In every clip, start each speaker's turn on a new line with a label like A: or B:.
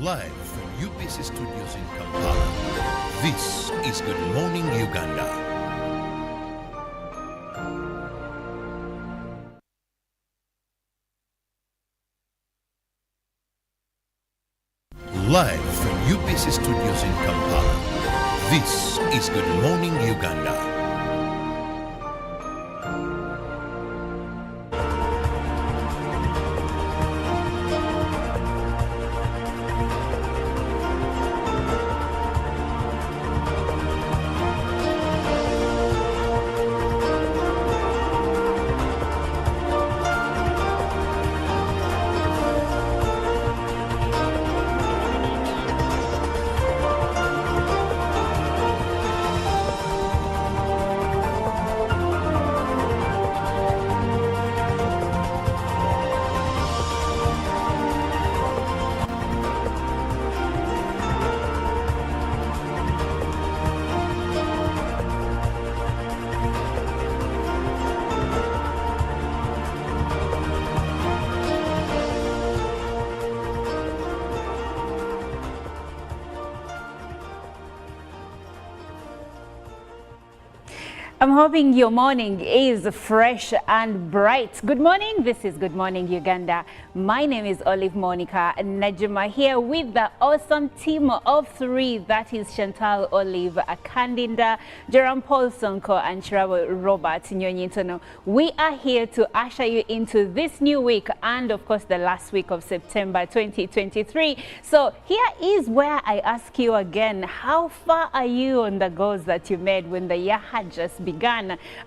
A: Live from UBC Studios in Kampala, this is Good Morning Uganda. Live from UBC Studios in Kampala, this is Good Morning Uganda.
B: I'm hoping your morning is fresh and bright. Good morning. This is Good Morning Uganda. My name is Olive Monica Najuma here with the awesome team of three. That is Chantal Olive Akandinda, Jerome Paul Sonko, and Chirabo Robert Nyonyintono. We are here to usher you into this new week and of course the last week of September 2023. So here is where I ask you again, how far are you on the goals that you made when the year had just begun?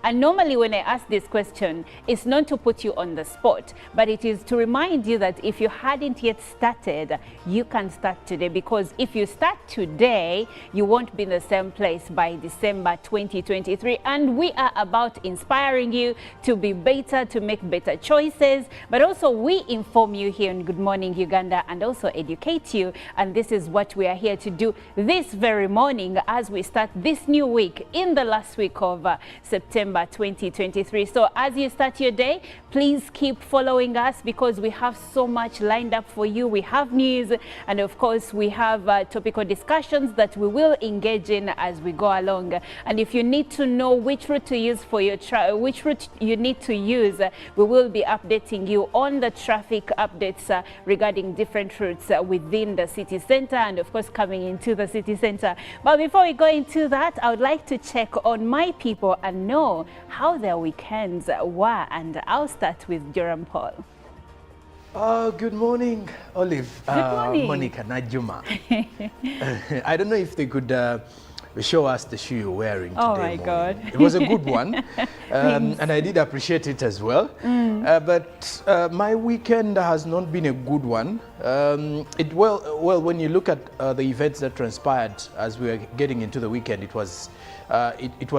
B: And normally when I ask this question, it's not to put you on the spot, but it is to remind you that if you hadn't yet started, you can start today, because if you start today, you won't be in the same place by December 2023. And we are about inspiring you to be better, to make better choices, but also we inform you here on Good Morning Uganda and also educate you. And this is what we are here to do this very morning as we start this new week in the last week of September 2023. So as you start your day, please keep following us because we have so much lined up for you. We have news and of course we have topical discussions that we will engage in as we go along. And if you need to know which route to use for your which route you need to use, we will be updating you on the traffic updates regarding different routes within the city center and of course coming into the city center. But before we go into that, I would like to check on my people and know how their weekends were, and I'll start with Jerome Paul.
C: Good morning, Olive.
B: Good morning.
C: Monica Najuma. I don't know if they could show us the shoe you're wearing today.
B: Oh my God.
C: It was a good one, and I did appreciate it as well. But my weekend has not been a good one. Well, when you look at the events that transpired as we were getting into the weekend, it was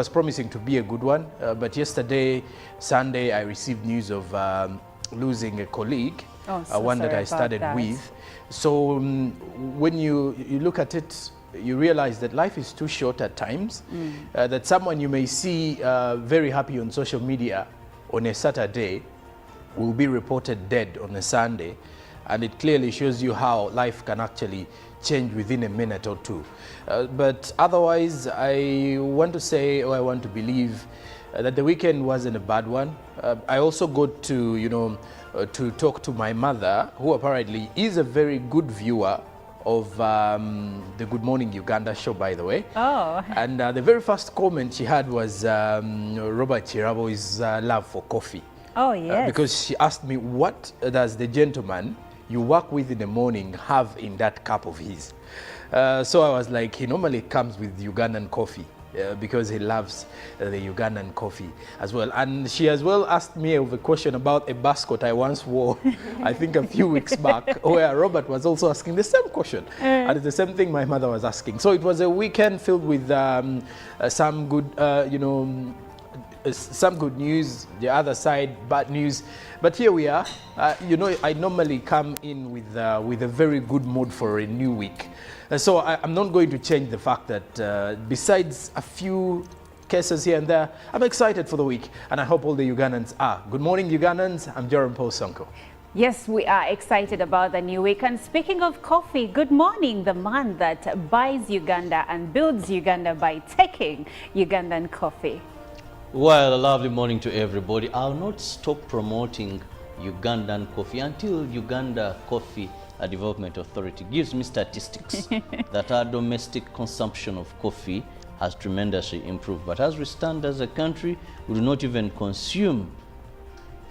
C: promising to be a good one. But yesterday, Sunday, I received news of losing a colleague, one that I studied with. So when you look at it, you realize that life is too short at times, that someone you may see very happy on social media on a Saturday will be reported dead on a Sunday. And it clearly shows you how life can actually change within a minute or two. But otherwise, I want to say, or I want to believe, that the weekend wasn't a bad one. I also got to, to talk to my mother, who apparently is a very good viewer of the Good Morning Uganda show, by the way.
B: Oh.
C: And the very first comment she had was Robert Chirabo's love for coffee.
B: Oh, yes.
C: Because she asked me, what does the gentleman you work with in the morning have in that cup of his? So I was like, he normally comes with Ugandan coffee. Because he loves the Ugandan coffee as well. And she as well asked me a question about a basket I once wore, I think a few weeks back, where Robert was also asking the same question. And it's the same thing my mother was asking. So it was a weekend filled with some good, some good news, the other side, bad news. But here we are. I normally come in with a very good mood for a new week. So I'm not going to change the fact that besides a few cases here and there, I'm excited for the week, and I hope all the Ugandans are. Good morning, Ugandans. I'm Jerome Paul Sonko.
B: Yes, we are excited about the new week. And speaking of coffee, good morning, the man that buys Uganda and builds Uganda by taking Ugandan coffee.
D: Well, a lovely morning to everybody. I'll not stop promoting Ugandan coffee until Uganda Coffee Development Authority gives me statistics that our domestic consumption of coffee has tremendously improved. But as we stand as a country, we do not even consume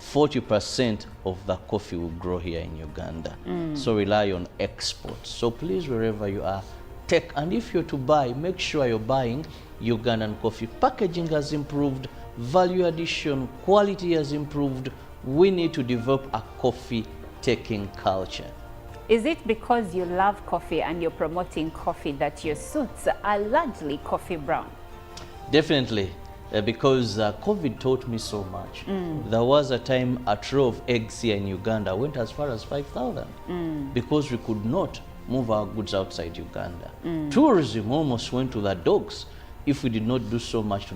D: 40% of the coffee we grow here in Uganda. So rely on exports. So please, wherever you are, take, and if you're to buy, make sure you're buying Ugandan coffee. Packaging has improved, value addition, quality has improved. We need to develop a coffee taking culture.
B: Is it because you love coffee and you're promoting coffee that your suits are largely coffee brown?
D: Definitely. Because COVID taught me so much. There was a time a tray of eggs here in Uganda went as far as 5,000 because we could not move our goods outside Uganda. Tourism almost went to the dogs if we did not do so much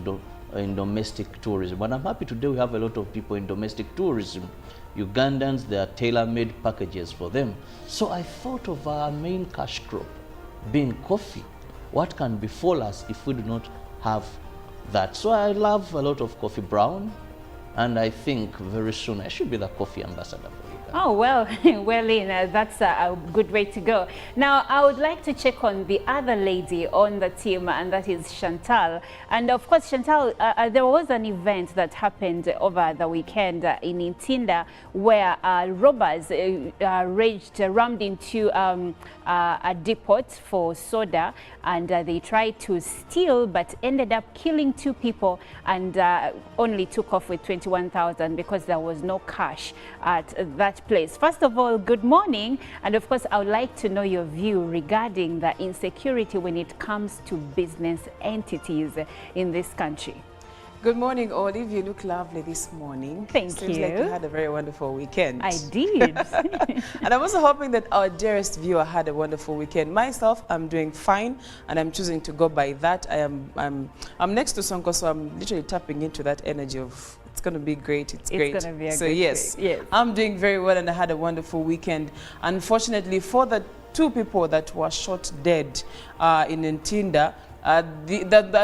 D: in domestic tourism. But I'm happy today we have a lot of people in domestic tourism. Ugandans, there are tailor-made packages for them. So I thought of our main cash crop being coffee. What can befall us if we do not have that? So I love a lot of coffee brown, and I think very soon I should be the coffee ambassador for Uganda.
B: Oh, well, that's a good way to go. Now, I would like to check on the other lady on the team, and that is Chantal. And of course, Chantal, there was an event that happened over the weekend in Ntinda where robbers rammed into a depot for soda, and they tried to steal but ended up killing 2 people and only took off with 21,000 because there was no cash at that place. First of all, good morning, and of course I would like to know your view regarding the insecurity when it comes to business entities in this country.
E: Good morning, Olive. You look lovely this morning.
B: Thank
E: Seems
B: you.
E: like you had a very wonderful weekend.
B: I did.
E: And I'm also hoping that our dearest viewer had a wonderful weekend. Myself, I'm doing fine, and I'm choosing to go by that. I'm next to Sonko, so I'm literally tapping into that energy of it's going to be great. It's great.
B: It's going to be a
E: so
B: great
E: yes,
B: week. Yes,
E: I'm doing very well, and I had a wonderful weekend. Unfortunately, for the 2 people that were shot dead in Ntinda, I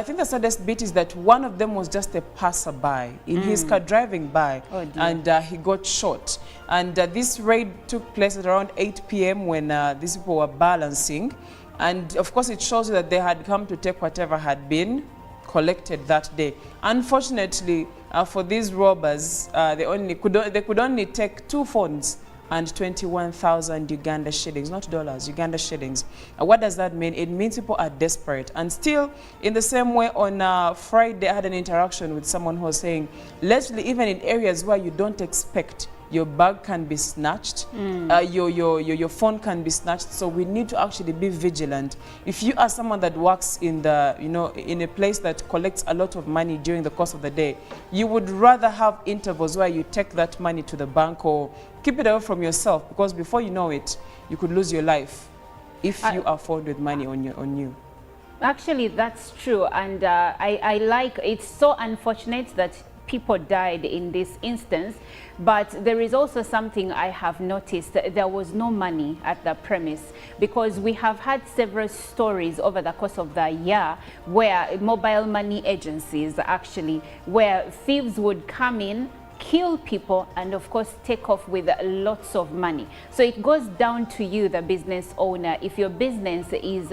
E: think the saddest bit is that one of them was just a passerby in his car driving by, and he got shot. And this raid took place at around 8 p.m. when these people were balancing. And of course, it shows you that they had come to take whatever had been collected that day. Unfortunately, for these robbers, they could only take 2 phones and 21,000 Uganda shillings, not dollars, Uganda shillings. What does that mean? It means people are desperate. And still, in the same way, on Friday, I had an interaction with someone who was saying, literally, even in areas where you don't expect, your bag can be snatched, your phone can be snatched. So we need to actually be vigilant. If you are someone that works in in a place that collects a lot of money during the course of the day, you would rather have intervals where you take that money to the bank or keep it away from yourself, because before you know it, you could lose your life if you are found with money on you.
B: actually, that's true, and I like. It's so unfortunate that people died in this instance, but there is also something I have noticed. There was no money at the premise, because we have had several stories over the course of the year where mobile money agencies actually, where thieves would come in, kill people, and of course take off with lots of money. So it goes down to you, the business owner. If your business is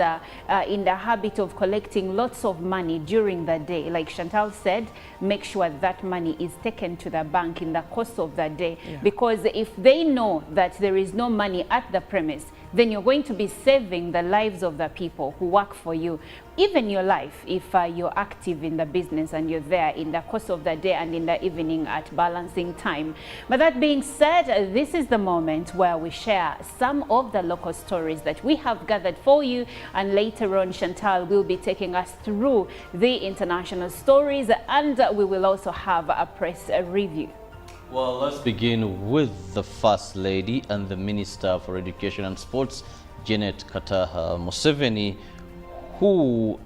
B: in the habit of collecting lots of money during the day, like Chantal said, make sure that money is taken to the bank in the course of the day. Because if they know that there is no money at the premise, then you're going to be saving the lives of the people who work for you, even your life, if you're active in the business and you're there in the course of the day and in the evening at balancing time. But that being said, this is the moment where we share some of the local stories that we have gathered for you, and later on Chantal will be taking us through the international stories, and we will also have a press review.
D: Well, let's begin with the First Lady and the Minister for Education and Sports, Janet Kataha Museveni, who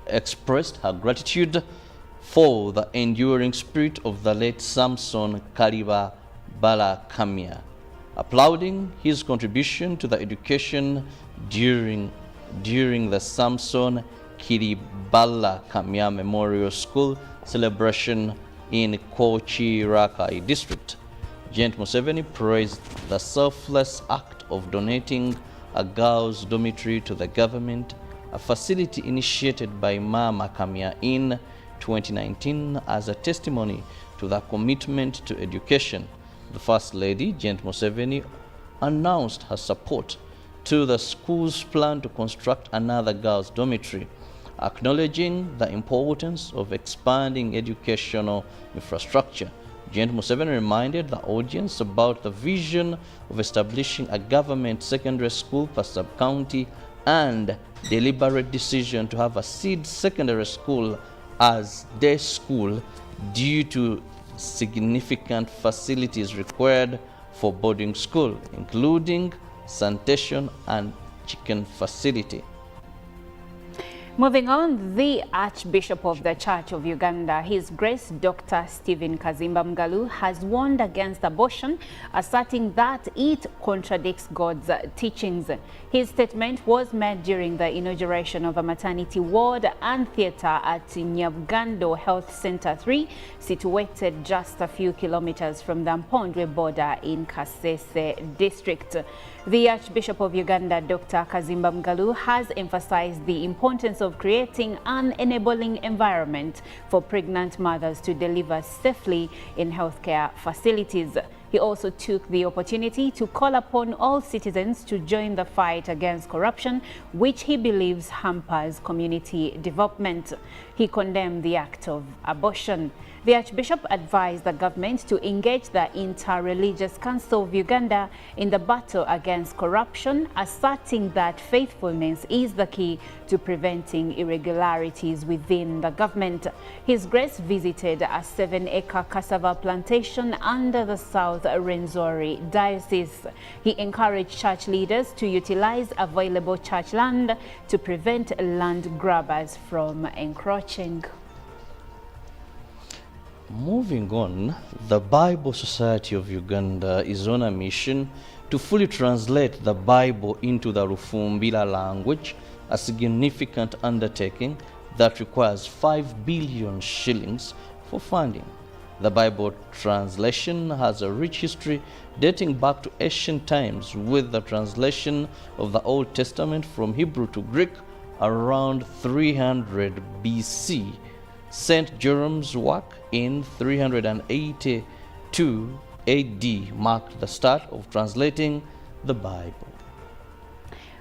D: expressed her gratitude for the enduring spirit of the late Samson Kaliba Balakamia, applauding his contribution to the education during the Samson Kiribala Kamya Memorial School celebration in Kochi Rakai district. Gent Museveni praised the selfless act of donating a girls' dormitory to the government, a facility initiated by Mama Kamya in 2019 as a testimony to the commitment to education. The First Lady, Gent Museveni, announced her support to the school's plan to construct another girls' dormitory, acknowledging the importance of expanding educational infrastructure. Gent Museveni reminded the audience about the vision of establishing a government secondary school per sub-county and deliberate decision to have a seed secondary school as day school due to significant facilities required for boarding school, including sanitation and chicken facility.
B: Moving on, the Archbishop of the Church of Uganda, His Grace Dr. Stephen Kazimba Mugalu, has warned against abortion, asserting that it contradicts God's teachings. His statement was made during the inauguration of a maternity ward and theatre at Nyabugando Health Centre 3, situated just a few kilometers from the Mpondwe border in Kasese district. The Archbishop of Uganda, Dr. Kazimba Mugalu, has emphasized the importance of creating an enabling environment for pregnant mothers to deliver safely in healthcare facilities. He also took the opportunity to call upon all citizens to join the fight against corruption, which he believes hampers community development. He condemned the act of abortion. The Archbishop advised the government to engage the Inter-Religious Council of Uganda in the battle against corruption, asserting that faithfulness is the key to preventing irregularities within the government. His Grace visited a 7-acre cassava plantation under the South Rwenzori Diocese. He encouraged church leaders to utilize available church land to prevent land grabbers from encroaching.
D: Moving on, the Bible Society of Uganda is on a mission to fully translate the Bible into the Rufumbira language, a significant undertaking that requires 5 billion shillings for funding. The Bible translation has a rich history dating back to ancient times, with the translation of the Old Testament from Hebrew to Greek around 300 BC. St. Jerome's work in 382 AD marked the start of translating the Bible.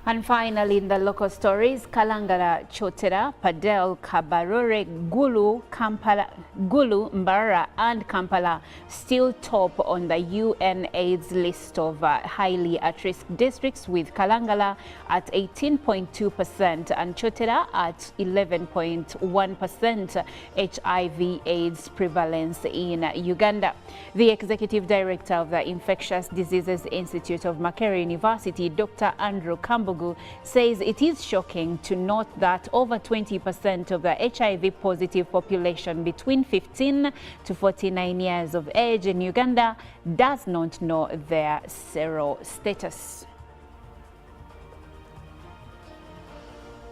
B: And finally, in the local stories, Kalangala, Chotera, Padel, Kabarore, Gulu, Mbara, and Kampala still top on the UNAIDS list of highly at-risk districts, with Kalangala at 18.2% and Chotera at 11.1% HIV/AIDS prevalence in Uganda. The Executive Director of the Infectious Diseases Institute of Makerere University, Dr. Andrew Kambugu, says it is shocking to note that over 20% of the HIV-positive population between 15 to 49 years of age in Uganda does not know their sero status.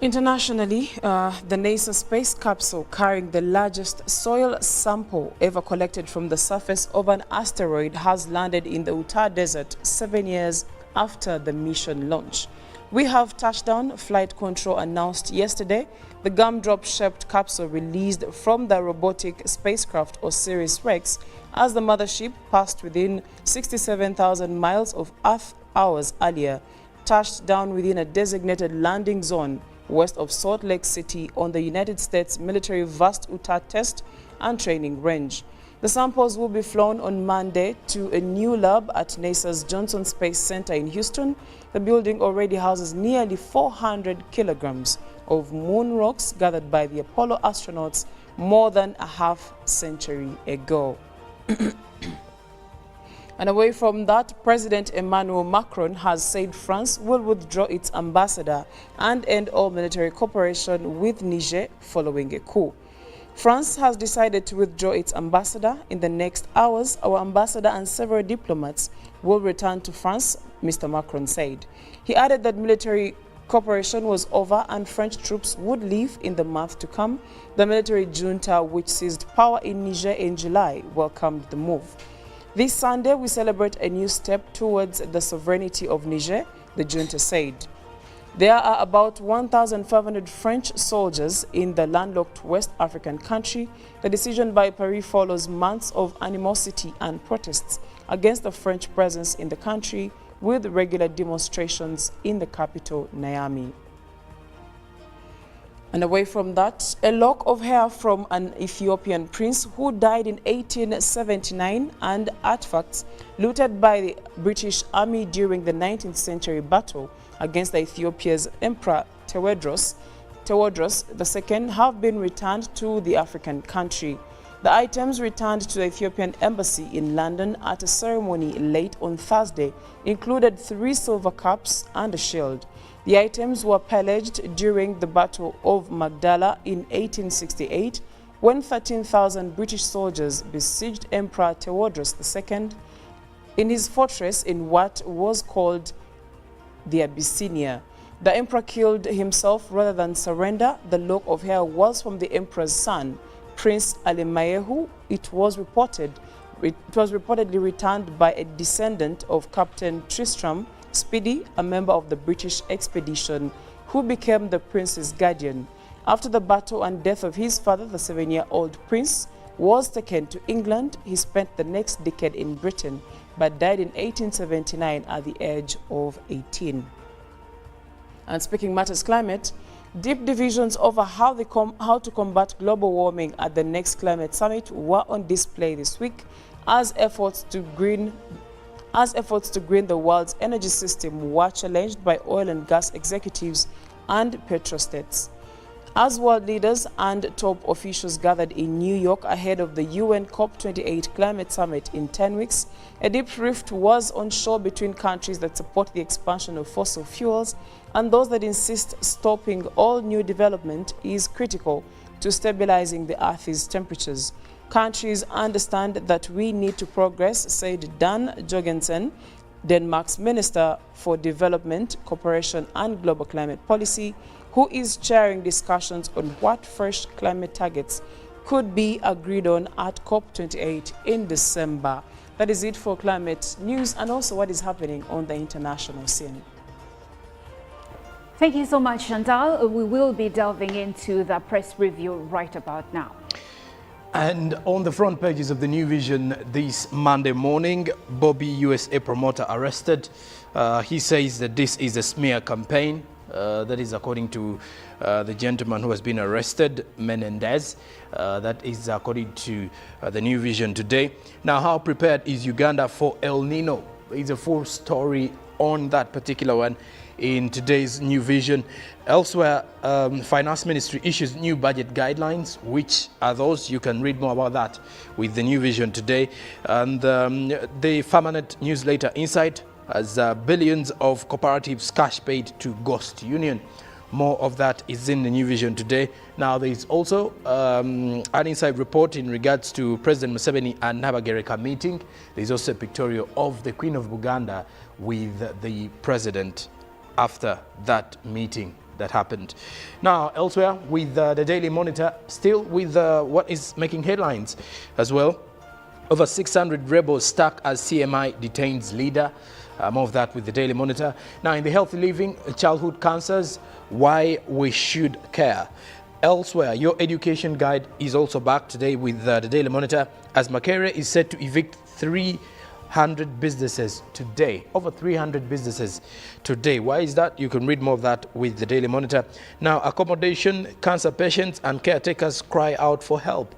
E: Internationally, the NASA space capsule carrying the largest soil sample ever collected from the surface of an asteroid has landed in the Utah Desert 7 years after the mission launch. We have touchdown, flight control announced yesterday. The gumdrop-shaped capsule released from the robotic spacecraft OSIRIS-REx as the mothership passed within 67,000 miles of Earth hours earlier, touched down within a designated landing zone west of Salt Lake City on the United States military vast Utah test and training range. The samples will be flown on Monday to a new lab at NASA's Johnson Space Center in Houston. The building already houses nearly 400 kilograms of moon rocks gathered by the Apollo astronauts more than a half-century ago. And away from that, President Emmanuel Macron has said France will withdraw its ambassador and end all military cooperation with Niger following a coup. France has decided to withdraw its ambassador in the next hours. Our ambassador and several diplomats will return to France, Mr. Macron said. He added that military cooperation was over and French troops would leave in the month to come. The military junta, which seized power in Niger in July, welcomed the move. This Sunday, we celebrate a new step towards the sovereignty of Niger, the junta said. There are about 1,500 French soldiers in the landlocked West African country. The decision by Paris follows months of animosity and protests against the French presence in the country, with regular demonstrations in the capital, Niamey. And away from that, a lock of hair from an Ethiopian prince who died in 1879 and artifacts looted by the British Army during the 19th century battle against Ethiopia's Emperor Tewodros II have been returned to the African country. The items returned to the Ethiopian embassy in London at a ceremony late on Thursday included 3 silver cups and a shield. The items were pillaged during the Battle of Magdala in 1868, when 13,000 British soldiers besieged Emperor Tewodros II in his fortress in what was called the Abyssinia. The emperor killed himself rather than surrender. The lock of hair was from the emperor's son, Prince Alemayehu. It was reportedly returned by a descendant of Captain Tristram Speedy, a member of the British expedition, who became the prince's guardian. After the battle and death of his father, the 7-year-old prince was taken to England. He spent the next decade in Britain, but died in 1879 at the age of 18. And speaking matters climate, deep divisions over how to combat global warming at the next climate summit were on display this week as efforts to green the world's energy system were challenged by oil and gas executives and petrostates. As world leaders and top officials gathered in New York ahead of the UN COP28 climate summit in 10 weeks, a deep rift was on shore between countries that support the expansion of fossil fuels and those that insist stopping all new development is critical to stabilizing the Earth's temperatures. Countries understand that we need to progress, said Dan Jorgensen, Denmark's Minister for Development, Cooperation and Global Climate Policy, who is chairing discussions on what fresh climate targets could be agreed on at COP28 in December. That is it for climate news and also what is happening on the international scene.
B: Thank you so much, Chantal. We will be delving into the press review right about now.
C: And on the front pages of the New Vision this Monday morning, Bobby USA promoter arrested. He says that this is a smear campaign. That is according to the gentleman who has been arrested, Menendez. That is according to the New Vision today. Now, how prepared is Uganda for El Nino? It's a full story on that particular one in today's New Vision. Elsewhere, Finance Ministry issues new budget guidelines. Which are those? You can read more about that with the New Vision today. And the Permanent Newsletter Insight as billions of cooperatives cash paid to Ghost Union. More of that is in the New Vision today. Now, there is also an inside report in regards to President Museveni and Nabagereka meeting. There is also a pictorial of the Queen of Buganda with the President after that meeting that happened. Now, elsewhere with the Daily Monitor, still with what is making headlines as well. Over 600 rebels stuck as CMI detains leader. More of that with the Daily Monitor. Now, in the Healthy Living, childhood cancers, why we should care. Elsewhere, your education guide is also back today with the Daily Monitor, as Makerere is set to evict 300 businesses today. Over 300 businesses today. Why is that? You can read more of that with the Daily Monitor. Now, accommodation, cancer patients and caretakers cry out for help.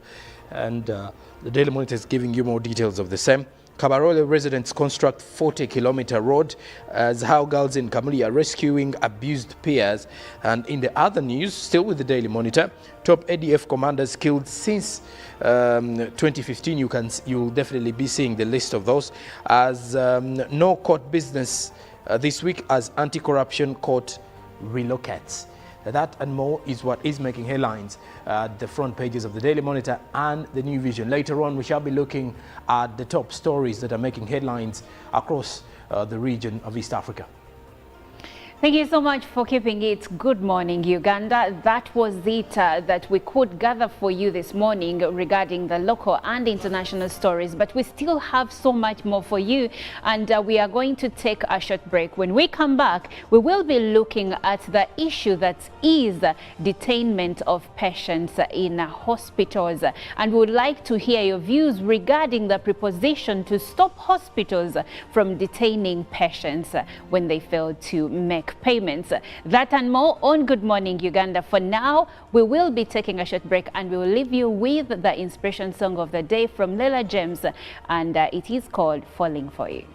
C: And the Daily Monitor is giving you more details of the same. Kabarole residents construct 40-kilometer road as how girls in Kamuli are rescuing abused peers. And in the other news, still with the Daily Monitor, top ADF commanders killed since 2015. You'll definitely be seeing the list of those. As no court business this week as anti-corruption court relocates. That and more is what is making headlines at the front pages of the Daily Monitor and the New Vision. Later on, we shall be looking at the top stories that are making headlines across the region of East Africa.
B: Thank you so much for keeping it. Good morning, Uganda. That was it that we could gather for you this morning regarding the local and international stories. But we still have so much more for you. And we are going to take a short break. When we come back, we will be looking at the issue that is detainment of patients in hospitals. And we would like to hear your views regarding the proposition to stop hospitals from detaining patients when they fail to make payments. That and more on Good Morning Uganda. For now, we will be taking a short break and we will leave you with the inspiration song of the day from Leila James, and it is called Falling For You.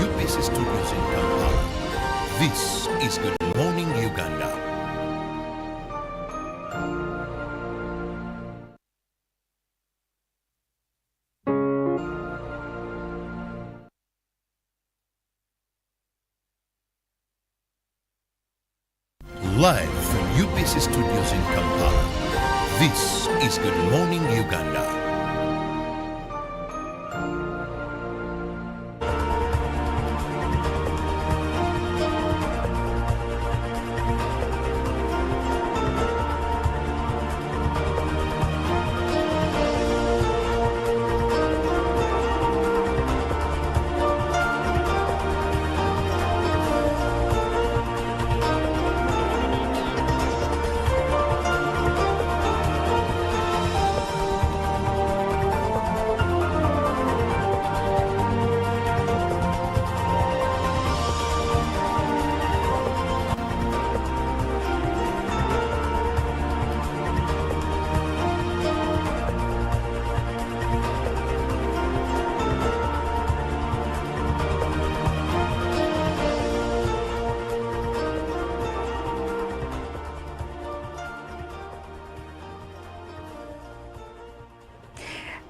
A: UPC Studios in Kampala. This is Good Morning Uganda. Live from UPC Studios in Kampala, this is Good Morning Uganda.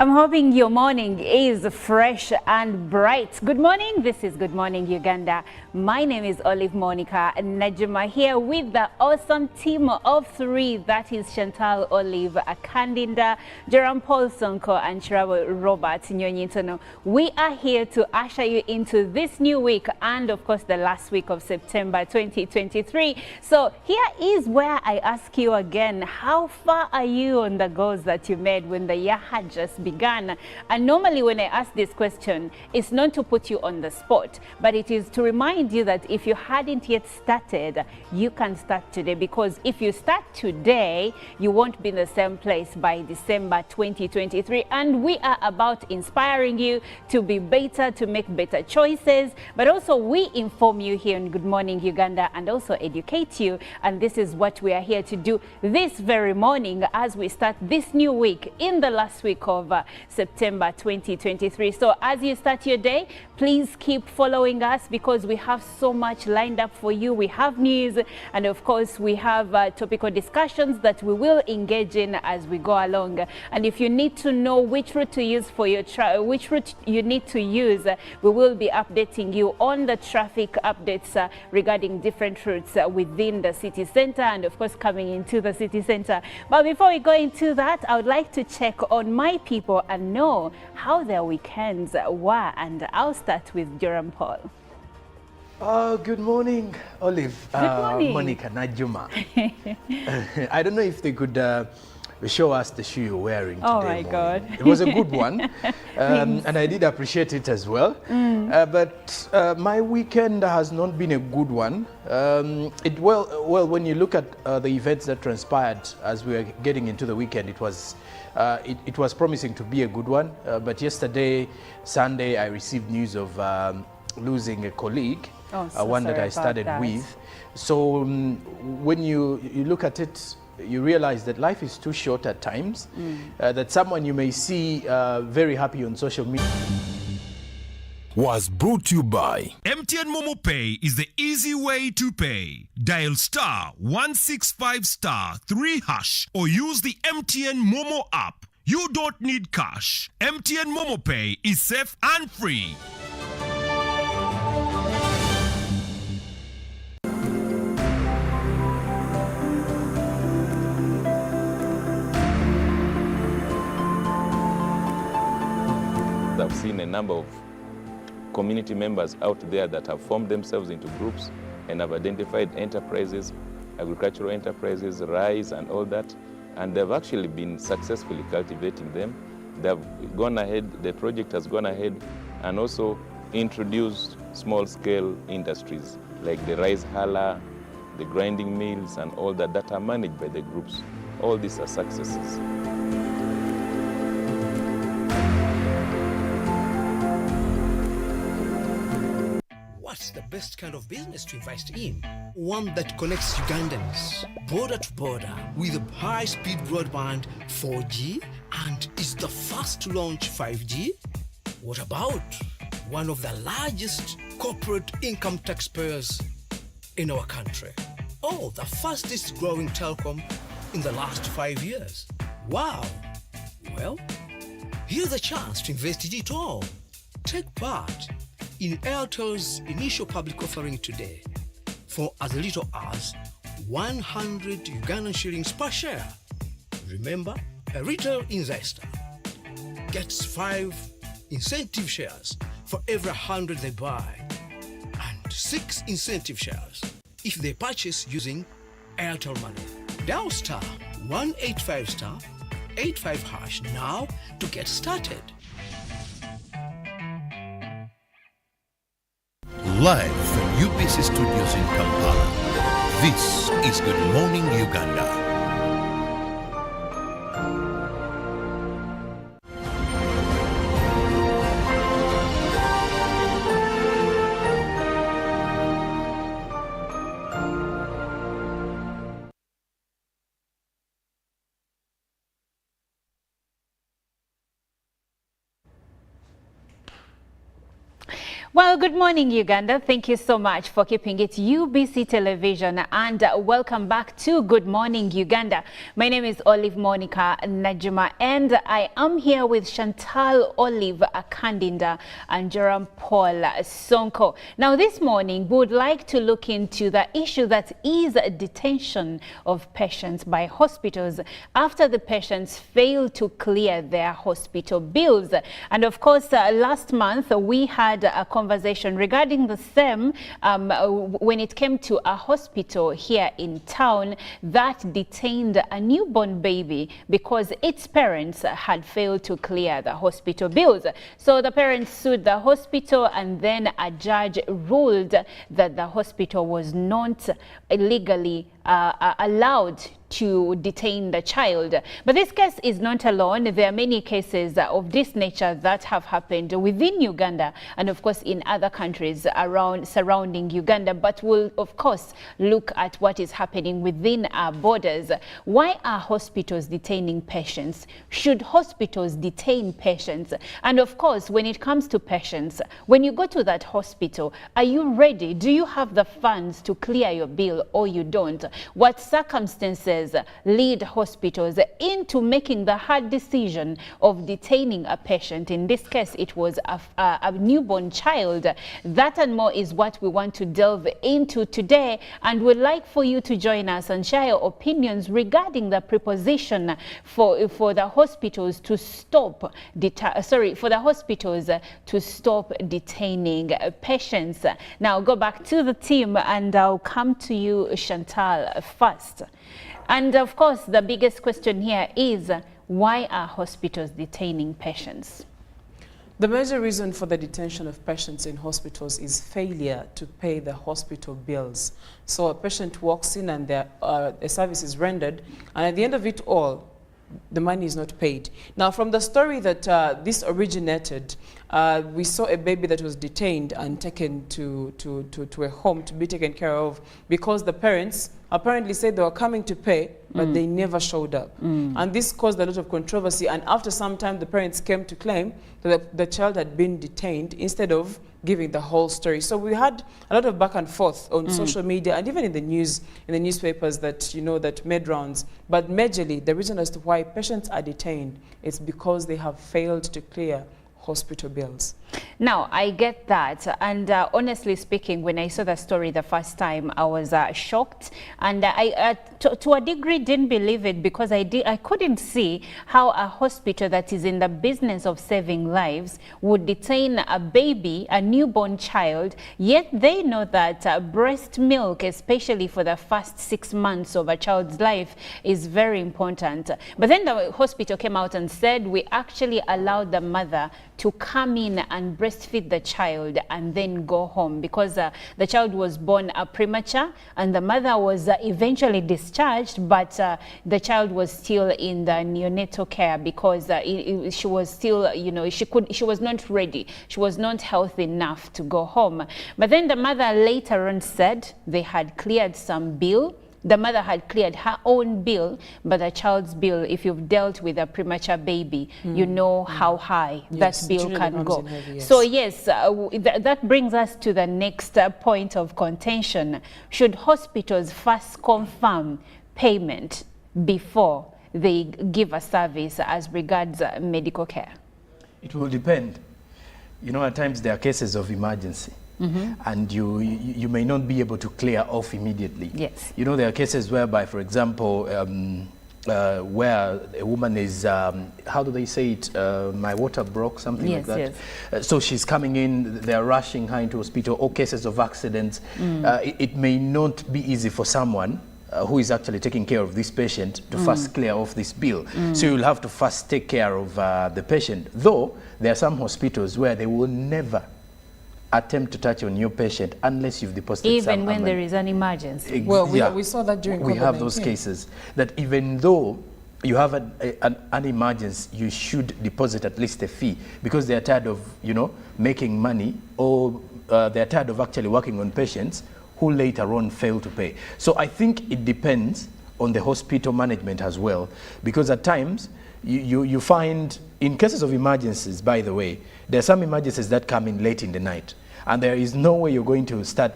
B: I'm hoping your morning is fresh and bright. Good morning. This is Good Morning Uganda. My name is Olive Monica Najima, here with the awesome team of three. That is Chantal Olive Akandinda, Jerome Paul Sonko, and Chirabo Robert Nyonyintono. We are here to usher you into this new week and, of course, the last week of September 2023. So here is where I ask you again, how far are you on the goals that you made when the year had just begun? And normally when I ask this question, it's not to put you on the spot, but it is to remind you that if you hadn't yet started, you can start today, because if you start today, you won't be in the same place by December 2023. And we are about inspiring you to be better, to make better choices, but also we inform you here in Good Morning Uganda and also educate you. And this is what we are here to do this very morning as we start this new week in the last week of September 2023. So as you start your day, please keep following us because we have so much lined up for you. We have news, and of course we have topical discussions that we will engage in as we go along. And if you need to know which route to use for your which route you need to use, we will be updating you on the traffic updates regarding different routes within the city center and of course coming into the city center. But before we go into that, I would like to check on my people and know how their weekends were, and I'll start with Jerome Paul.
C: Good morning, Olive.
B: Good morning.
C: Monica Najuma. I don't know if they could show us the shoe you're wearing today.
B: Oh my God.
C: It was a good one, and I did appreciate it as well. But my weekend has not been a good one. Well, when you look at the events that transpired as we were getting into the weekend, it was promising to be a good one. But yesterday, Sunday, I received news of losing a colleague, one that I studied with. So when you look at it, you realize that life is too short at times, that someone you may see very happy on social media
A: Was brought to you by
F: MTN Momo Pay is the easy way to pay. Dial *165*3# or use the MTN Momo app. You don't need cash. MTN Momo Pay is safe and free.
G: seen a number of community members out there that have formed themselves into groups and have identified enterprises, agricultural enterprises, rice and all that, and they've actually been successfully cultivating them. They've gone ahead, the project has gone ahead and also introduced small-scale industries like the rice huller, the grinding mills and all that that are managed by the groups. All these are successes.
H: What's the best kind of business to invest in? One that connects Ugandans border to border with high-speed broadband 4G and is the first to launch 5G? What about one of the largest corporate income taxpayers in our country? Oh, the fastest growing telecom in the last 5 years. Wow! Well, here's a chance to invest in it all. Take part in Airtel's initial public offering today for as little as 100 Ugandan shillings per share. Remember, a retail investor gets 5 incentive shares for every 100 they buy and 6 incentive shares if they purchase using Airtel Money. Dial star 185 star 85 hash now to get started.
A: Live from UBC Studios in Kampala, this is Good Morning Uganda.
B: Well, good morning, Uganda. Thank you so much for keeping it UBC Television and welcome back to Good Morning Uganda. My name is Olive Monica Najima and I am here with Chantal Olive Akandinda and Joram Paul Sonko. Now, this morning, we would like to look into the issue that is detention of patients by hospitals after the patients fail to clear their hospital bills. And of course, last month, we had a conversation regarding the same when it came to a hospital here in town that detained a newborn baby because its parents had failed to clear the hospital bills. So the parents sued the hospital and then a judge ruled that the hospital was not legally allowed to detain the child. But this case is not alone. There are many cases of this nature that have happened within Uganda and of course in other countries surrounding Uganda, but we'll of course look at what is happening within our borders. Why are hospitals detaining patients? Should hospitals detain patients? And of course, when it comes to patients, when you go to that hospital, are you ready? Do you have the funds to clear your bill or you don't? What circumstances lead hospitals into making the hard decision of detaining a patient? In this case, it was a newborn child. That and more is what we want to delve into today, and we'd like for you to join us and share your opinions regarding the preposition for the hospitals to stop detaining patients. Now go back to the team and I'll come to you, Chantal, first. And of course, the biggest question here is, why are hospitals detaining patients?
E: The major reason for the detention of patients in hospitals is failure to pay the hospital bills. So a patient walks in and a service is rendered, and at the end of it all, the money is not paid. Now, from the story that this originated, we saw a baby that was detained and taken to a home to be taken care of because the parents apparently said they were coming to pay, but they never showed up. And this caused a lot of controversy. And after some time, the parents came to claim that the child had been detained instead of giving the whole story. So we had a lot of back and forth on social media and even in the news, in the newspapers that, you know, that made rounds. But majorly, the reason as to why patients are detained is because they have failed to clear hospital bills.
B: Now, I get that. And honestly speaking, when I saw the story the first time, I was shocked. And to a degree, didn't believe it because I couldn't see how a hospital that is in the business of saving lives would detain a baby, a newborn child, yet they know that breast milk, especially for the first 6 months of a child's life, is very important. But then the hospital came out and said, we actually allowed the mother to come in and breastfeed the child and then go home because the child was born premature and the mother was eventually discharged, but the child was still in the neonatal care because she was still, you know, she was not ready. She was not healthy enough to go home. But then the mother later on said they had cleared some bill. The mother had cleared her own bill, but the child's bill, if you've dealt with a premature baby, you know how high that bill can go. Heavy, so yes, that brings us to the next point of contention. Should hospitals first confirm payment before they give a service as regards medical care?
C: It will depend. You know, at times there are cases of emergency. And you may not be able to clear off immediately.
B: Yes.
C: You know, there are cases whereby, for example, where a woman is, how do they say it, my water broke, something like that. Yes. So she's coming in, they're rushing her into hospital, or cases of accidents. It may not be easy for someone who is actually taking care of this patient to first clear off this bill. So you'll have to first take care of the patient. Though there are some hospitals where they will never attempt to touch on your patient unless you've deposited
B: even when there is an emergency.
E: Well, we saw that during COVID-19.
C: We have those cases that even though you have an emergency, you should deposit at least a fee because they are tired of, you know, making money, or they are tired of actually working on patients who later on fail to pay. So I think it depends on the hospital management as well, because at times you find, in cases of emergencies, by the way, there are some emergencies that come in late in the night, and there is no way you're going to start,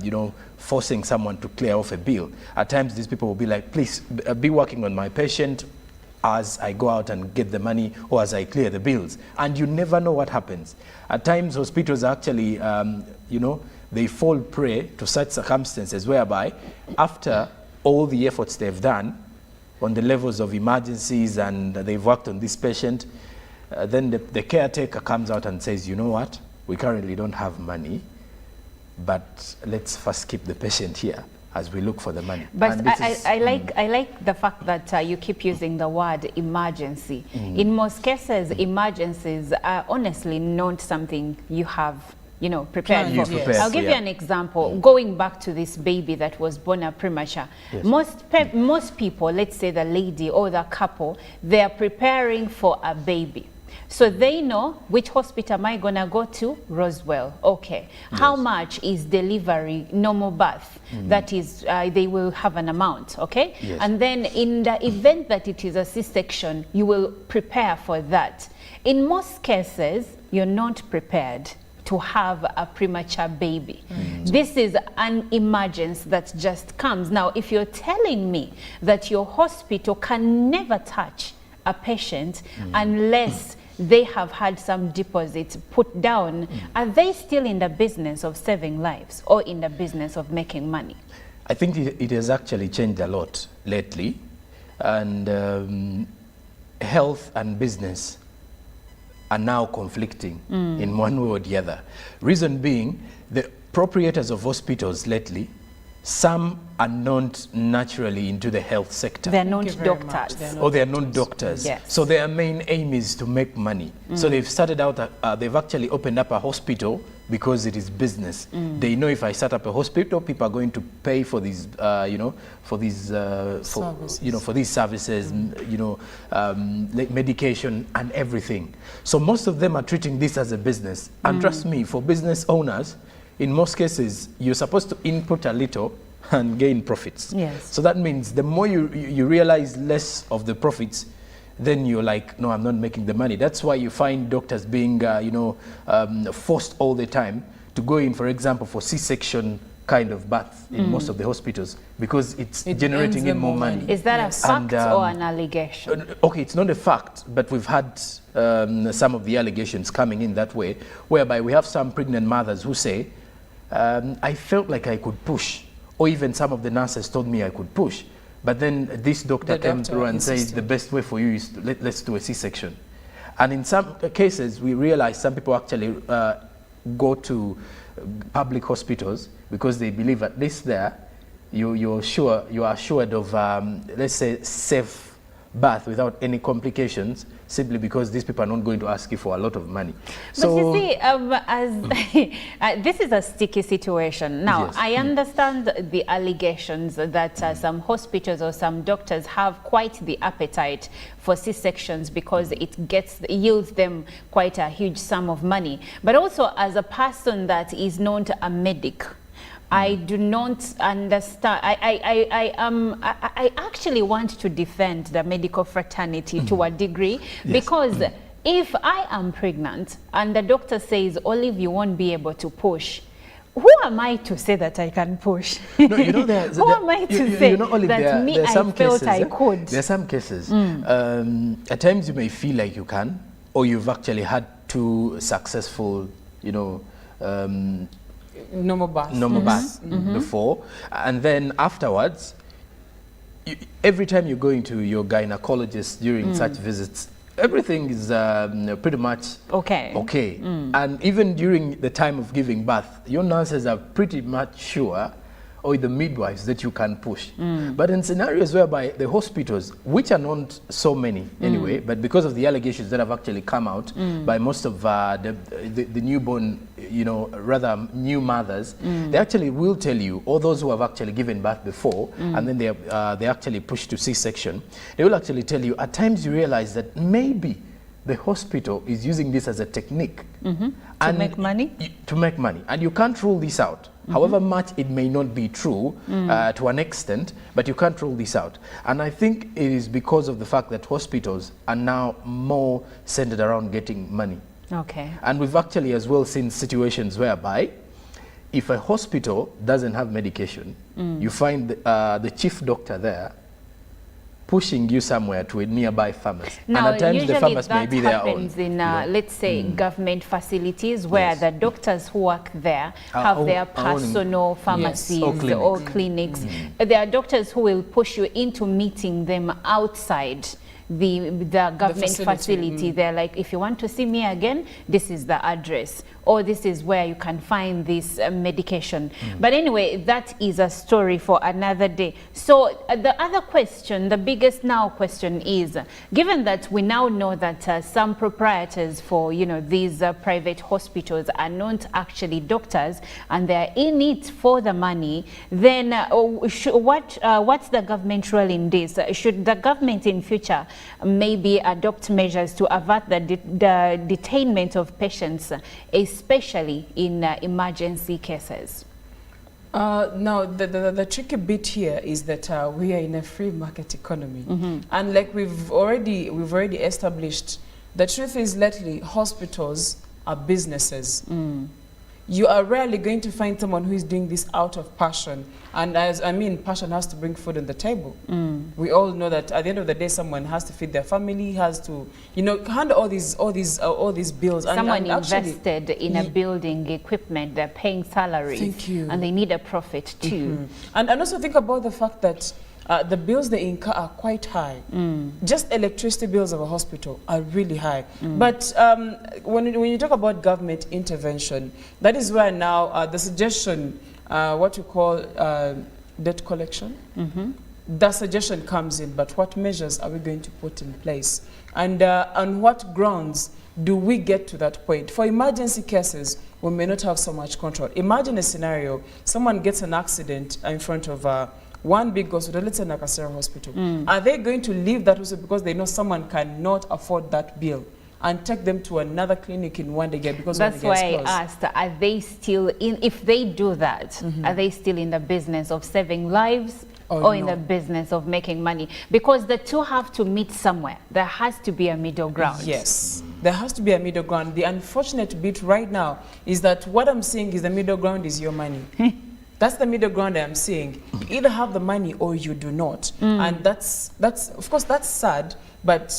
C: you know, forcing someone to clear off a bill. At times, these people will be like, please be working on my patient as I go out and get the money or as I clear the bills. And you never know what happens. At times, hospitals actually, you know, they fall prey to such circumstances whereby after all the efforts they've done on the levels of emergencies and they've worked on this patient, then the caretaker comes out and says, you know what, we currently don't have money, but let's first keep the patient here as we look for the money.
B: But I like the fact that you keep using the word emergency. In most cases, emergencies are honestly not something you have, you know, prepared for.
C: Prepared,
B: I'll give you an example. Going back to this baby that was born premature, most people, let's say the lady or the couple, they are preparing for a baby. So they know which hospital am I going to go to? Roswell. Okay. How much is delivery, normal birth? That is, they will have an amount, okay? And then in the event that it is a C-section, you will prepare for that. In most cases, you're not prepared to have a premature baby. This is an emergency that just comes. Now, if you're telling me that your hospital can never touch a patient unless they have had some deposits put down, are they still in the business of saving lives or in the business of making money?
C: I think it has actually changed a lot lately, and health and business are now conflicting in one way or the other. Reason being, the proprietors of hospitals lately, some are not naturally into the health sector.
B: They're not doctors.
C: They're not doctors.
B: Yes.
C: So their main aim is to make money. So they've started out, they've actually opened up a hospital because it is business. They know if I start up a hospital, people are going to pay for these, you know, for these, for these services, you know, like medication and everything. So most of them are treating this as a business. And trust me, for business owners, in most cases, you're supposed to input a little and gain profits.
B: Yes.
C: So that means the more you realize less of the profits, then you're like, no, I'm not making the money. That's why you find doctors being, forced all the time to go in, for example, for C-section kind of births in most of the hospitals because it's generating in more money.
B: Is that a fact or an allegation?
C: Okay, it's not a fact, but we've had some of the allegations coming in that way, whereby we have some pregnant mothers who say, I felt like I could push, or even some of the nurses told me I could push, but then this doctor came through and said the best way for you is let's do a C-section. And in some cases, we realize some people actually go to public hospitals because they believe at least there you are assured of let's say safe birth without any complications, simply because these people are not going to ask you for a lot of money.
B: But you see, this is a sticky situation. Now,
C: Yes.
B: I understand the allegations that some hospitals or some doctors have quite the appetite for C-sections because it yields them quite a huge sum of money. But also, as a person that is not a medic, I do not understand. I actually want to defend the medical fraternity to a degree, because if I am pregnant and the doctor says, Olive, you won't be able to push, who am I to say that I can push?
C: No, you know,
B: who am I to say that me, I felt I could?
C: There are some cases. At times you may feel like you can, or you've actually had two successful, you know,
E: normal
C: birth before, and then afterwards, every time you're going to your gynecologist during such visits, everything is pretty much okay. And even during the time of giving birth, your nurses are pretty much sure, or the midwives, that you can push. But in scenarios whereby the hospitals, which are not so many anyway, but because of the allegations that have actually come out by most of the newborn, you know, rather new mothers, they actually will tell you, or those who have actually given birth before, and then they actually push to C-section, they will actually tell you, at times you realize that maybe the hospital is using this as a technique
B: to make money?
C: To make money. And you can't rule this out. However much it may not be true to an extent, but you can't rule this out. And I think it is because of the fact that hospitals are now more centered around getting money.
B: Okay.
C: And we've actually as well seen situations whereby if a hospital doesn't have medication, you find the chief doctor there pushing you somewhere to a nearby pharmacy.
B: Now,
C: and at times the pharmacy may be their own.
B: Usually that happens in, let's say, government facilities where the doctors who work there have their personal pharmacies or clinics. There are doctors who will push you into meeting them outside the government facility. They're like, if you want to see me again, this is the address, or this is where you can find this medication. But anyway, that is a story for another day. So the other question, the biggest now question is, given that we now know that some proprietors for, you know, these private hospitals are not actually doctors and they're in it for the money, then what's the government role in this? Should the government in future maybe adopt measures to avert the detainment of patients, especially in emergency cases?
E: Now, the tricky bit here is that we are in a free market economy, and like we've already established, the truth is lately hospitals are businesses. You are rarely going to find someone who is doing this out of passion, and passion has to bring food on the table. We all know that at the end of the day, someone has to feed their family, has to, you know, handle all these bills.
B: Someone invested in a building equipment, they're paying salaries.
E: Thank you.
B: And they need a profit too.
E: And also think about the fact that the bills they incur are quite high. Just electricity bills of a hospital are really high. But when you talk about government intervention, that is where now the suggestion, what you call debt collection, the suggestion comes in. But what measures are we going to put in place? And on what grounds do we get to that point? For emergency cases, we may not have so much control. Imagine a scenario, someone gets an accident in front of one big hospital, let's say Nakasera Hospital. Are they going to leave that hospital because they know someone cannot afford that bill and take them to another clinic in one day because
B: that's why I asked, are they still in, if they do that, are they still in the business of saving lives or in the business of making money? Because the two have to meet somewhere. There has to be a middle ground.
E: Yes, there has to be a middle ground. The unfortunate bit right now is that what I'm seeing is the middle ground is your money. That's the middle ground I'm seeing. You either have the money or you do not. And that's of course, that's sad, but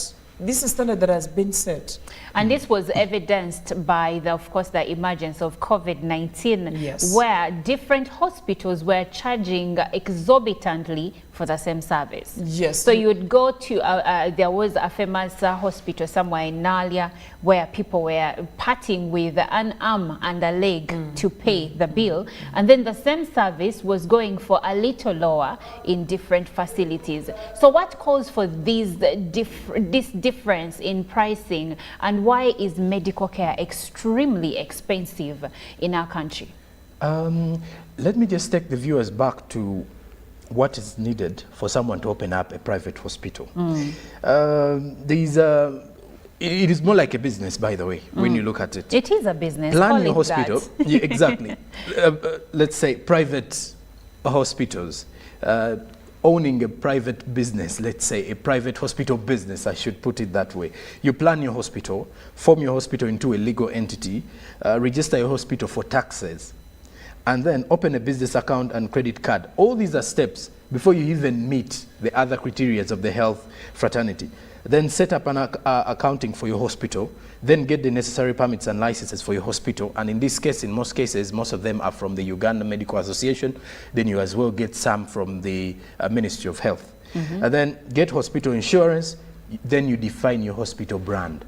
E: this is a standard that has been set.
B: And this was evidenced by, of course, the emergence of COVID-19,
E: Yes.
B: where different hospitals were charging exorbitantly for the same service.
E: Yes.
B: So you would go to, there was a famous hospital somewhere in Nalia where people were parting with an arm and a leg to pay the bill. And then the same service was going for a little lower in different facilities. So what calls for this difference in pricing, and why is medical care extremely expensive in our country?
C: Let me just take the viewers back to what is needed for someone to open up a private hospital. It is more like a business, by the way, when you look at it.
B: It is a business.
C: Plan
B: Call
C: your
B: it
C: hospital.
B: that.
C: Yeah, exactly. Let's say private hospitals. Owning a private business, let's say a private hospital business, I should put it that way. You plan your hospital, form your hospital into a legal entity, register your hospital for taxes, and then open a business account and credit card. All these are steps before you even meet the other criteria of the health fraternity. Then set up an accounting for your hospital, then get the necessary permits and licenses for your hospital. And in this case, in most cases, most of them are from the Uganda Medical Association. Then you as well get some from the Ministry of Health. And then get hospital insurance. Then you define your hospital brand.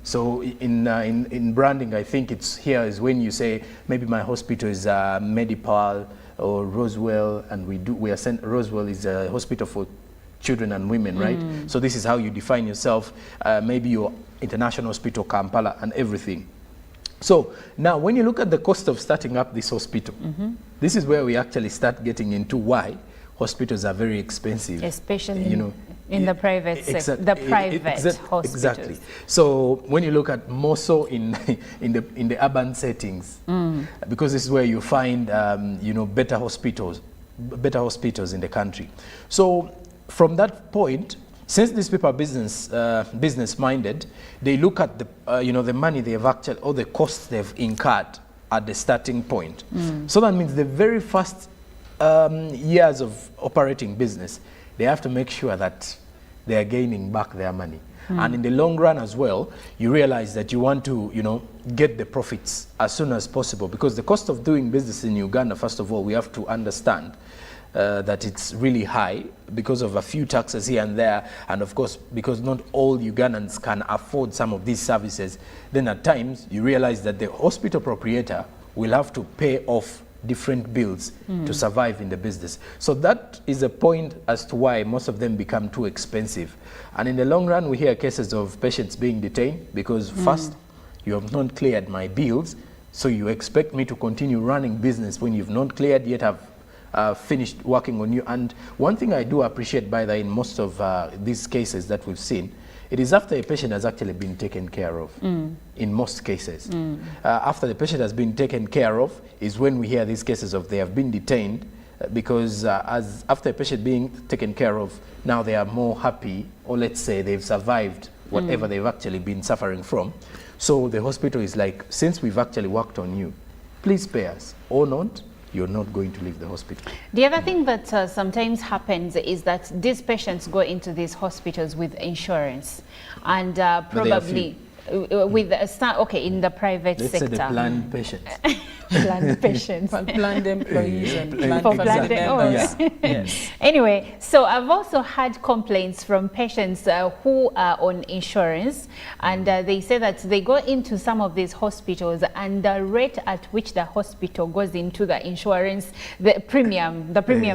C: So in branding, I think it's here is when you say, maybe my hospital is Medipal or Roswell, and Roswell is a hospital for children and women, right? So this is how you define yourself, maybe your international hospital, Kampala, and everything. So now when you look at the cost of starting up this hospital, this is where we actually start getting into why hospitals are very expensive.
B: Especially
C: in
B: the private sector, the private hospitals.
C: Exactly. So when you look at more so in the urban settings, because this is where you find better hospitals in the country. So from that point, since these people are business minded, they look at the money they have actually, or the costs they've incurred at the starting point. So that means the very first years of operating business, they have to make sure that they are gaining back their money. And in the long run as well, you realize that you want to, get the profits as soon as possible, because the cost of doing business in Uganda, first of all, we have to understand that it's really high because of a few taxes here and there, and of course because not all Ugandans can afford some of these services. Then at times you realize that the hospital proprietor will have to pay off different bills to survive in the business. So that is a point as to why most of them become too expensive. And in the long run, we hear cases of patients being detained because first, you have not cleared my bills, so you expect me to continue running business when you've not cleared yet have finished working on you. And one thing I do appreciate, by the in most of these cases that we've seen, it is after a patient has actually been taken care of, in most cases. After the patient has been taken care of is when we hear these cases of they have been detained, because as after a patient being taken care of, now they are more happy, or let's say they've survived whatever they've actually been suffering from. So the hospital is like, since we've actually worked on you, please pay us, or not, you're not going to leave the hospital.
B: The other thing that sometimes happens is that these patients go into these hospitals with insurance, and probably with in the private
C: Let's
B: sector.
C: say the planned patients.
B: Planned patients.
E: Planned employees and planned
B: For planned
E: members.
B: Yes. Anyway, so I've also had complaints from patients who are on insurance, and they say that they go into some of these hospitals, and the rate at which the hospital goes into the insurance, the premium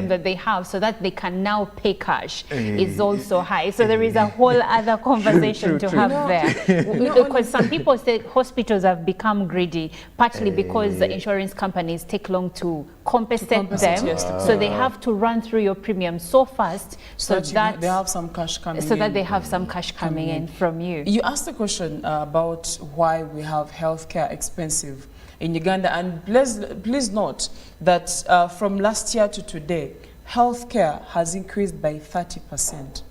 B: that they have, so that they can now pay cash, is also high. So there is a whole other conversation to have there. Because some people say hospitals have become greedy, partly because the insurance companies take long to compensate them, so they have to run through your premium so fast so that
E: they have some cash coming in.
B: So that they have some cash coming in from you.
E: You asked the question about why we have healthcare expensive in Uganda, and please note that from last year to today, healthcare has increased by 30%.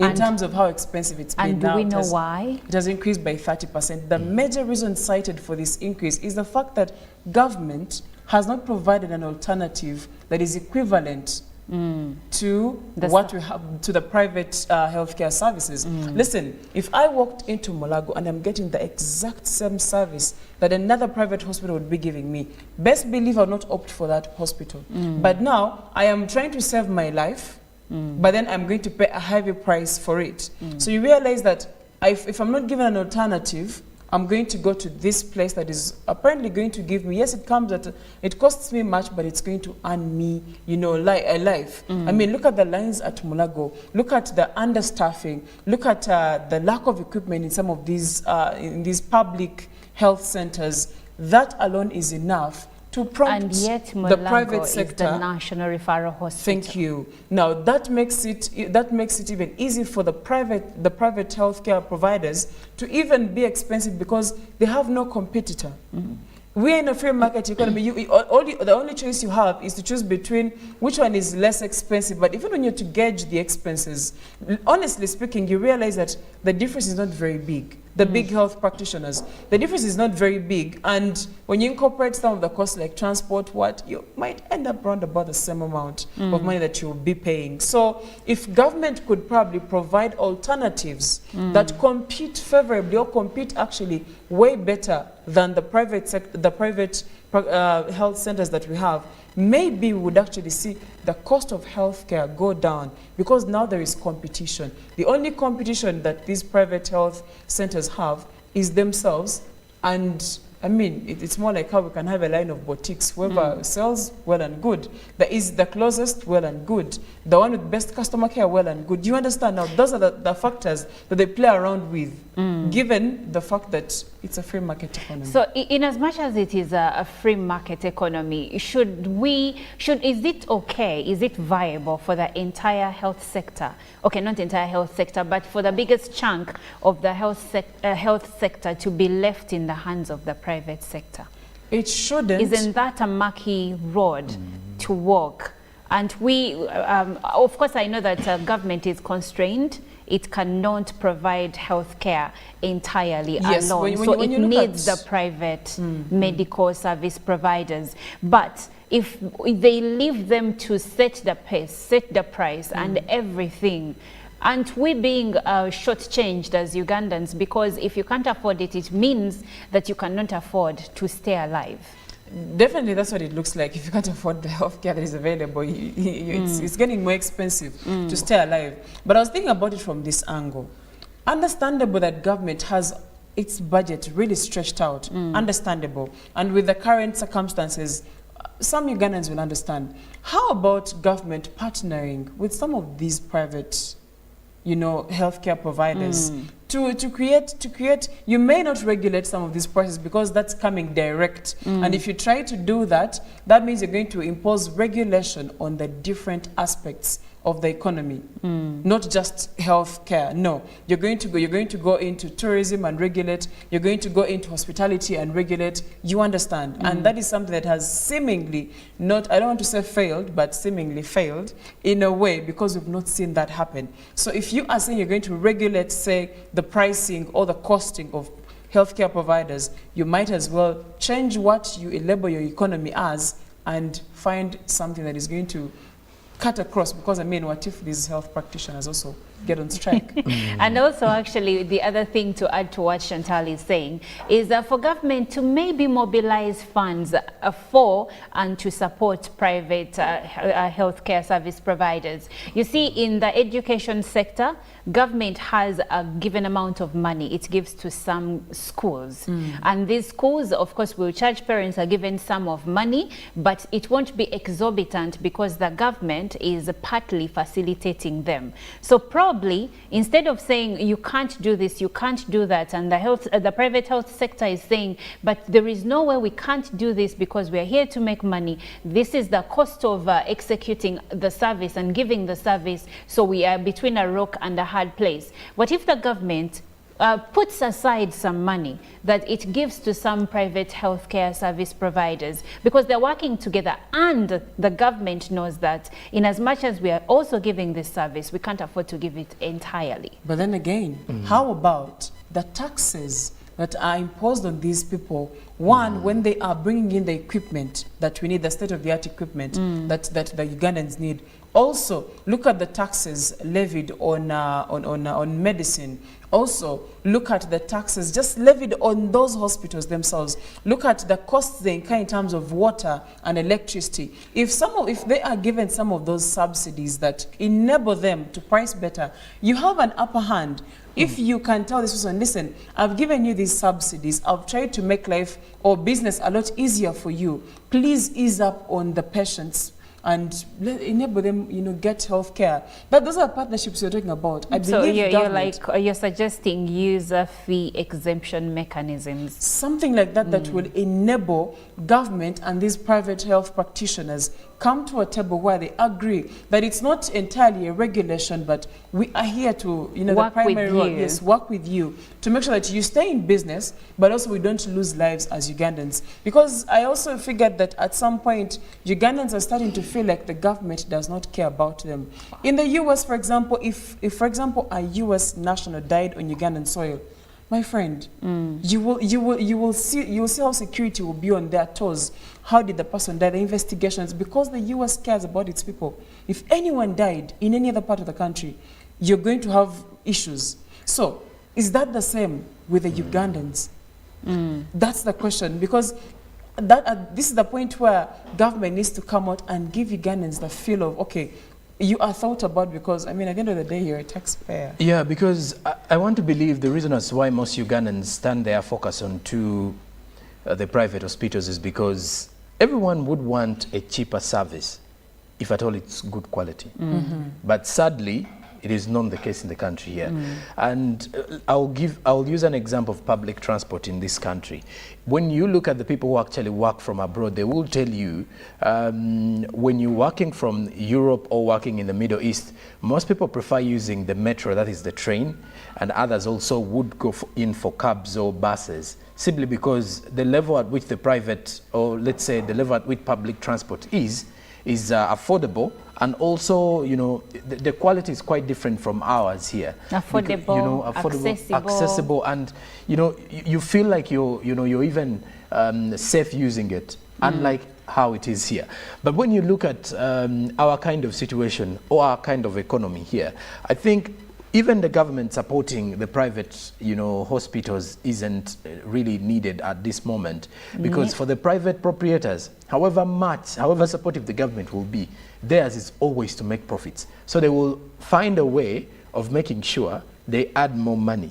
E: In terms of how expensive it's been.
B: And do we know why?
E: It has increased by 30%. The major reason cited for this increase is the fact that government has not provided an alternative that is equivalent to what we have, to the private healthcare services. Listen, if I walked into Mulago and I'm getting the exact same service that another private hospital would be giving me, best believe I'll not opt for that hospital. But now I am trying to save my life, but then I'm going to pay a heavy price for it. So you realize that if I'm not given an alternative, I'm going to go to this place that is apparently going to give me, yes, it costs me much, but it's going to earn me, you know, a life. I mean, look at the lines at Mulago, look at the understaffing, look at the lack of equipment in some of these public health centers. That alone is enough to prompt
B: and yet
E: the private sector.
B: Is the national referral hospital.
E: Thank you. Now that makes it even easy for the private healthcare providers to even be expensive because they have no competitor. We're in a free market economy. The only choice you have is to choose between which one is less expensive. But even when you're to gauge the expenses, honestly speaking, you realize that the difference is not very big. The big health practitioners, the difference is not very big. And when you incorporate some of the costs like transport, you might end up around about the same amount of money that you'll be paying. So if government could probably provide alternatives that compete favorably or compete actually way better than the private health centers that we have, maybe we would actually see the cost of healthcare go down because now there is competition. The only competition that these private health centers have is themselves. And I mean, it's more like how we can have a line of boutiques. Whoever sells, well and good. There is the closest, well and good. The one with best customer care, well and good. You understand now? Those are the factors that they play around with, given the fact that it's a free market economy. So,
B: in as much as it is a free market economy, is it okay? Is it viable for the entire health sector? Okay, not entire health sector, but for the biggest chunk of the health sector to be left in the hands of the private sector?
E: It shouldn't.
B: Isn't that a murky road to walk? And we, of course, I know that government is constrained. It cannot provide healthcare entirely alone. So it needs the private medical service providers. But if they leave them to set the pace, set the price and everything, and we being shortchanged as Ugandans, because if you can't afford it, it means that you cannot afford to stay alive.
E: Definitely, that's what it looks like. If you can't afford the healthcare that is available, it's getting more expensive to stay alive. But I was thinking about it from this angle. Understandable that government has its budget really stretched out. Understandable. And with the current circumstances, some Ugandans will understand. How about government partnering with some of these private, you know, healthcare providers to create, you may not regulate some of these prices because that's coming direct. And if you try to do that, that means you're going to impose regulation on the different aspects of the economy, not just healthcare. No, you're going to go into tourism and regulate. You're going to go into hospitality and regulate. You understand? And that is something that has seemingly not, I don't want to say failed, but seemingly failed in a way because we've not seen that happen. So if you are saying you're going to regulate, say, the pricing or the costing of healthcare providers, you might as well change what you label your economy as and find something that is going to cut across, because I mean, what if these health practitioners also get on strike?
B: And also, actually, the other thing to add to what Chantal is saying is that for government to maybe mobilize funds for and to support private healthcare service providers. You see, in the education sector, government has a given amount of money it gives to some schools. And these schools, of course, will charge parents a given sum of money, but it won't be exorbitant because the government is partly facilitating them. So probably, instead of saying you can't do this, you can't do that, and the private health sector is saying, but there is no way we can't do this because we are here to make money. This is the cost of executing the service and giving the service, so we are between a rock and a hard place. What if the government puts aside some money that it gives to some private healthcare service providers, because they're working together, and the government knows that in as much as we are also giving this service, we can't afford to give it entirely.
E: But then again, how about the taxes that are imposed on these people. One, when they are bringing in the equipment that we need, the state-of-the-art equipment that the Ugandans need. Also, look at the taxes levied on medicine. Also, look at the taxes just levied on those hospitals themselves. Look at the costs they incur in terms of water and electricity. If they are given some of those subsidies that enable them to price better, you have an upper hand. If you can tell this person, listen, I've given you these subsidies, I've tried to make life or business a lot easier for you. Please ease up on the patients and enable them, get health care. But those are partnerships you're talking about. I believe
B: you're suggesting user fee exemption mechanisms.
E: Something like that that will enable government and these private health practitioners come to a table where they agree that it's not entirely a regulation, but we are here to,
B: work
E: the primary role,
B: yes,
E: work with you to make sure that you stay in business, but also we don't lose lives as Ugandans. Because I also figured that at some point, Ugandans are starting to feel like the government does not care about them. In the US, for example, if for example, a US national died on Ugandan soil, my friend, you will see how security will be on their toes. How did the person die? The investigations, because the US cares about its people. If anyone died in any other part of the country, you're going to have issues. So, is that the same with the Ugandans? That's the question, because this is the point where government needs to come out and give Ugandans the feel of, okay, you are thought about, because, I mean, at the end of the day, you're a taxpayer.
C: Yeah, because I want to believe the reason as why most Ugandans turn their focus onto the private hospitals is because everyone would want a cheaper service, if at all it's good quality. But sadly, it is not the case in the country here. And I'll use an example of public transport in this country. When you look at the people who actually work from abroad, they will tell you when you're working from Europe or working in the Middle East, most people prefer using the metro, that is the train, and others also would go in for cabs or buses, simply because the level at which the private, or let's say the level at which public transport is affordable, and also, the quality is quite different from ours here.
B: Affordable,
C: accessible, and you feel like you're even safe using it, unlike how it is here. But when you look at our kind of situation or our kind of economy here, I think even the government supporting the private, hospitals isn't really needed at this moment, because for the private proprietors, however supportive the government will be, theirs is always to make profits. So they will find a way of making sure they add more money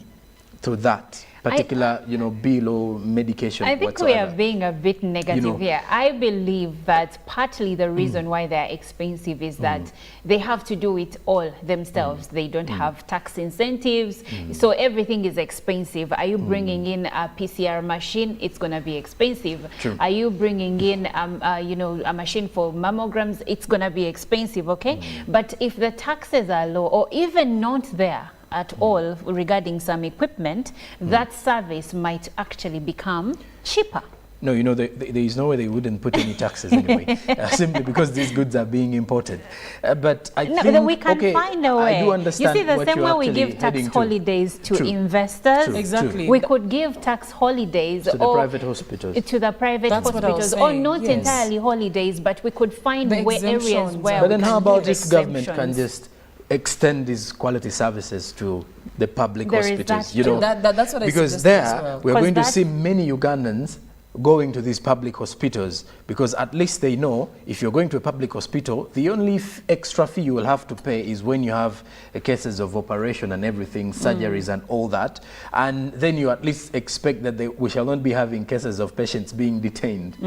C: to that particular, bill or medication.
B: I think
C: whatsoever.
B: we are being a bit negative here. I believe that partly the reason why they're expensive is that they have to do it all themselves. They don't have tax incentives, so everything is expensive. Are you bringing in a PCR machine? It's going to be expensive.
C: True.
B: Are you bringing in, a machine for mammograms? It's going to be expensive, okay? But if the taxes are low, or even not there at all regarding some equipment, that service might actually become cheaper.
C: No, there is no way they wouldn't put any taxes anyway, simply because these goods are being imported. But I think
B: we can find a way.
C: I do understand.
B: You see, the same way we give tax holidays to investors,
E: exactly.
B: we could give tax holidays
C: to the private hospitals.
B: To the private
E: That's what I was
B: hospitals, or
E: saying,
B: not entirely holidays, but we could find areas where.
C: But then,
B: we
C: how
B: can
C: about
B: give
C: if government can
B: exemptions.
C: just extend these quality services to the public
B: There is
C: hospitals?
B: that
E: That's what I
C: because
E: suggested
C: there
E: as well.
C: we're
B: 'Cause
C: going to
B: that-
C: see many Ugandans going to these public hospitals, because at least they know if you're going to a public hospital, the only extra fee you will have to pay is when you have cases of operation and everything, surgeries and all that, and then you at least expect that we shall not be having cases of patients being detained,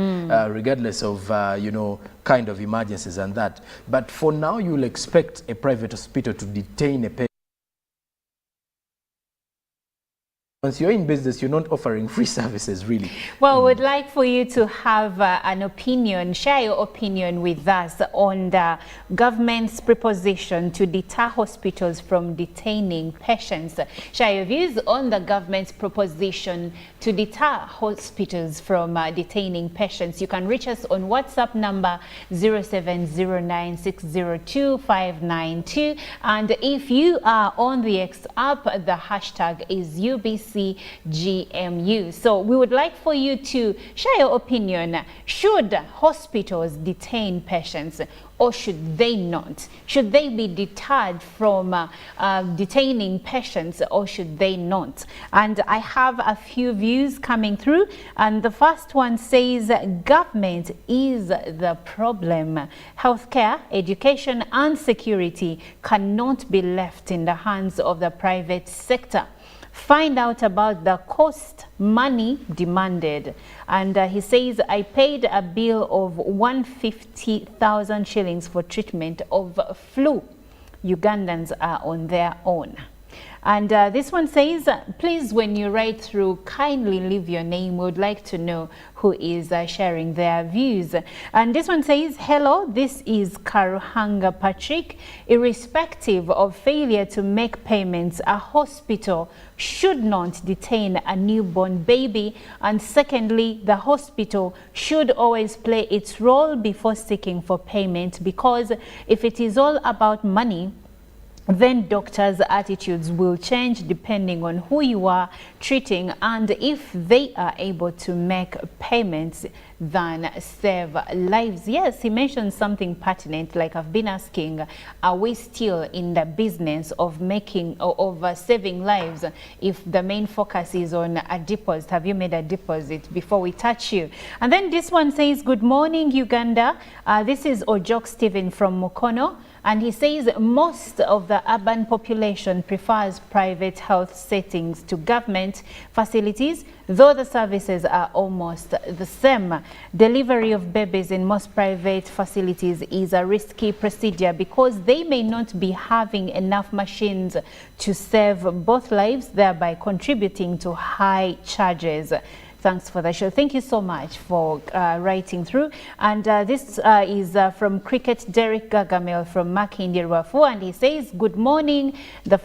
C: regardless of kind of emergencies and that. But for now, you'll expect a private hospital to detain a patient. Once you're in business, you're not offering free services, really.
B: Well, we'd like for you to have an opinion, share your opinion with us on the government's proposition to deter hospitals from detaining patients. Share your views on the government's proposition to deter hospitals from detaining patients. You can reach us on WhatsApp number 0709602592. And if you are on the X app, the hashtag is UBC KCGMU. So we would like for you to share your opinion. Should hospitals detain patients or should they not? Should they be deterred from detaining patients or should they not? And I have a few views coming through, and the first one says government is the problem. Healthcare, education and security cannot be left in the hands of the private sector. Find out about the cost, money demanded. And he says, I paid a bill of 150,000 shillings for treatment of flu. Ugandans are on their own. And this one says, please, when you write through, kindly leave your name. We would like to know who is sharing their views. And this one says, hello, this is Karuhanga Patrick. Irrespective of failure to make payments, a hospital should not detain a newborn baby. And secondly, the hospital should always play its role before seeking for payment, because if it is all about money, then doctors' attitudes will change depending on who you are treating and if they are able to make payments than save lives. Yes, he mentioned something pertinent, like I've been asking, are we still in the business of making or saving lives if the main focus is on a deposit? Have you made a deposit before we touch you? And then this one says, good morning, Uganda. This is Ojok Stephen from Mukono. And he says most of the urban population prefers private health settings to government facilities, though the services are almost the same. Delivery of babies in most private facilities is a risky procedure because they may not be having enough machines to save both lives, thereby contributing to high charges. Thanks for the show. Thank you so much for writing through. And this is from Cricket Derek Gagamel from Makindi Rafu, and he says, good morning. The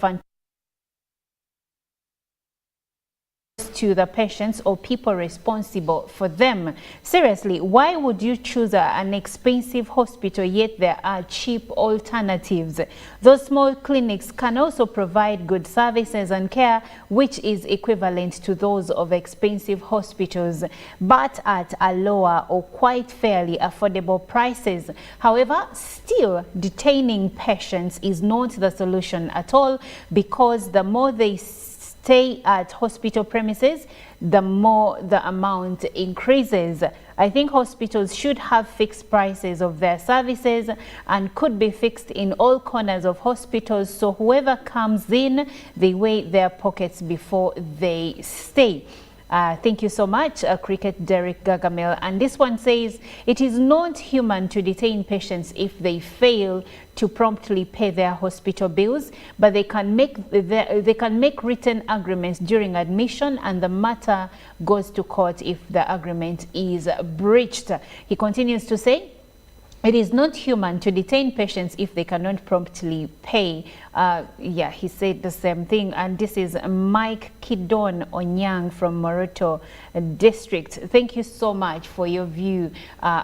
B: to the patients or people responsible for them. Seriously, why would you choose an expensive hospital yet there are cheap alternatives? Those small clinics can also provide good services and care which is equivalent to those of expensive hospitals, but at a lower or quite fairly affordable prices. However, still detaining patients is not the solution at all, because the more they stay at hospital premises, the more the amount increases. I think hospitals should have fixed prices of their services and could be fixed in all corners of hospitals, so whoever comes in, they weigh their pockets before they stay. Thank you so much, Cricket Derek Gagamel. And this one says, it is not human to detain patients if they fail to promptly pay their hospital bills, but they can make written agreements during admission and the matter goes to court if the agreement is breached. He continues to say, it is not human to detain patients if they cannot promptly pay. Yeah, he said the same thing. And this is Mike Kidon Onyang from Moroto District. Thank you so much for your view,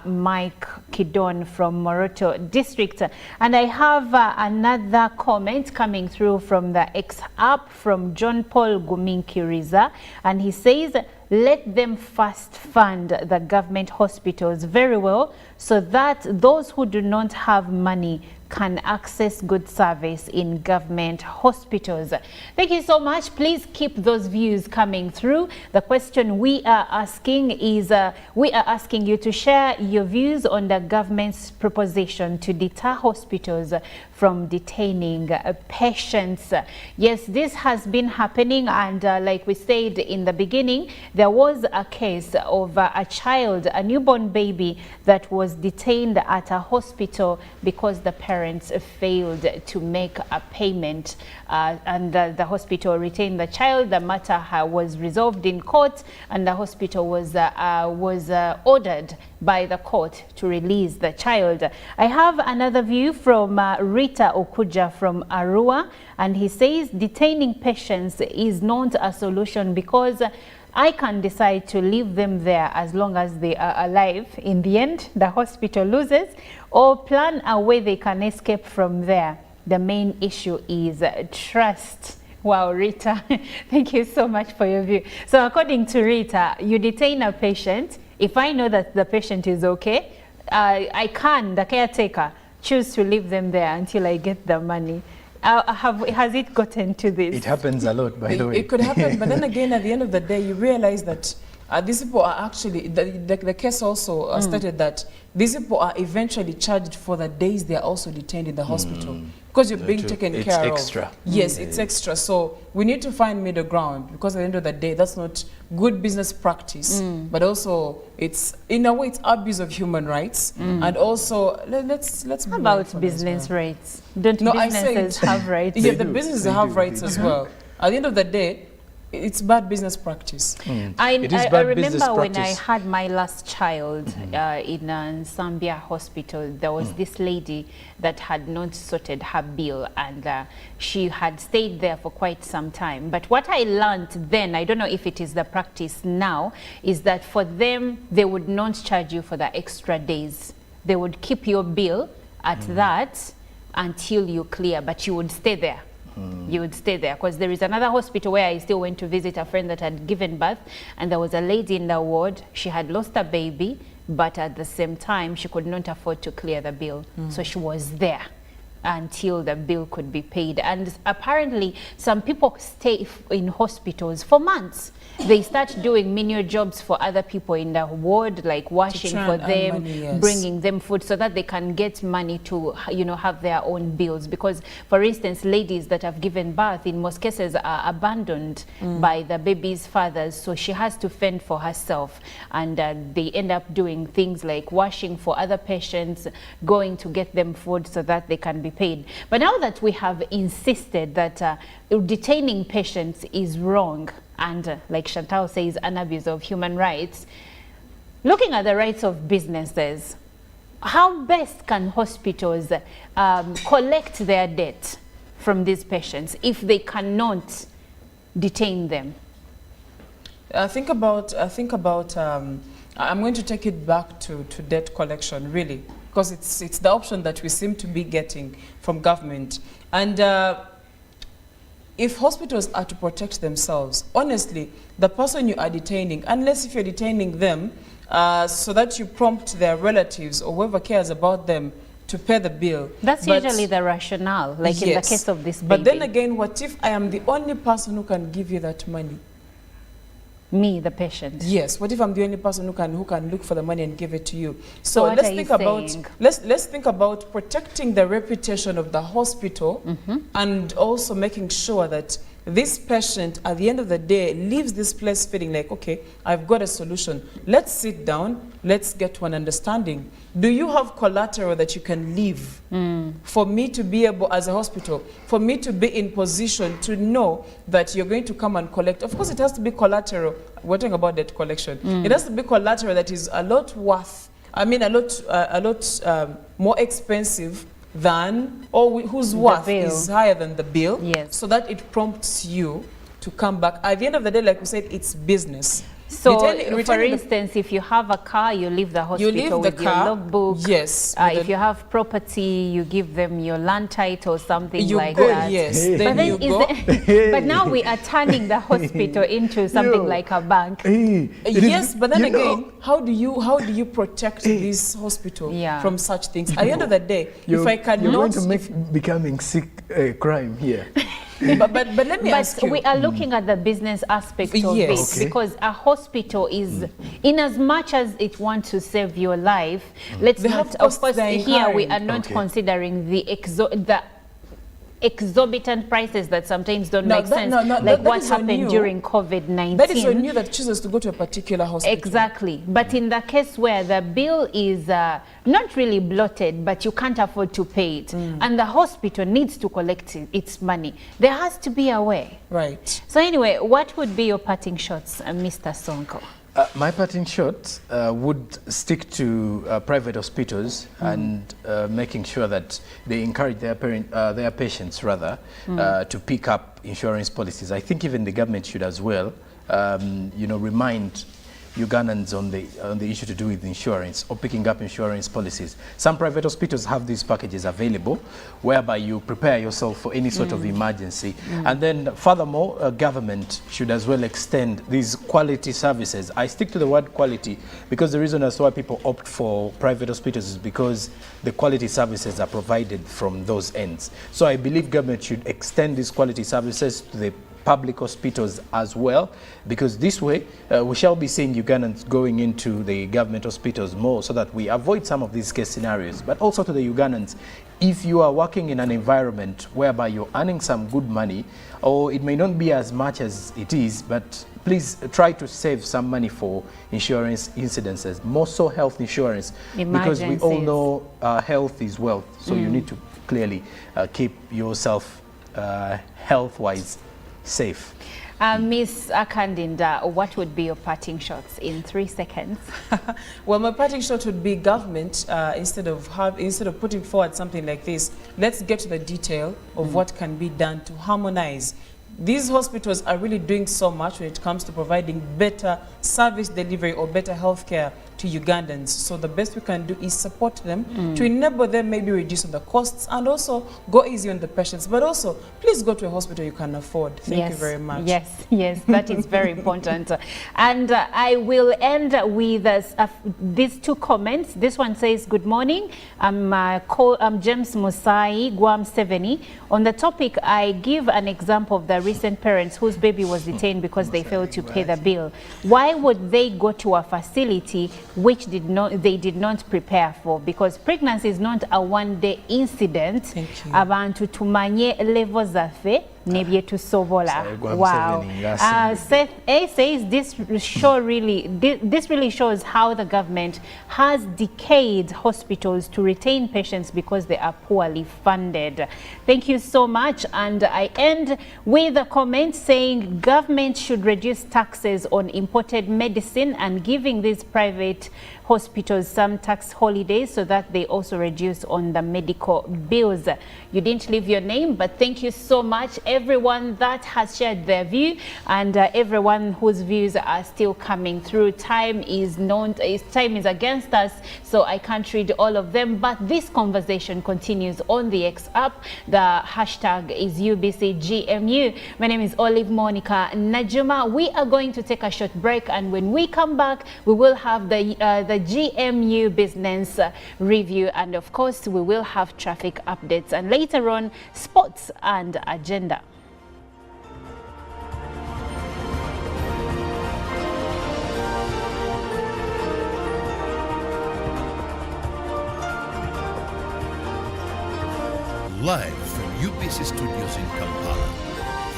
B: Mike Kidon from Moroto District. And I have another comment coming through from the X app from John Paul Guminkiriza, and he says, let them first fund the government hospitals very well so that those who do not have money can access good service in government hospitals. Thank you so much. Please keep those views coming through. The question we are asking is, we are asking you to share your views on the government's proposition to deter hospitals from detaining patients. Yes, this has been happening, and like we said in the beginning, there was a case of a child, a newborn baby, that was detained at a hospital because the parents failed to make a payment, and the hospital retained the child. The matter was resolved in court, and the hospital was ordered by the court to release the child. I have another view from Rita Okuja from Arua, and he says detaining patients is not a solution because I can decide to leave them there as long as they are alive. In the end, the hospital loses, or plan a way they can escape from there. The main issue is trust. Wow, Rita, thank you so much for your view. So according to Rita, you detain a patient. If I know that the patient is okay, I can, the caretaker, choose to leave them there until I get the money. Has it gotten to this?
C: It happens a lot, by the way.
E: It could happen, but then again, at the end of the day, you realize that these people are actually, the case also stated that these people are eventually charged for the days they are also detained in the hospital. Because you're being taken care of. It's extra. Yes, it's extra. So we need to find middle ground, because at the end of the day, that's not good business practice, but also it's, in a way, it's abuse of human rights. And also, let's
B: How about business rights? Don't businesses have rights?
E: Yeah, the businesses have rights as well. At the end of the day, it's bad business practice.
B: I remember when I had my last child in Zambia hospital, there was this lady that had not sorted her bill, and she had stayed there for quite some time. But what I learned then, I don't know if it is the practice now, is that for them, they would not charge you for the extra days. They would keep your bill at that until you clear, but you would stay there. You would stay there, because there is another hospital where I still went to visit a friend that had given birth, and there was a lady in the ward. She had lost a baby, but at the same time she could not afford to clear the bill, so she was there until the bill could be paid. And apparently some people stay in hospitals for months. They start doing menial jobs for other people in the ward, like washing for them, money, bringing them food, so that they can get money to, you know, have their own bills. Because, for instance, ladies that have given birth in most cases are abandoned by the baby's fathers, so she has to fend for herself, and they end up doing things like washing for other patients, going to get them food so that they can be paid. But now that we have insisted that detaining patients is wrong, and like Chantal says, an abuse of human rights, looking at the rights of businesses, how best can hospitals collect their debt from these patients if they cannot detain them?
E: I'm going to take it back to debt collection, really, because it's the option that we seem to be getting from government. And if hospitals are to protect themselves, honestly, the person you are detaining, unless if you're detaining them so that you prompt their relatives or whoever cares about them to pay the bill.
B: That's usually the rationale, like in the case of this baby.
E: But then again, what if I am the only person who can give you that money?
B: Me, the patient.
E: Yes. What if I'm the only person who can look for the money and give it to you? So let's think about protecting the reputation of the hospital, and also making sure that this patient, at the end of the day, leaves this place feeling like, okay, I've got a solution. Let's sit down. Let's get to an understanding. Do you have collateral that you can leave for me to be able, as a hospital, for me to be in position to know that you're going to come and collect? Of course, it has to be collateral. We're talking about debt collection. It has to be collateral that is a lot worth, I mean, a lot more expensive than, or whose worth is higher than the bill, so that it prompts you to come back. At the end of the day, like we said, it's business.
B: So, for instance, if you have a car, you leave the hospital with your logbook.
E: Yes.
B: If you have property, you give them your land title or something like that.
E: Yes. Then you go.
B: But now we are turning the hospital into something like a bank.
E: Yes, but then again, how do you protect this hospital from such things? At the end of the day, if I cannot...
C: You're going to make becoming sick crime here.
E: But let me ask you.
B: We are looking at the business aspect of it, because a hospital is, in as much as it wants to save your life, let's not, of course, here we are not considering the exorbitant prices that sometimes don't make sense, like what happened during COVID-19.
E: That is on you that chooses to go to a particular hospital.
B: Exactly. But in the case where the bill is not really bloated, but you can't afford to pay it, and the hospital needs to collect its money, there has to be a way.
E: Right.
B: So anyway, what would be your parting shots, Mr. Sonko?
C: My parting shot would stick to private hospitals and making sure that they encourage their patients rather to pick up insurance policies. I think even the government should as well, you know, remind Ugandans on the issue to do with insurance or picking up insurance policies. Some private hospitals have these packages available whereby you prepare yourself for any sort of emergency. And then furthermore, government should as well extend these quality services. I stick to the word quality because the reason as to why people opt for private hospitals is because the quality services are provided from those ends. So I believe government should extend these quality services to the public hospitals as well, because this way we shall be seeing Ugandans going into the government hospitals more so that we avoid some of these case scenarios. But also to the Ugandans, if you are working in an environment whereby you're earning some good money, or it may not be as much as it is, but please try to save some money for insurance incidences, more so health insurance, because we all know health is wealth. So you need to clearly keep yourself health-wise safe.
B: Miss Akandinda, what would be your parting shots in 3 seconds?
E: Well, my parting shot would be government, instead of putting forward something like this, let's get to the detail of what can be done to harmonize. These hospitals are really doing so much when it comes to providing better service delivery or better healthcare to Ugandans. So the best we can do is support them to enable them, maybe reduce on the costs and also go easy on the patients. But also, please go to a hospital you can afford. Thank you very much.
B: Yes, that is very important. And I will end with these two comments. This one says, good morning. I'm James Musai, Guam 70. On the topic, I give an example of the recent parents whose baby was detained because they failed to pay the bill. Why would they go to a facility which they did not prepare for? Because pregnancy is not a one-day incident.
E: Thank you.
B: Abantu tumanye level zaffe nebye tusobola. Wow. Seth A says this really shows how the government has decayed hospitals to retain patients because they are poorly funded. Thank you so much. And I end with a comment saying government should reduce taxes on imported medicine and giving these private hospitals some tax holidays so that they also reduce on the medical bills. You didn't leave your name, but thank you so much everyone that has shared their view and everyone whose views are still coming through. Time is against us, so I can't read all of them, but this conversation continues on the X app. The hashtag is UBCGMU. My name is Olive Monica Najuma. We are going to take a short break, and when we come back, we will have the GMU business review, and of course we will have traffic updates, and later on sports and agenda.
A: Live from UBC Studios in Kampala,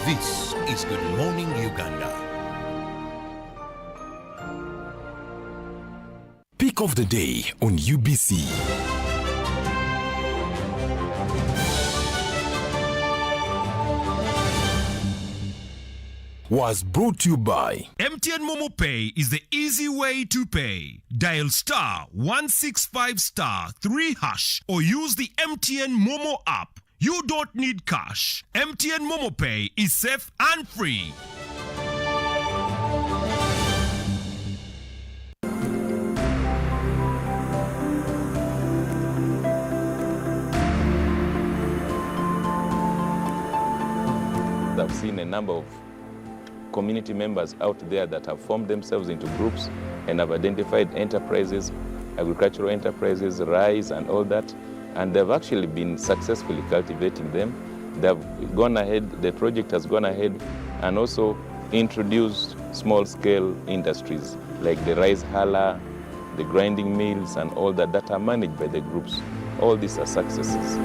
A: this is Good Morning Uganda.
F: Pick of the day on UBC. Was brought to you by MTN Momo Pay is the easy way to pay. Dial *165*3# or use the MTN Momo app. You don't need cash. MTN Momo Pay is safe and free.
G: I've seen a number of community members out there that have formed themselves into groups and have identified enterprises, agricultural enterprises, rice and all that, and they've actually been successfully cultivating them. They've gone ahead, the project has gone ahead and also introduced small-scale industries like the rice huller, the grinding mills and all that that are managed by the groups. All these are successes.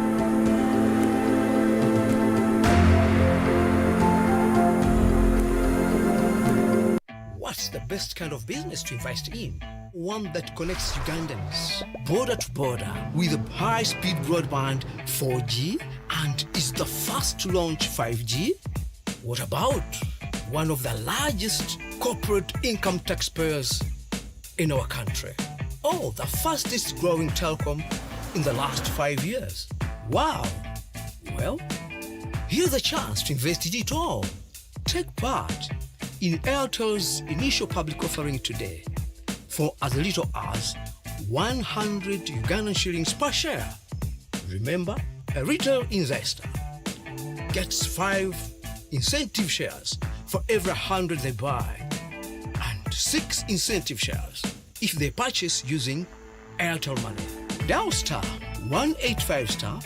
H: What's the best kind of business to invest in? One that connects Ugandans border to border with a high-speed broadband 4G and is the first to launch 5G? What about one of the largest corporate income taxpayers in our country? Oh, the fastest growing telecom in the last 5 years. Wow! Well, here's a chance to invest in it all. Take part in Airtel's initial public offering today. for as little as 100 Ugandan shillings per share. Remember, a retail investor gets 5 incentive shares for every 100 they buy, and 6 incentive shares if they purchase using Airtel Money. Dial star 185 star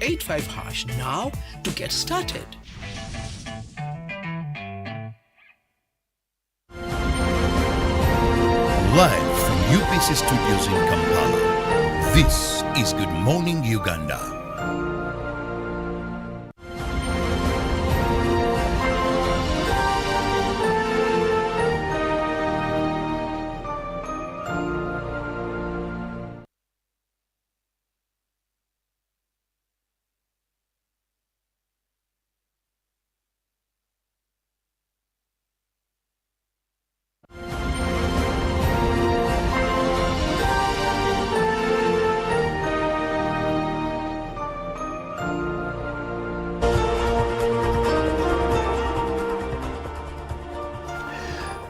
H: 85 hash now to get started.
A: Live from UPC Studios in Kampala, this is Good Morning Uganda.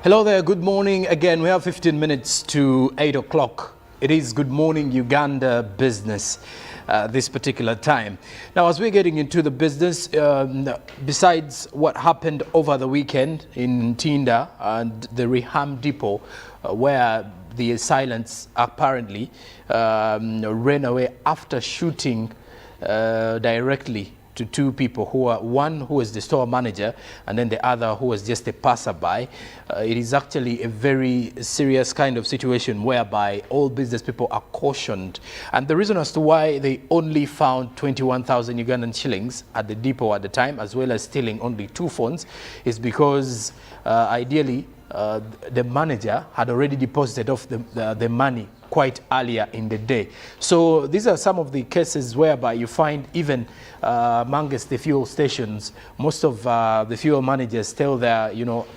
C: Hello there, good morning again. We have 15 minutes to 8 o'clock. It is Good Morning Uganda business this particular time. Now, as we're getting into the business, besides what happened over the weekend in Tinda and the Reham Depot, where the assailants apparently ran away after shooting directly to 2 people, one who was the store manager and then the other who was just a passerby. It is actually a very serious kind of situation whereby all business people are cautioned. And the reason as to why they only found 21,000 Ugandan shillings at the depot at the time, as well as stealing only 2 phones, is because ideally the manager had already deposited off the money quite earlier in the day. So these are some of the cases whereby you find even amongst the fuel stations, most of the fuel managers tell their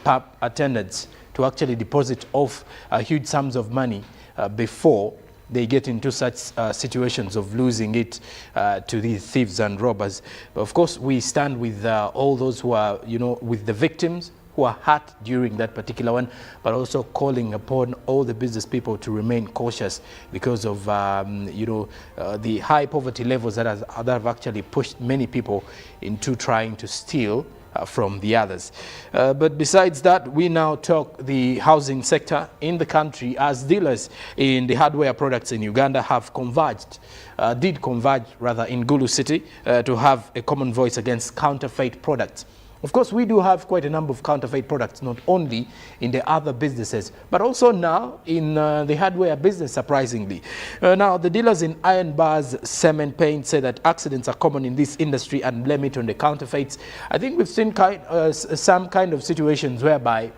C: pub attendants to actually deposit off huge sums of money before they get into such situations of losing it to these thieves and robbers. But of course, we stand with all those who are, with the victims who are hurt during that particular one, but also calling upon all the business people to remain cautious because of the high poverty levels that have actually pushed many people into trying to steal from the others. But besides that, we now talk the housing sector in the country, as dealers in the hardware products in Uganda have did converge in Gulu City to have a common voice against counterfeit products. Of course, we do have quite a number of counterfeit products, not only in the other businesses, but also now in the hardware business, surprisingly. Now, the dealers in iron bars, cement, paint say that accidents are common in this industry and blame it on the counterfeits. I think we've seen some kind of situations whereby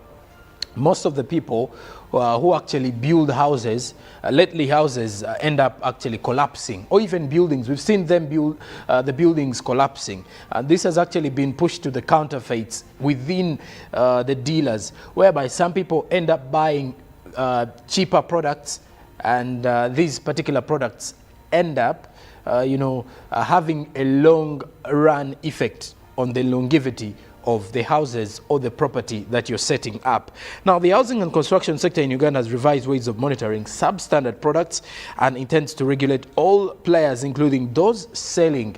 C: most of the people who actually build houses, lately houses end up actually collapsing, or even buildings. We've seen them build the buildings collapsing. And this has actually been pushed to the counterfeits within the dealers, whereby some people end up buying cheaper products, and these particular products end up having a long run effect on the longevity of the houses or the property that you're setting up. Now, the housing and construction sector in Uganda has revised ways of monitoring substandard products and intends to regulate all players, including those selling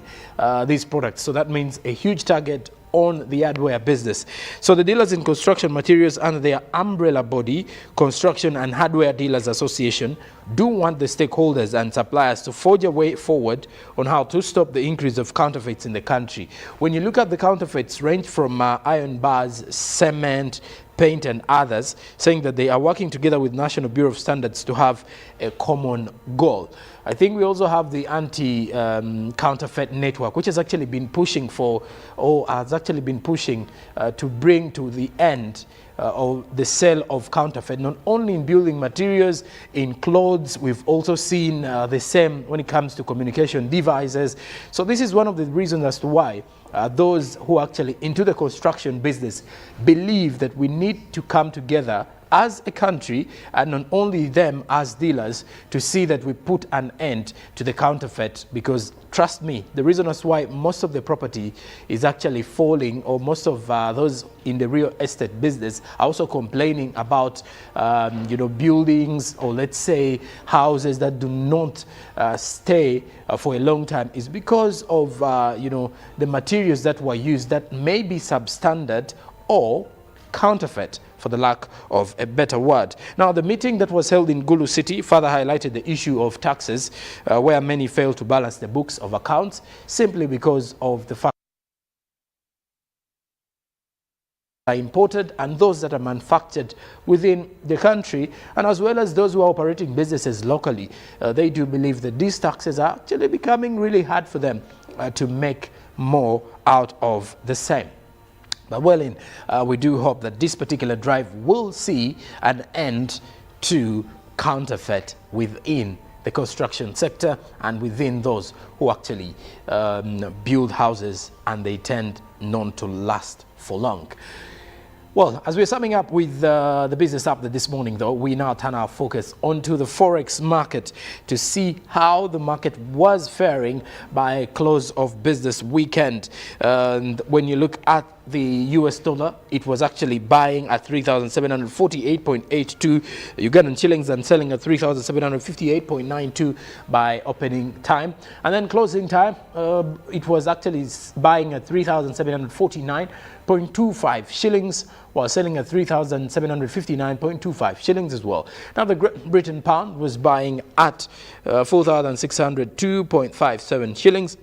C: these products. So that means a huge target on the hardware business. So the dealers in construction materials under their umbrella body, Construction and Hardware Dealers Association, do want the stakeholders and suppliers to forge a way forward on how to stop the increase of counterfeits in the country. When you look at the counterfeits, range from iron bars, cement, paint and others, saying that they are working together with National Bureau of Standards to have a common goal. I think we also have the anti-counterfeit network, which has actually been pushing to bring to the end of the sale of counterfeit, not only in building materials, in clothes. We've also seen the same when it comes to communication devices. So this is one of the reasons as to why those who are actually into the construction business believe that we need to come together as a country, and not only them as dealers, to see that we put an end to the counterfeit, because trust me, the reason as why most of the property is actually falling, or most of those in the real estate business are also complaining about buildings, or let's say houses that do not stay for a long time, is because of the materials that were used that may be substandard or counterfeit, for the lack of a better word. Now, the meeting that was held in Gulu City further highlighted the issue of taxes, where many fail to balance the books of accounts simply because of the fact are imported and those that are manufactured within the country, and as well as those who are operating businesses locally. They do believe that these taxes are actually becoming really hard for them to make more out of the same. But we do hope that this particular drive will see an end to counterfeit within the construction sector and within those who actually build houses, and they tend not to last for long. Well, as we're summing up with the business update this morning, though, we now turn our focus onto the forex market to see how the market was faring by close of business weekend. And when you look at the US dollar, it was actually buying at 3,748.82 Ugandan shillings and selling at 3,758.92 by opening time. And then closing time, it was actually buying at 3,749.25 shillings while selling at 3,759.25 shillings as well. Now, the Great Britain pound was buying at 4,602.57 shillings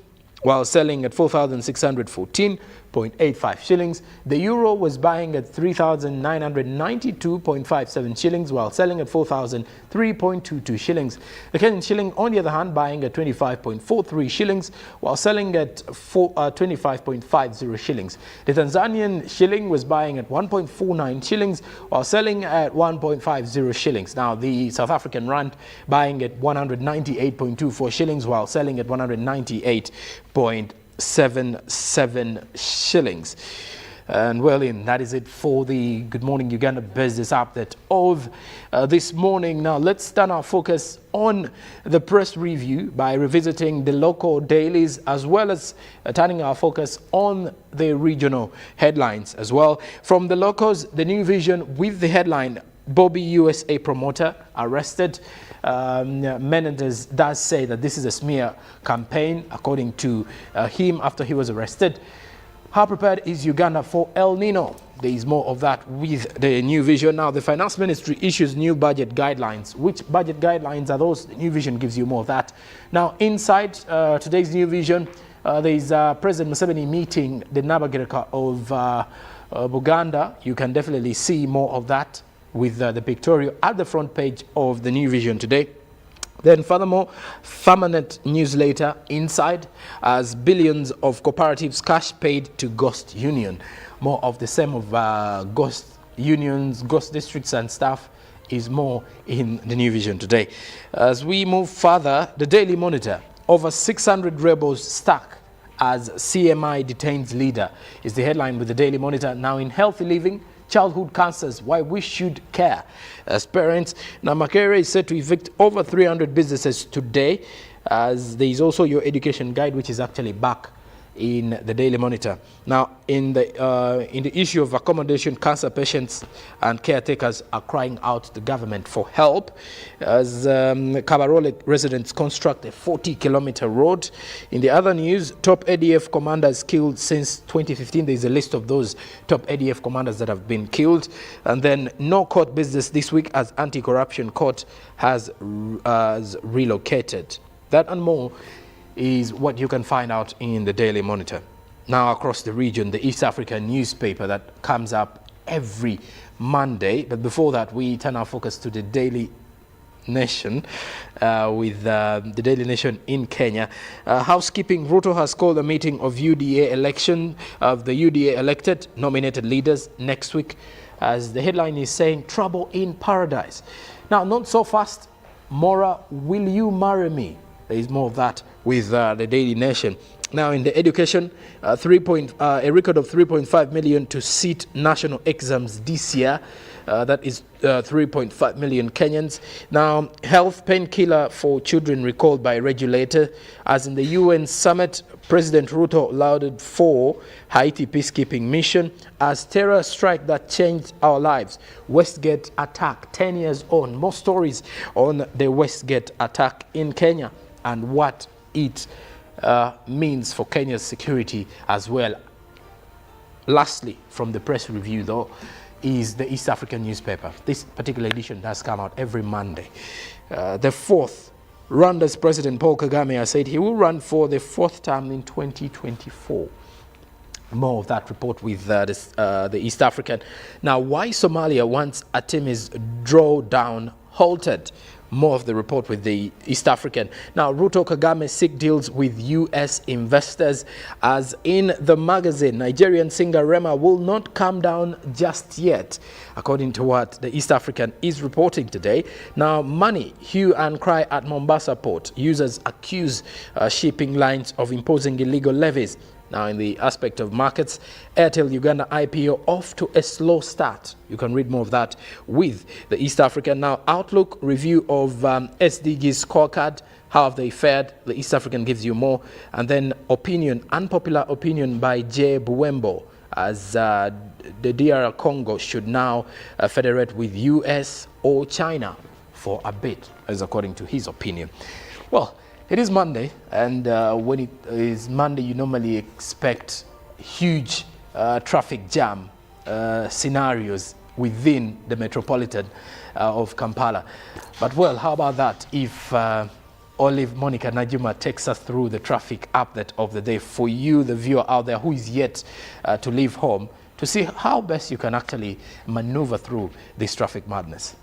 C: while selling at 4,614.85 shillings. The euro was buying at 3,992.57 shillings while selling at 4,003.22 shillings. The Kenyan shilling, on the other hand, buying at 25.43 shillings while selling at 25.50 shillings. The Tanzanian shilling was buying at 1.49 shillings while selling at 1.50 shillings. Now, the South African rand buying at 198.24 shillings while selling at 198.77 shillings. And that is it for the Good Morning Uganda business update of this morning. Now, let's turn our focus on the press review by revisiting the local dailies, as well as turning our focus on the regional headlines as well. From the locals, the New Vision with the headline, Bobby USA promoter arrested. Menendez does say that this is a smear campaign, according to him, after he was arrested. How prepared is Uganda for El Nino? There is more of that with the New Vision. Now, the Finance Ministry issues new budget guidelines. Which budget guidelines are those? The New Vision gives you more of that. Now, inside today's New Vision, there is President Museveni meeting the Nabagereka of Buganda. You can definitely see more of that with the pictorial at the front page of the New Vision today. Then furthermore, Permanent newsletter inside, as billions of cooperatives cash paid to ghost union. More of the same of ghost unions, ghost districts and stuff is more in the New Vision today. As we move further, the Daily Monitor, over 600 rebels stuck as CMI detains leader, is the headline with the Daily Monitor. Now, in healthy living, childhood cancers, why we should care as parents. Now, Makere is set to evict over 300 businesses today, as there is also your education guide, which is actually back in the Daily Monitor. Now, in the issue of accommodation, cancer patients and caretakers are crying out to the government for help, as Kabarole residents construct a 40-kilometer road. In the other news, top ADF commanders killed since 2015. There is a list of those top ADF commanders that have been killed. And then no court business this week, as anti-corruption court has relocated. That and more is what you can find out in the Daily Monitor. Now, across the region, the East African newspaper that comes up every Monday. But before that, we turn our focus to the Daily Nation with the Daily Nation in Kenya. Housekeeping, Ruto has called a meeting of UDA election, of the UDA elected nominated leaders next week, as the headline is saying, trouble in paradise. Now, not so fast. Mora, will you marry me? There is more of that with the Daily Nation. Now in the education, a record of 3.5 million to sit national exams this year. That is 3.5 million Kenyans. Now, health painkiller for children recalled by regulator. As in the UN summit, President Ruto lauded for Haiti peacekeeping mission as terror strike that changed our lives. Westgate attack, 10 years on. More stories on the Westgate attack in Kenya and what it means for Kenya's security as well. Lastly, from the press review though, is the East African newspaper. This particular edition does come out every Monday. The fourth, Rwanda's President Paul Kagame has said he will run for the fourth term in 2024. More of that report with the East African. Now, why Somalia wants Artemis drawdown halted. More of the report with the East African. Now, Ruto Kagame seek deals with U.S. investors. As in the magazine, Nigerian singer Rema will not come down just yet, according to what the East African is reporting today. Now, money, hue and cry at Mombasa port. Users accuse shipping lines of imposing illegal levies. Now, in the aspect of markets, Airtel Uganda IPO off to a slow start. You can read more of that with the East African. Now, Outlook review of SDG's scorecard. How have they fared? The East African gives you more. And then opinion, unpopular opinion by J. Buembo, as the DR Congo should now federate with US or China for a bit, as according to his opinion. Well, it is Monday, and when it is Monday, you normally expect huge traffic jam scenarios within the metropolitan of Kampala. But well, how about that if Olive Monica Najuma takes us through the traffic update of the day for you, the viewer out there who is yet to leave home, to see how best you can actually maneuver through this traffic madness.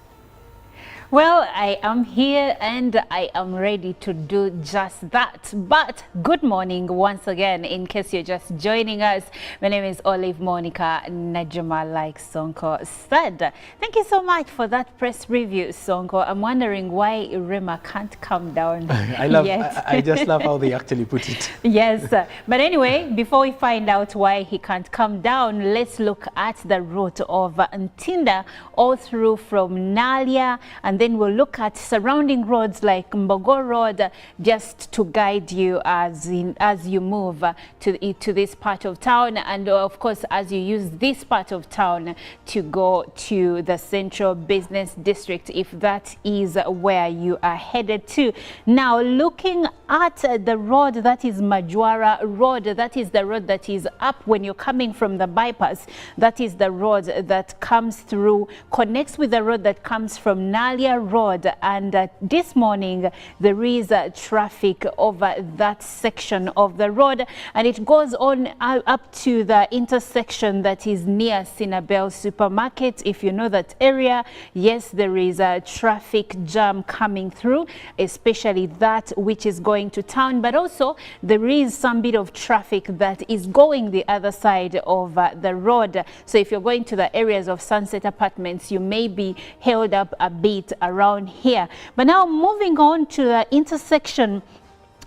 B: Well, I am here and I am ready to do just that. But good morning once again, in case you're just joining us. My name is Olive Monica Najuma, like Sonko said. Thank you so much for that press review, Sonko. I'm wondering why Rema can't come down.
C: I just love how they actually put it.
B: Yes, but anyway, before we find out why he can't come down, let's look at the route of Ntinda all through from Nalia, and then we'll look at surrounding roads like Mbogo Road, just to guide you as you move to this part of town, and of course as you use this part of town to go to the central business district, if that is where you are headed to. Now, looking at the road that is Majwara Road, that is the road that is up when you're coming from the bypass. That is the road that comes through, connects with the road that comes from Nalia Road, and this morning there is traffic over that section of the road, and it goes on up to the intersection that is near Sinabel Supermarket. If you know that area, yes, there is a traffic jam coming through, especially that which is going to town, but also there is some bit of traffic that is going the other side of the road. So if you're going to the areas of Sunset Apartments, you may be held up a bit around here. But now moving on to the intersection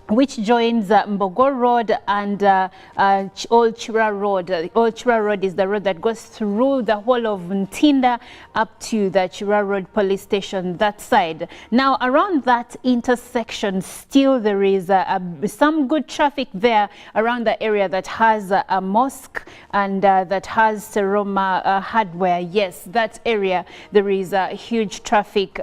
B: which joins Mbogo Road and Old Chira Road. Old Chira Road is the road that goes through the whole of Ntinda up to the Chira Road police station, that side. Now, around that intersection, still there is some good traffic there around the area that has a mosque and that has Seroma hardware. Yes, that area, there is a huge traffic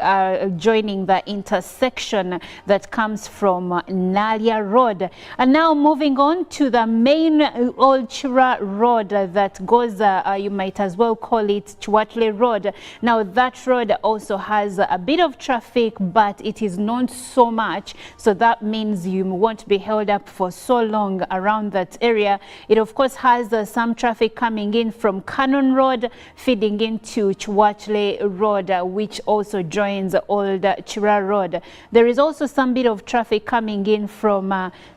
B: joining the intersection that comes from Nalia Road. And now moving on to the main Old Chira Road that goes, you might as well call it Chwatle Road. Now that road also has a bit of traffic, but it is not so much, so that means you won't be held up for so long around that area. It of course has some traffic coming in from Cannon Road feeding into Chwatle Road, which also joins Old Chira Road. There is also some bit of traffic coming in from from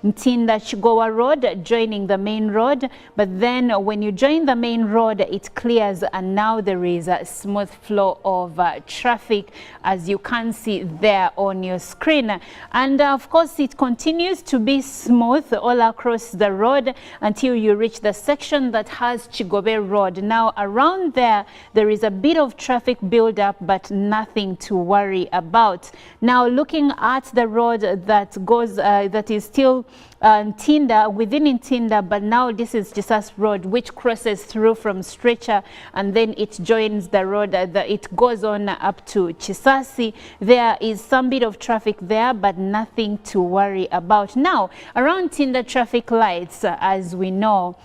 B: Ntinda Chigowa Road, joining the main road. But then when you join the main road, it clears, and now there is a smooth flow of traffic, as you can see there on your screen. And of course, it continues to be smooth all across the road until you reach the section that has Chigobe Road. Now around there is a bit of traffic build-up, but nothing to worry about. Now looking at the road that goes that is still Ntinda, within Ntinda, but now this is Chisas Road, which crosses through from Stretcher, and then it joins the road, it goes on up to Chisasi. There is some bit of traffic there, but nothing to worry about. Now around Ntinda, traffic lights, as we know,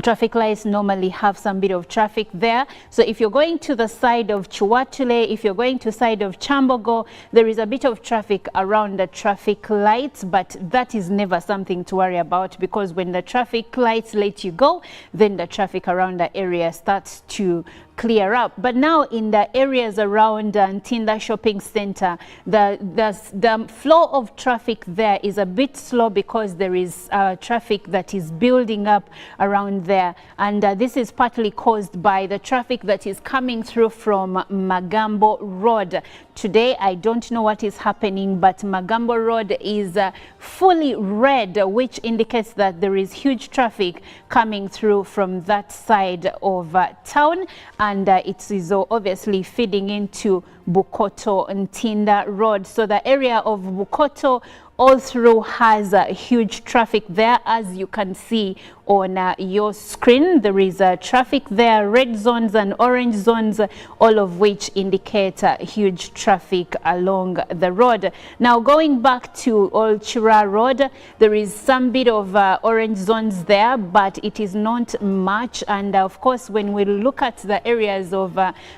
B: traffic lights normally have some bit of traffic there. So if you're going to the side of Chiwatule, if you're going to the side of Chambogo, there is a bit of traffic around the traffic lights, but that is never something to worry about, because when the traffic lights let you go, then the traffic around the area starts to clear up. But now in the areas around Ntinda Shopping Center, the flow of traffic there is a bit slow because there is traffic that is building up around there, and this is partly caused by the traffic that is coming through from Magambo Road. Today I don't know what is happening, but Magambo Road is fully red, which indicates that there is huge traffic coming through from that side of town, and it is obviously feeding into Bukoto Ntinda Road. So the area of Bukoto all through has huge traffic there, as you can see on your screen. There is traffic there, red zones and orange zones, all of which indicate huge traffic along the road. Now going back to Old Chira Road, there is some bit of orange zones there, but it is not much. And of course, when we look at the areas of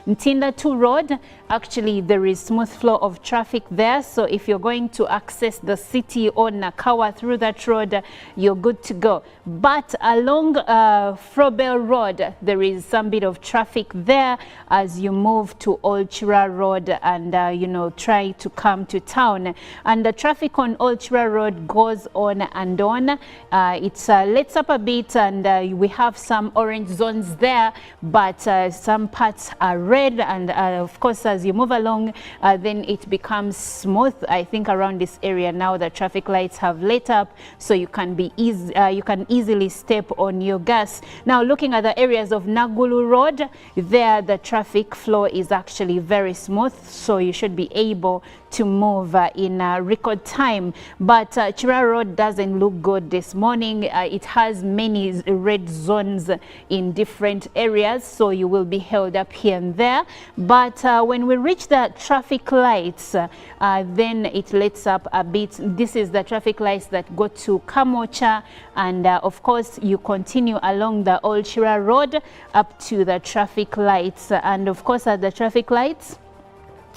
B: Ntinda 2 Road, actually there is smooth flow of traffic there. So if you're going to access the city or Nakawa through that road, you're good to go. But along Frobel Road, there is some bit of traffic there as you move to Old Chira Road and you know, try to come to town. And the traffic on Old Chira Road goes on and on. It lets up a bit, and we have some orange zones there, but some parts are red, and of course as you move along, then it becomes smooth. I think around this area now the traffic lights have lit up, so you can be you can easily step on your gas. Now looking at the areas of Nagulu Road, there the traffic flow is actually very smooth, so you should be able to move in record time. But Chira Road doesn't look good this morning. It has many red zones in different areas, so you will be held up here and there. But when we reach the traffic lights, then it lets up a bit. This is the traffic lights that go to Kamocha, and of course you continue along the Old Chira Road up to the traffic lights. And of course at the traffic lights,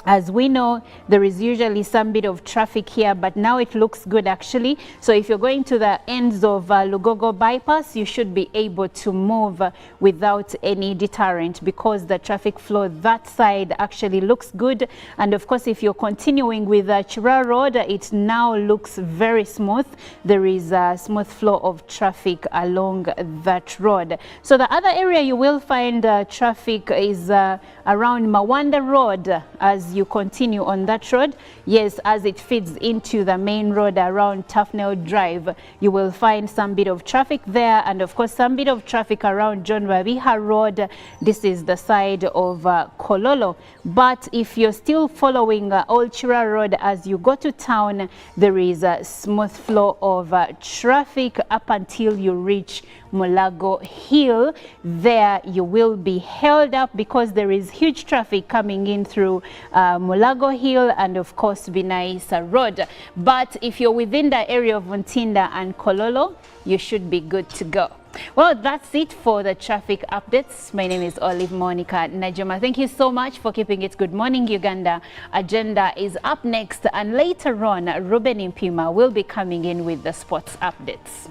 B: as we know, there is usually some bit of traffic here, but now it looks good actually. So if you're going to the ends of Lugogo bypass, you should be able to move without any deterrent, because the traffic flow that side actually looks good. And of course, if you're continuing with Chira Road, it now looks very smooth. There is a smooth flow of traffic along that road. So the other area you will find traffic is around Mawanda Road. As you continue on that road, yes, as it feeds into the main road around Tufnell Drive, you will find some bit of traffic there, and of course some bit of traffic around John Wabiha Road. This is the side of Kololo. But if you're still following Old Chira Road as you go to town, there is a smooth flow of traffic up until you reach Mulago Hill. There you will be held up because there is huge traffic coming in through Mulago Hill and of course Binaisa Road. But if you're within the area of Ntinda and Kololo, you should be good to go. Well, that's it for the traffic updates. My name is Olive Monica Najuma. Thank you so much for keeping it Good Morning Uganda. Agenda is up next, and later on, Ruben Impima will be coming in with the sports updates.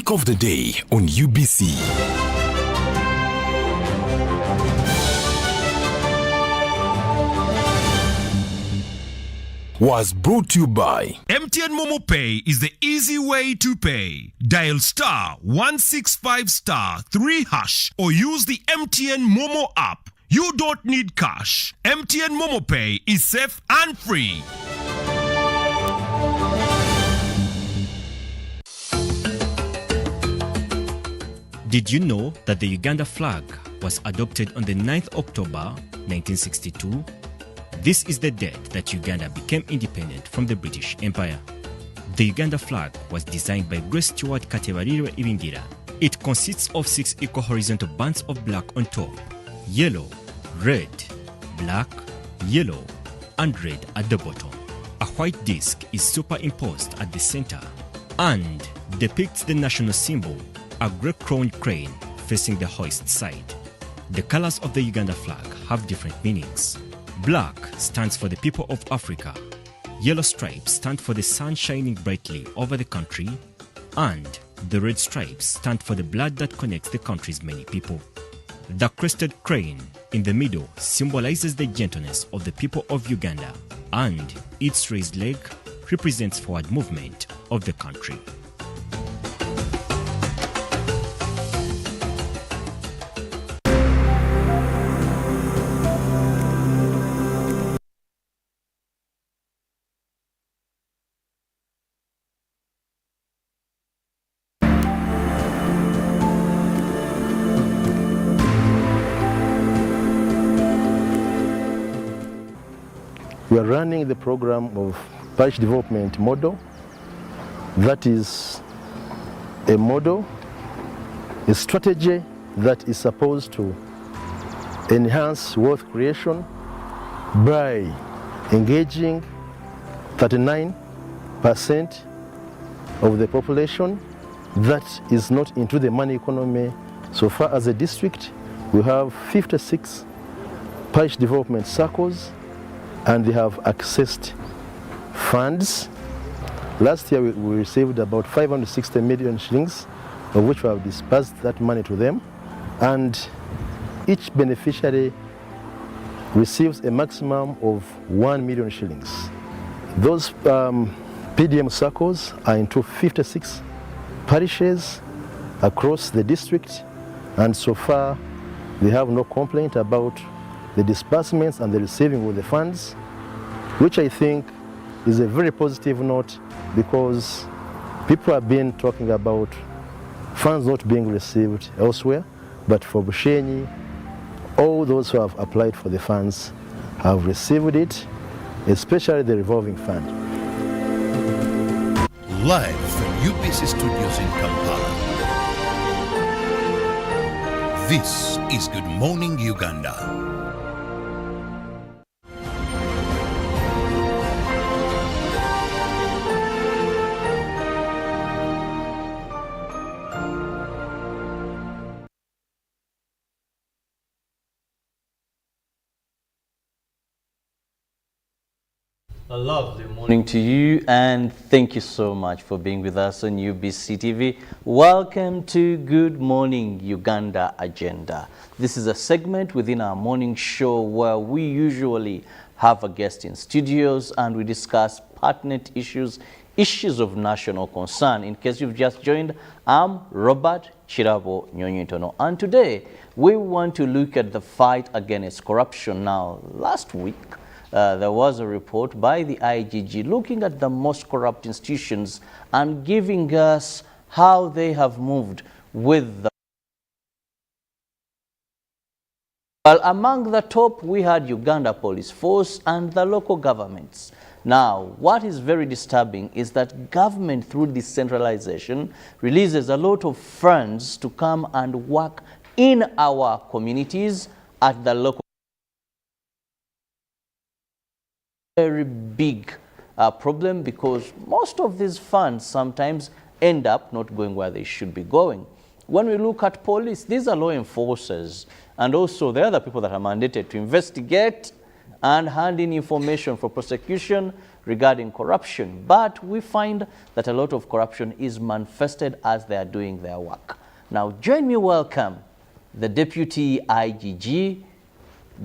I: Topic of the day on UBC. Was brought to you by
F: MTN Momo Pay is the easy way to pay. Dial star 165 star 3 hash or use the MTN Momo app. You don't need cash. MTN Momo Pay is safe and free.
J: Did you know that the Uganda flag was adopted on the 9th October 1962? This is the date that Uganda became independent from the British Empire. The Uganda flag was designed by Grace Stewart Katebarire Ibingira. It consists of 6 equal horizontal bands of black on top, yellow, red, black, yellow, and red at the bottom. A white disc is superimposed at the center and depicts the national symbol, a grey-crowned crane facing the hoist side. The colors of the Uganda flag have different meanings. Black stands for the people of Africa, yellow stripes stand for the sun shining brightly over the country, and the red stripes stand for the blood that connects the country's many people. The crested crane in the middle symbolizes the gentleness of the people of Uganda, and its raised leg represents forward movement of the country.
K: We are running the program of parish development model. That is a model, a strategy that is supposed to enhance wealth creation by engaging 39% of the population that is not into the money economy. So far as a district, we have 56 parish development circles, and they have accessed funds. Last year we received about 560 million shillings, of which we have disbursed that money to them, and each beneficiary receives a maximum of 1 million shillings. Those PDM circles are into 56 parishes across the district, and so far they have no complaint about the disbursements and the receiving of the funds, which I think is a very positive note, because people have been talking about funds not being received elsewhere, but for Bushenyi, all those who have applied for the funds have received it, especially the revolving fund.
A: Live from UBC Studios in Kampala. This is Good Morning Uganda.
D: A lovely morning to you, and thank you so much for being with us on UBC TV. Welcome to Good Morning Uganda Agenda. This is a segment within our morning show where we usually have a guest in studios and we discuss pertinent issues of national concern. In case you've just joined, I'm Robert Chirabo Nyonyitono, and today we want to look at the fight against corruption. Now, last week, there was a report by the IGG looking at the most corrupt institutions and giving us how they have moved with the... Well, among the top, we had Uganda Police Force and the local governments. Now, what is very disturbing is that government, through decentralization, releases a lot of funds to come and work in our communities at the local. Very big problem, because most of these funds sometimes end up not going where they should be going. When we look at police, these are law enforcers, and also there are the people that are mandated to investigate and handing information for prosecution regarding corruption. But we find that a lot of corruption is manifested as they are doing their work. Now, join me welcome the Deputy IGG,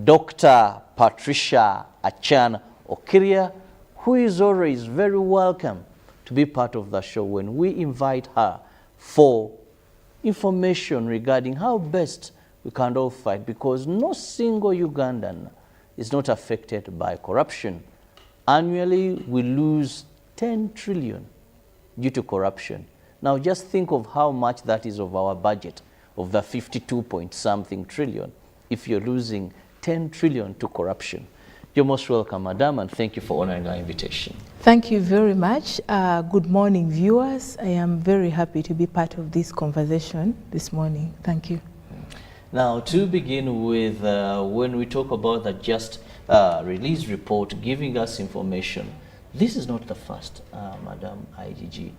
D: Dr. Patricia Achan Okiria, who is always very welcome to be part of the show when we invite her for information regarding how best we can all fight, because no single Ugandan is not affected by corruption. Annually, we lose 10 trillion due to corruption. Now, just think of how much that is of our budget, of the 52 point something trillion, if you're losing 10 trillion to corruption. You're most welcome, Madam, and thank you for honoring our invitation.
L: Thank you very much. Good morning, viewers. I am very happy to be part of this conversation this morning. Thank you.
D: Now, to begin with, when we talk about the just release report giving us information, this is not the first, Madam IGG,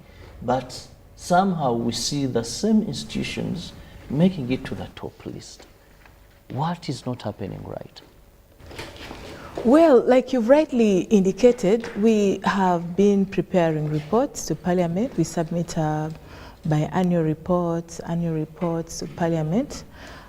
D: but somehow we see the same institutions making it to the top list. What is not happening right?
L: Well, like you've rightly indicated, we have been preparing reports to Parliament. We submit biannual reports to Parliament.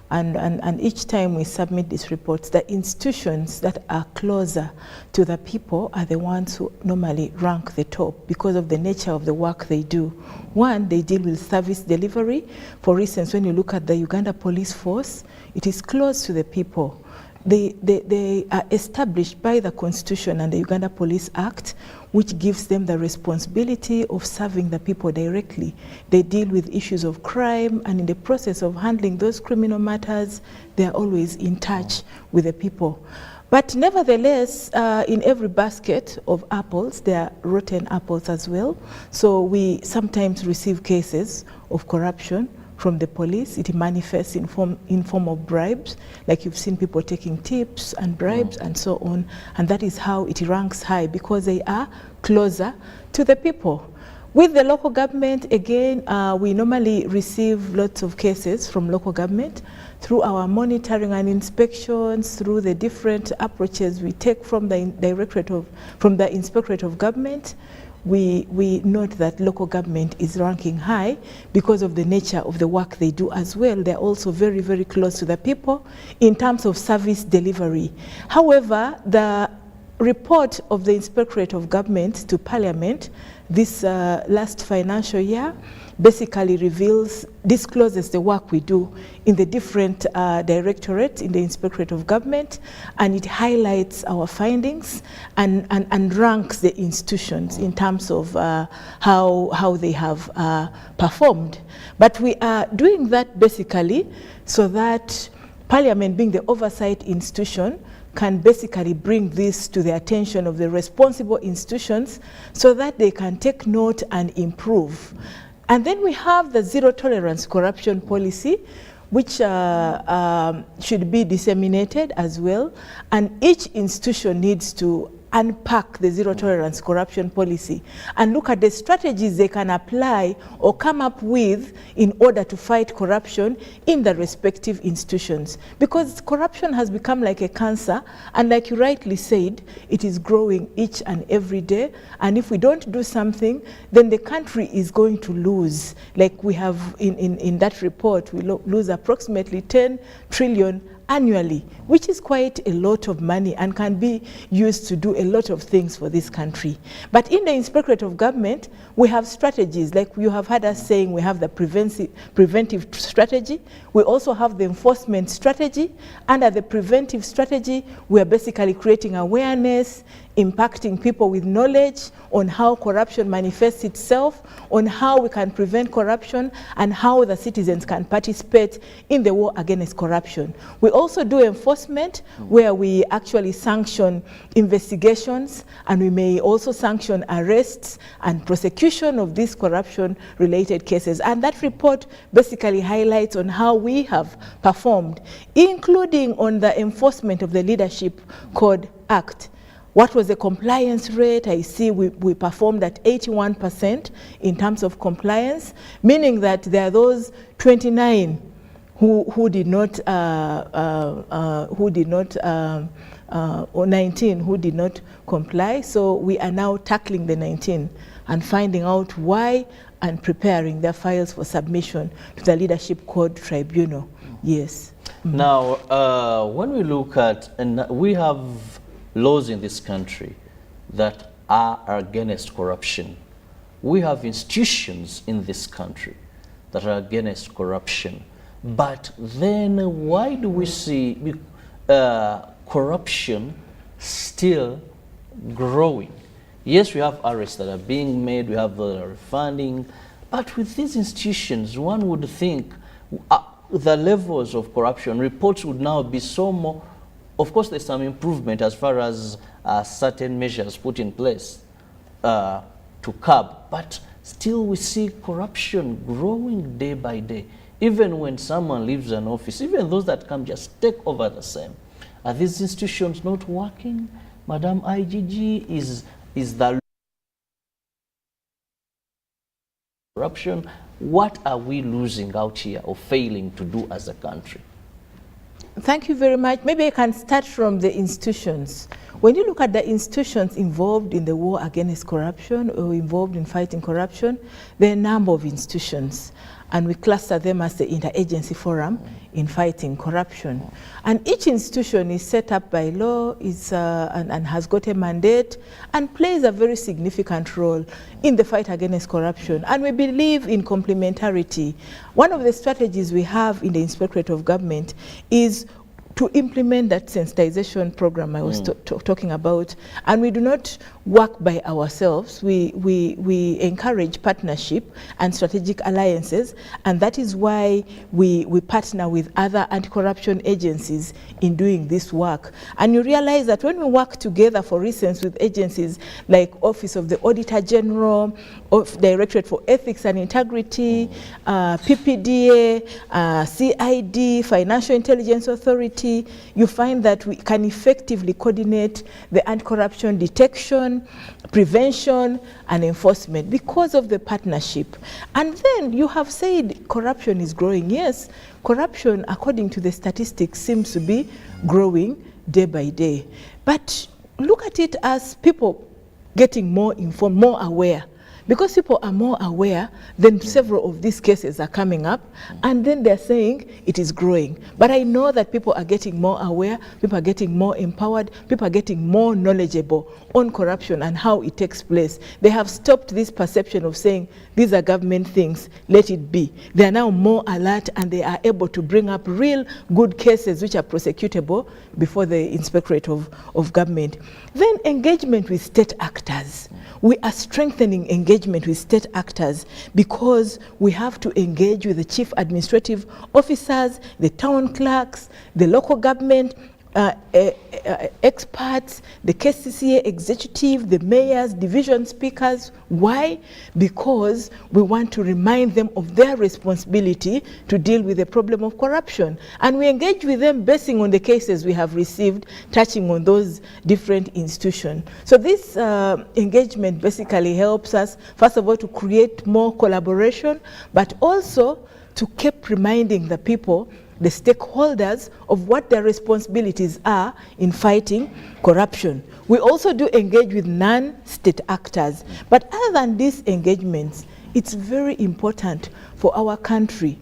L: And each time we submit these reports, the institutions that are closer to the people are the ones who normally rank the top because of the nature of the work they do. One, they deal with service delivery. For instance, when you look at the Uganda Police Force, it is close to the people. They are established by the Constitution and the Uganda Police Act, which gives them the responsibility of serving the people directly. They deal with issues of crime, and in the process of handling those criminal matters, they are always in touch with the people. But nevertheless, in every basket of apples, there are rotten apples as well. So we sometimes receive cases of corruption from the police. It manifests in form of bribes, like you've seen people taking tips and bribes and so on, and that is how it ranks high, because they are closer to the people. With the local government, again, we normally receive lots of cases from local government through our monitoring and inspections, through the different approaches we take from the Inspectorate of Government. We note that local government is ranking high because of the nature of the work they do as well. They're also very, very close to the people in terms of service delivery. However, the report of the Inspectorate of Government to Parliament this last financial year basically discloses the work we do in the different directorates in the Inspectorate of Government, and it highlights our findings and ranks the institutions in terms of how they have performed. But we are doing that basically so that Parliament, being the oversight institution, can basically bring this to the attention of the responsible institutions so that they can take note and improve. And then we have the zero tolerance corruption policy, which should be disseminated as well. And each institution needs to unpack the zero tolerance corruption policy and look at the strategies they can apply or come up with in order to fight corruption in the respective institutions. Because corruption has become like a cancer, and like you rightly said, it is growing each and every day. And if we don't do something, then the country is going to lose. Like we have in that report, we lose approximately 10 trillion annually, which is quite a lot of money and can be used to do a lot of things for this country. But in the Inspectorate of Government, we have strategies, like you have heard us saying, we have the preventive strategy. We also have the enforcement strategy. Under the preventive strategy, we are basically creating awareness, impacting people with knowledge on how corruption manifests itself, on how we can prevent corruption, and how the citizens can participate in the war against corruption. We also do enforcement, where we actually sanction investigations, and we may also sanction arrests and prosecution of these corruption-related cases. And that report basically highlights on how we have performed, including on the enforcement of the Leadership Code Act. What was the compliance rate? I see we performed at 81% in terms of compliance, meaning that there are those 29 who did not or 19 who did not comply. So we are now tackling the 19 and finding out why and preparing their files for submission to the Leadership Code Tribunal. Yes.
D: Now, when we look at, and we have laws in this country that are against corruption. We have institutions in this country that are against corruption. But then why do we see corruption still growing? Yes, we have arrests that are being made, we have funding, but with these institutions, one would think the levels of corruption reports would now be so more. Of course, there's some improvement as far as certain measures put in place to curb, but still we see corruption growing day by day. Even when someone leaves an office, even those that come just take over the same. Are these institutions not working? Madam IGG, is the corruption? What are we losing out here or failing to do as a country?
L: Thank you very much. Maybe I can start from the institutions. When you look at the institutions involved in the war against corruption or involved in fighting corruption, there are a number of institutions, and we cluster them as the Interagency Forum in fighting corruption. And each institution is set up by law, and has got a mandate and plays a very significant role in the fight against corruption. And we believe in complementarity. One of the strategies we have in the Inspectorate of Government is to implement that sensitization program I was talking about, and we do not work by ourselves. We encourage partnership and strategic alliances, and that is why we partner with other anti-corruption agencies in doing this work. And you realize that when we work together, for instance, with agencies like Office of the Auditor General, Directorate for Ethics and Integrity, PPDA, CID, Financial Intelligence Authority, you find that we can effectively coordinate the anti-corruption detection, prevention, and enforcement because of the partnership. And then you have said corruption is growing. Yes, corruption, according to the statistics, seems to be growing day by day. But look at it as people getting more informed, more aware. Because people are more aware, then several of these cases are coming up, and then they're saying it is growing. But I know that people are getting more aware, people are getting more empowered, people are getting more knowledgeable on corruption and how it takes place. They have stopped this perception of saying, these are government things, let it be. They are now more alert, and they are able to bring up real good cases which are prosecutable before the Inspectorate of Government. Then engagement with state actors. We are strengthening engagement with state actors because we have to engage with the chief administrative officers, the town clerks, the local government experts, the KCCA executive, the mayors, division speakers. Why? Because we want to remind them of their responsibility to deal with the problem of corruption. And we engage with them basing on the cases we have received, touching on those different institutions. So this engagement basically helps us, first of all, to create more collaboration, but also to keep reminding the people, the stakeholders, of what their responsibilities are in fighting corruption. We also do engage with non-state actors. But other than these engagements, it's very important for our country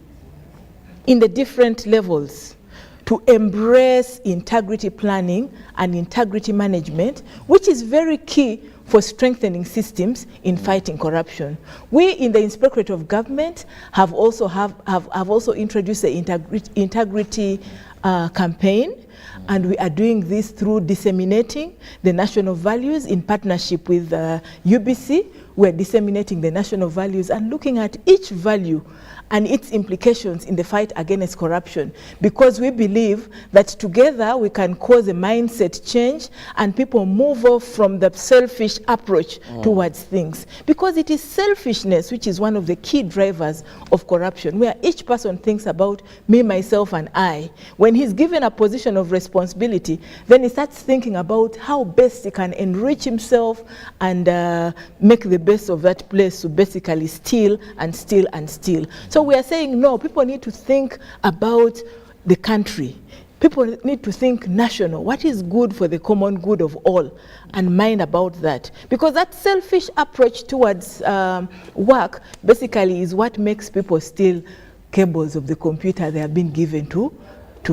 L: in the different levels to embrace integrity planning and integrity management, which is very key for strengthening systems in fighting corruption. We in the Inspectorate of Government have also introduced the integrity campaign, and we are doing this through disseminating the national values in partnership with UBC. We're disseminating the national values and looking at each value and its implications in the fight against corruption, because we believe that together we can cause a mindset change and people move off from the selfish approach towards things. Because it is selfishness which is one of the key drivers of corruption, where each person thinks about me, myself, and I. When he's given a position of responsibility, then he starts thinking about how best he can enrich himself and make the best of that place to basically steal and steal and steal. So we are saying, no, people need to think about the country. People need to think national. What is good for the common good of all? And mind about that. Because that selfish approach towards work basically is what makes people steal cables of the computer they have been given to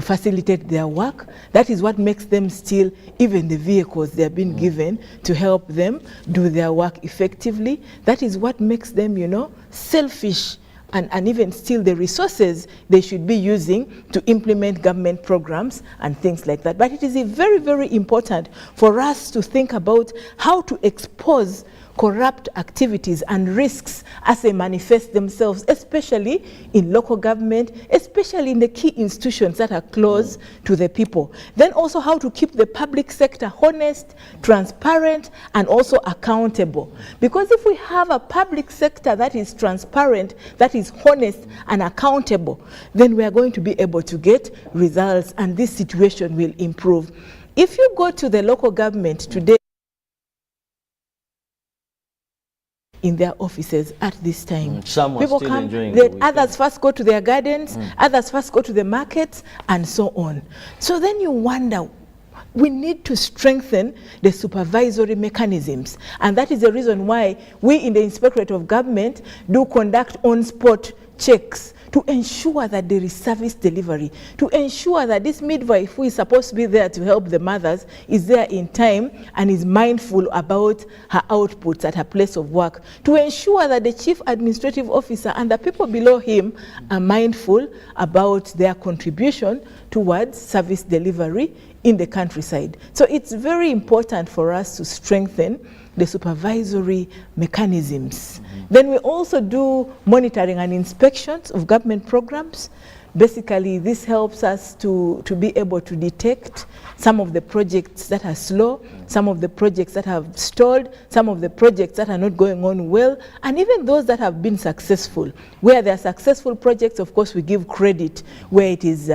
L: facilitate their work. That is what makes them steal even the vehicles they have been given to help them do their work effectively. That is what makes them, you know, selfish and even steal the resources they should be using to implement government programs and things like that. But it is very, very important for us to think about how to expose corrupt activities and risks as they manifest themselves, especially in local government, especially in the key institutions that are close to the people. Then also how to keep the public sector honest, transparent, and also accountable. Because if we have a public sector that is transparent, that is honest and accountable, then we are going to be able to get results and this situation will improve. If you go to the local government today, in their offices at this time.
D: Some
L: people
D: still
L: come,
D: enjoying the
L: others first go to their gardens, others first go to the markets, and so on. So then you wonder, we need to strengthen the supervisory mechanisms. And that is the reason why we in the Inspectorate of Government do conduct on-spot checks to ensure that there is service delivery, to ensure that this midwife who is supposed to be there to help the mothers is there in time and is mindful about her outputs at her place of work, to ensure that the chief administrative officer and the people below him are mindful about their contribution towards service delivery in the countryside. So it's very important for us to strengthen the supervisory mechanisms. Then we also do monitoring and inspections of government programs. Basically, this helps us to be able to detect some of the projects that are slow, some of the projects that have stalled, some of the projects that are not going on well, and even those that have been successful. Where there are successful projects, of course, we give credit where it is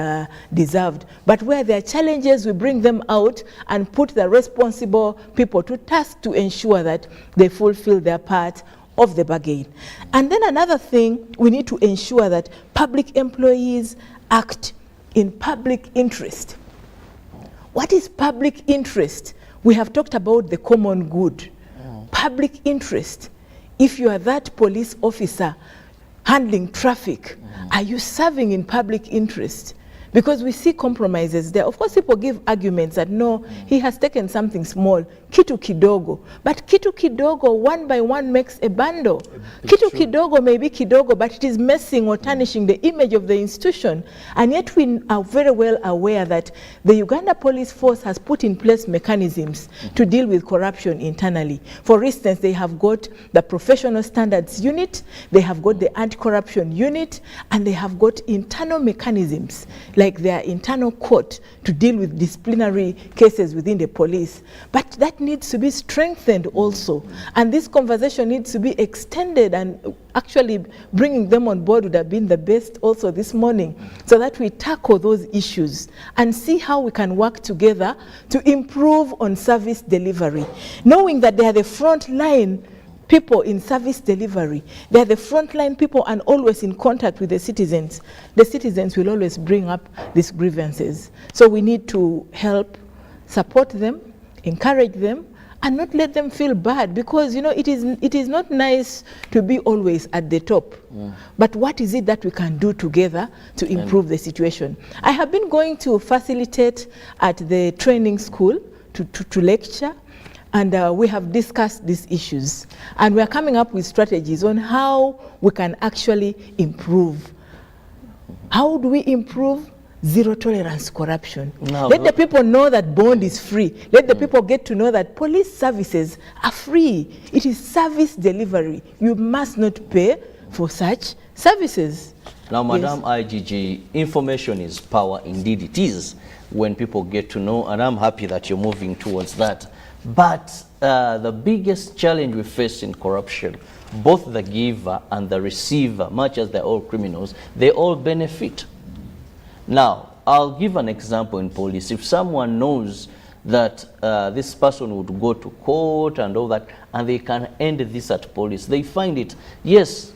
L: deserved. But where there are challenges, we bring them out and put the responsible people to task to ensure that they fulfill their part of the bargain. And then another thing, we need to ensure that public employees act in public interest. What is public interest? We have talked about the common good. Public interest. If you are that police officer handling traffic, are you serving in public interest? Because we see compromises there. Of course, people give arguments that no, he has taken something small, kitu kidogo. But kitu kidogo, one by one, makes a bundle. Kitu kidogo may be kidogo, but it is messing or tarnishing the image of the institution. And yet we are very well aware that the Uganda Police Force has put in place mechanisms to deal with corruption internally. For instance, they have got the Professional Standards Unit, they have got the Anti-Corruption Unit, and they have got internal mechanisms like their internal court to deal with disciplinary cases within the police. But that needs to be strengthened also. And this conversation needs to be extended, and actually bringing them on board would have been the best also this morning, so that we tackle those issues and see how we can work together to improve on service delivery, knowing that they are the front line people in service delivery. They're the frontline people and always in contact with the citizens. The citizens will always bring up these grievances. So we need to help, support them, encourage them, and not let them feel bad, because you know it is not nice to be always at the top. But what is it that we can do together to improve the situation? I have been going to facilitate at the training school to lecture. And we have discussed these issues. And we are coming up with strategies on how we can actually improve. How do we improve? Zero tolerance corruption. Let the people know that bond is free. Let the people get to know that police services are free. It is service delivery. You must not pay for such services.
D: Now, Madam IGG, information is power. Indeed it is, when people get to know, and I'm happy that you're moving towards that. But the biggest challenge we face in corruption, both the giver and the receiver, much as they're all criminals, they all benefit. Now, I'll give an example in police. If someone knows that this person would go to court and all that, and they can end this at police, they find it. Yes,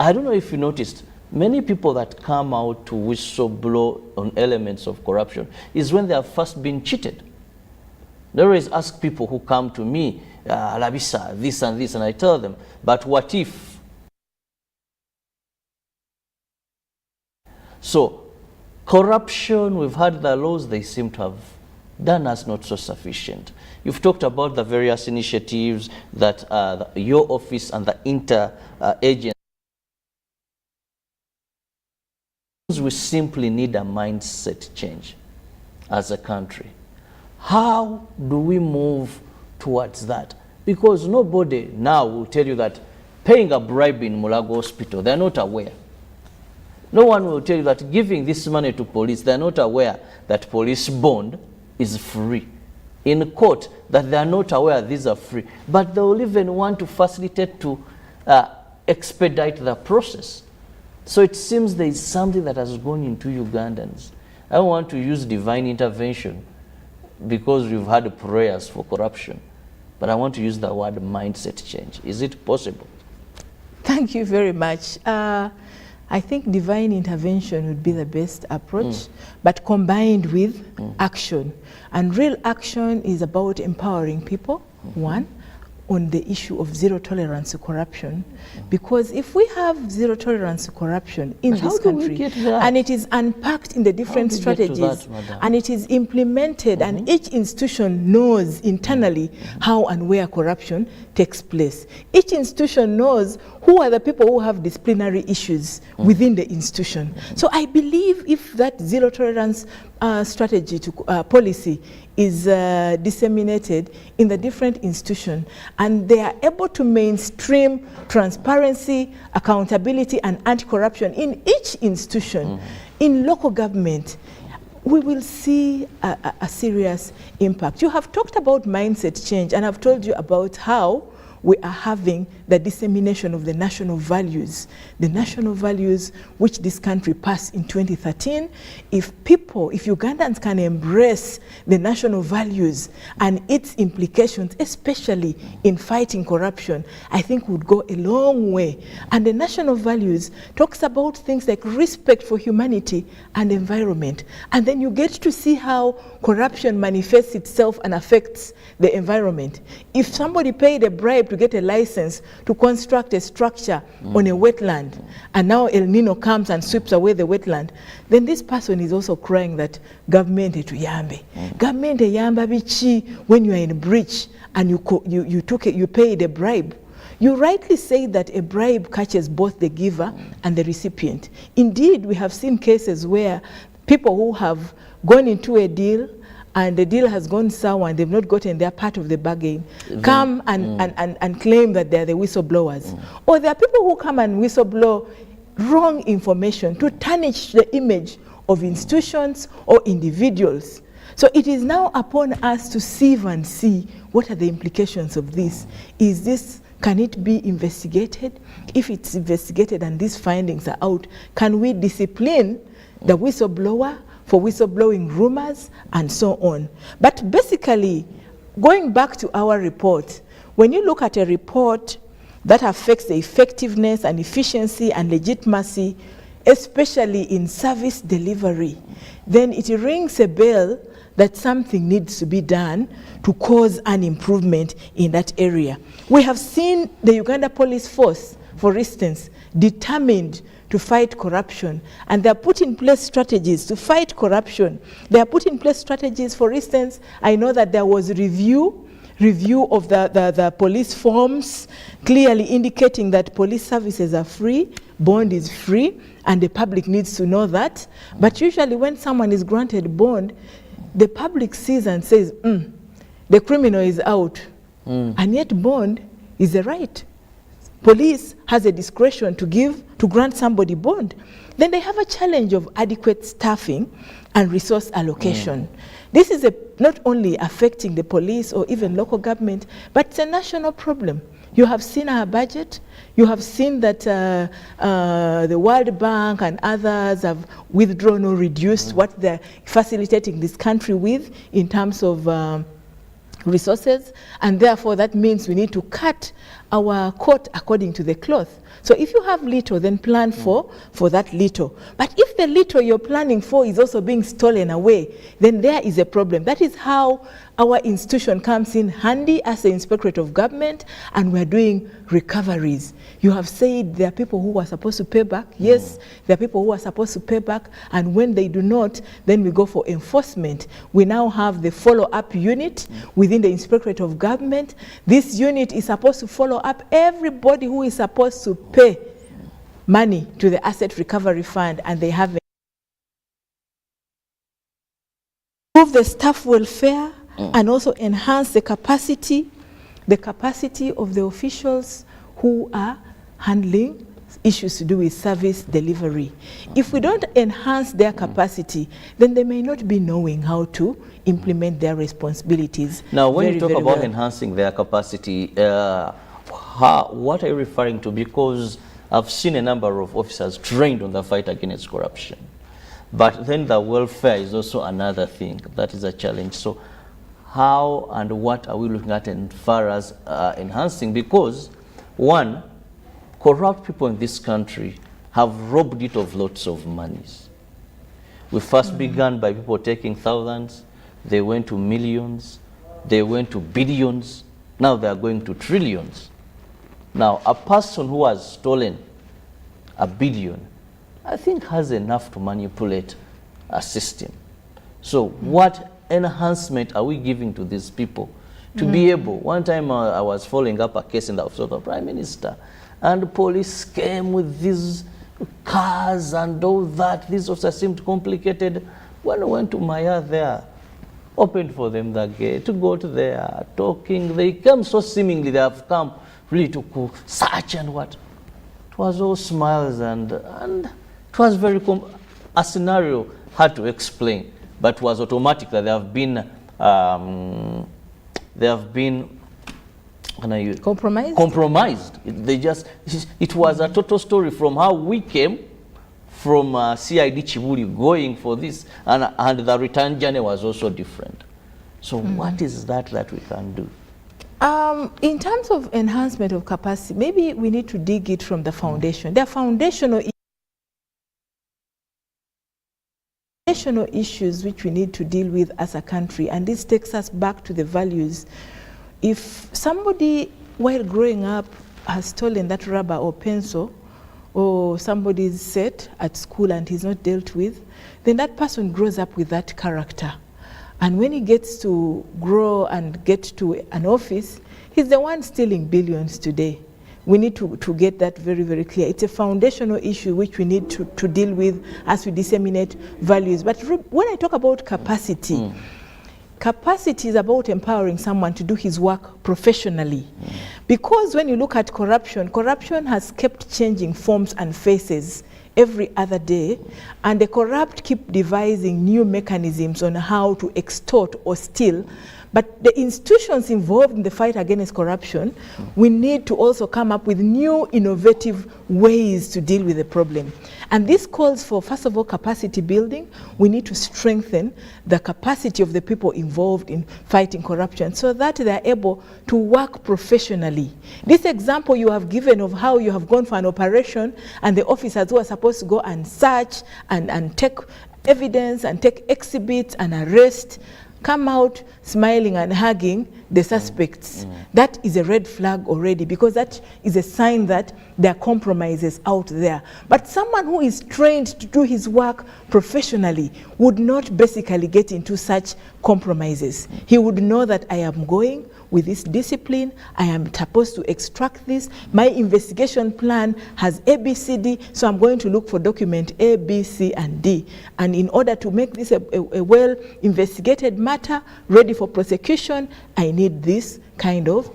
D: I don't know if you noticed, Many people that come out to whistleblow on elements of corruption is when they have first been cheated. They always ask people who come to me, Labisa, this and this, and I tell them, but what if? So, corruption, we've had the laws, they seem to have done us not so sufficient. You've talked about the various initiatives that your office and the inter-agency. We simply need a mindset change as a country. How do we move towards that? Because nobody now will tell you that paying a bribe in Mulago Hospital, they're not aware. No one will tell you that giving this money to police, they're not aware that police bond is free. In court, that they are not aware these are free. But they will even want to facilitate to expedite the process. So it seems there is something that has gone into Ugandans. I don't want to use divine intervention because we've had prayers for corruption, but I want to use the word mindset change. Is it possible?
L: Thank you very much. I think divine intervention would be the best approach, but combined with action. And real action is about empowering people, one, on the issue of zero tolerance to corruption. Because if we have zero tolerance to corruption in this country, and it is unpacked in the different strategies, and it is implemented, and each institution knows internally how and where corruption takes place. Each institution knows who are the people who have disciplinary issues within the institution. So I believe if that zero tolerance strategy to policy is disseminated in the different institutions, and they are able to mainstream transparency, accountability, and anti-corruption in each institution, in local government, we will see a serious impact. You have talked about mindset change, and I've told you about how we are having the dissemination of the national values which this country passed in 2013. If Ugandans can embrace the national values and its implications, especially in fighting corruption, I think would go a long way. And the national values talks about things like respect for humanity and environment. And then you get to see how corruption manifests itself and affects the environment. If somebody paid a bribe to get a license to construct a structure on a wetland, and now El Nino comes and sweeps away the wetland, then this person is also crying that government etuyambe. Government eyamba bichi when you are in a breach and you paid a bribe. You rightly say that a bribe catches both the giver and the recipient. Indeed, we have seen cases where people who have gone into a deal and the deal has gone sour and they've not gotten their part of the bargain, come and claim that they're the whistleblowers. Or there are people who come and whistleblow wrong information to tarnish the image of institutions or individuals. So it is now upon us to sieve and see what are the implications of this. Can it be investigated? If it's investigated and these findings are out, can we discipline the whistleblower for whistleblowing rumors and so on? But basically, going back to our report, when you look at a report that affects the effectiveness and efficiency and legitimacy, especially in service delivery, then it rings a bell that something needs to be done to cause an improvement in that area. We have seen the Uganda Police Force, for instance, determined to fight corruption, and they are put in place strategies to fight corruption. They are put in place strategies. For instance, I know that there was a review of the police forms, clearly indicating that police services are free, bond is free, and the public needs to know that. But usually when someone is granted bond, the public sees and says, the criminal is out, and yet bond is a right. Police has a discretion to grant somebody bond. Then they have a challenge of adequate staffing and resource allocation. This is not only affecting the police or even local government, but it's a national problem. You have seen our budget. You have seen that the World Bank and others have withdrawn or reduced what they're facilitating this country with in terms of resources, and therefore that means we need to cut our coat according to the cloth. So if you have little, then plan for that little. But if the little you're planning for is also being stolen away, then there is a problem. That is how our institution comes in handy as the Inspectorate of Government, and we're doing recoveries. You have said there are people who are supposed to pay back. Yes, there are people who are supposed to pay back, and when they do not, then we go for enforcement. We now have the follow-up unit within the Inspectorate of Government. This unit is supposed to follow up everybody who is supposed to pay money to the Asset Recovery Fund, and they haven't. Improve the staff welfare and also enhance the capacity of the officials who are handling issues to do with service delivery. If we don't enhance their capacity, then they may not be knowing how to implement their responsibilities.
D: Now, when you talk about enhancing their capacity, what are you referring to? Because I've seen a number of officers trained on the fight against corruption. But then the welfare is also another thing that is a challenge. So how and what are we looking at as far as enhancing? Because one, corrupt people in this country have robbed it of lots of monies. We first began by people taking thousands, they went to millions, they went to billions, now they are going to trillions. Now, a person who has stolen $1 billion, I think has enough to manipulate a system. So what enhancement are we giving to these people to be able? One time I was following up a case in the office of the Prime Minister, and the police came with these cars and all that. These officers seemed complicated. When I went to Maya there, opened for them the gate to go to there, talking. They come so seemingly they have come really to search and what. It was all smiles and it was very a scenario hard to explain, but it was automatic that they have been compromised. It was a total story from how we came from CID Chibuli going for this, and the return journey was also different. So what is that we can do?
L: In terms of enhancement of capacity, maybe we need to dig it from the foundation. There are foundational issues which we need to deal with as a country, and this takes us back to the values. If somebody, while growing up, has stolen that rubber or pencil, or somebody's set at school and he's not dealt with, then that person grows up with that character. And when he gets to grow and get to an office, he's the one stealing billions today. We need to get that very, very clear. It's a foundational issue which we need to deal with as we disseminate values. But when I talk about capacity, capacity is about empowering someone to do his work professionally. Because when you look at corruption, corruption has kept changing forms and faces every other day, and the corrupt keep devising new mechanisms on how to extort or steal. But the institutions involved in the fight against corruption, we need to also come up with new innovative ways to deal with the problem. And this calls for, first of all, capacity building. We need to strengthen the capacity of the people involved in fighting corruption so that they are able to work professionally. This example you have given of how you have gone for an operation and the officers who are supposed to go and search and take evidence and take exhibits and arrest come out smiling and hugging the suspects. That is a red flag already, because that is a sign that there are compromises out there. But someone who is trained to do his work professionally would not basically get into such compromises. He would know that I am going with this discipline, I am supposed to extract this, my investigation plan has A, B, C, D, so I'm going to look for document A, B, C, and D. And in order to make this a well-investigated matter, ready for prosecution, I need this kind of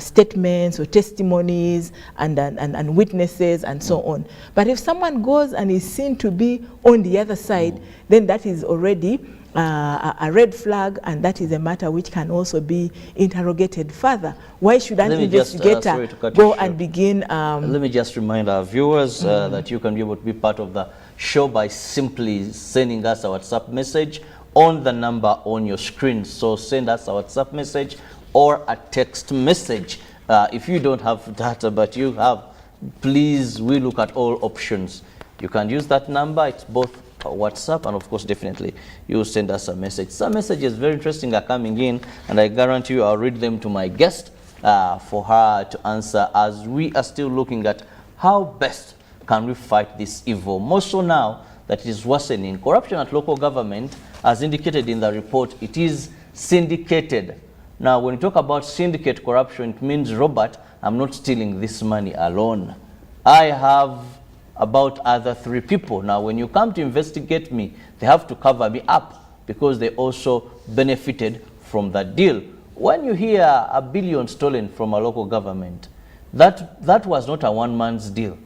L: statements or testimonies and witnesses and so on. But if someone goes and is seen to be on the other side, then that is already a red flag, and that is a matter which can also be interrogated further. Why should an investigator go and begin?
D: Let me just remind our viewers that you can be able to be part of the show by simply sending us a WhatsApp message on the number on your screen. So send us a WhatsApp message or a text message. If you don't have data, but you have, please, we look at all options. You can use that number. It's both WhatsApp and, of course, definitely you send us a message. Some messages very interesting are coming in, and I guarantee you I'll read them to my guest for her to answer, as we are still looking at how best can we fight this evil. More so now that it is worsening. Corruption at local government, as indicated in the report, it is syndicated. Now, when you talk about syndicate corruption, it means, Robert, I'm not stealing this money alone. I have about other 3 people. Now, when you come to investigate me, they have to cover me up because they also benefited from that deal. When you hear $1 billion stolen from a local government, that was not a one-man's deal.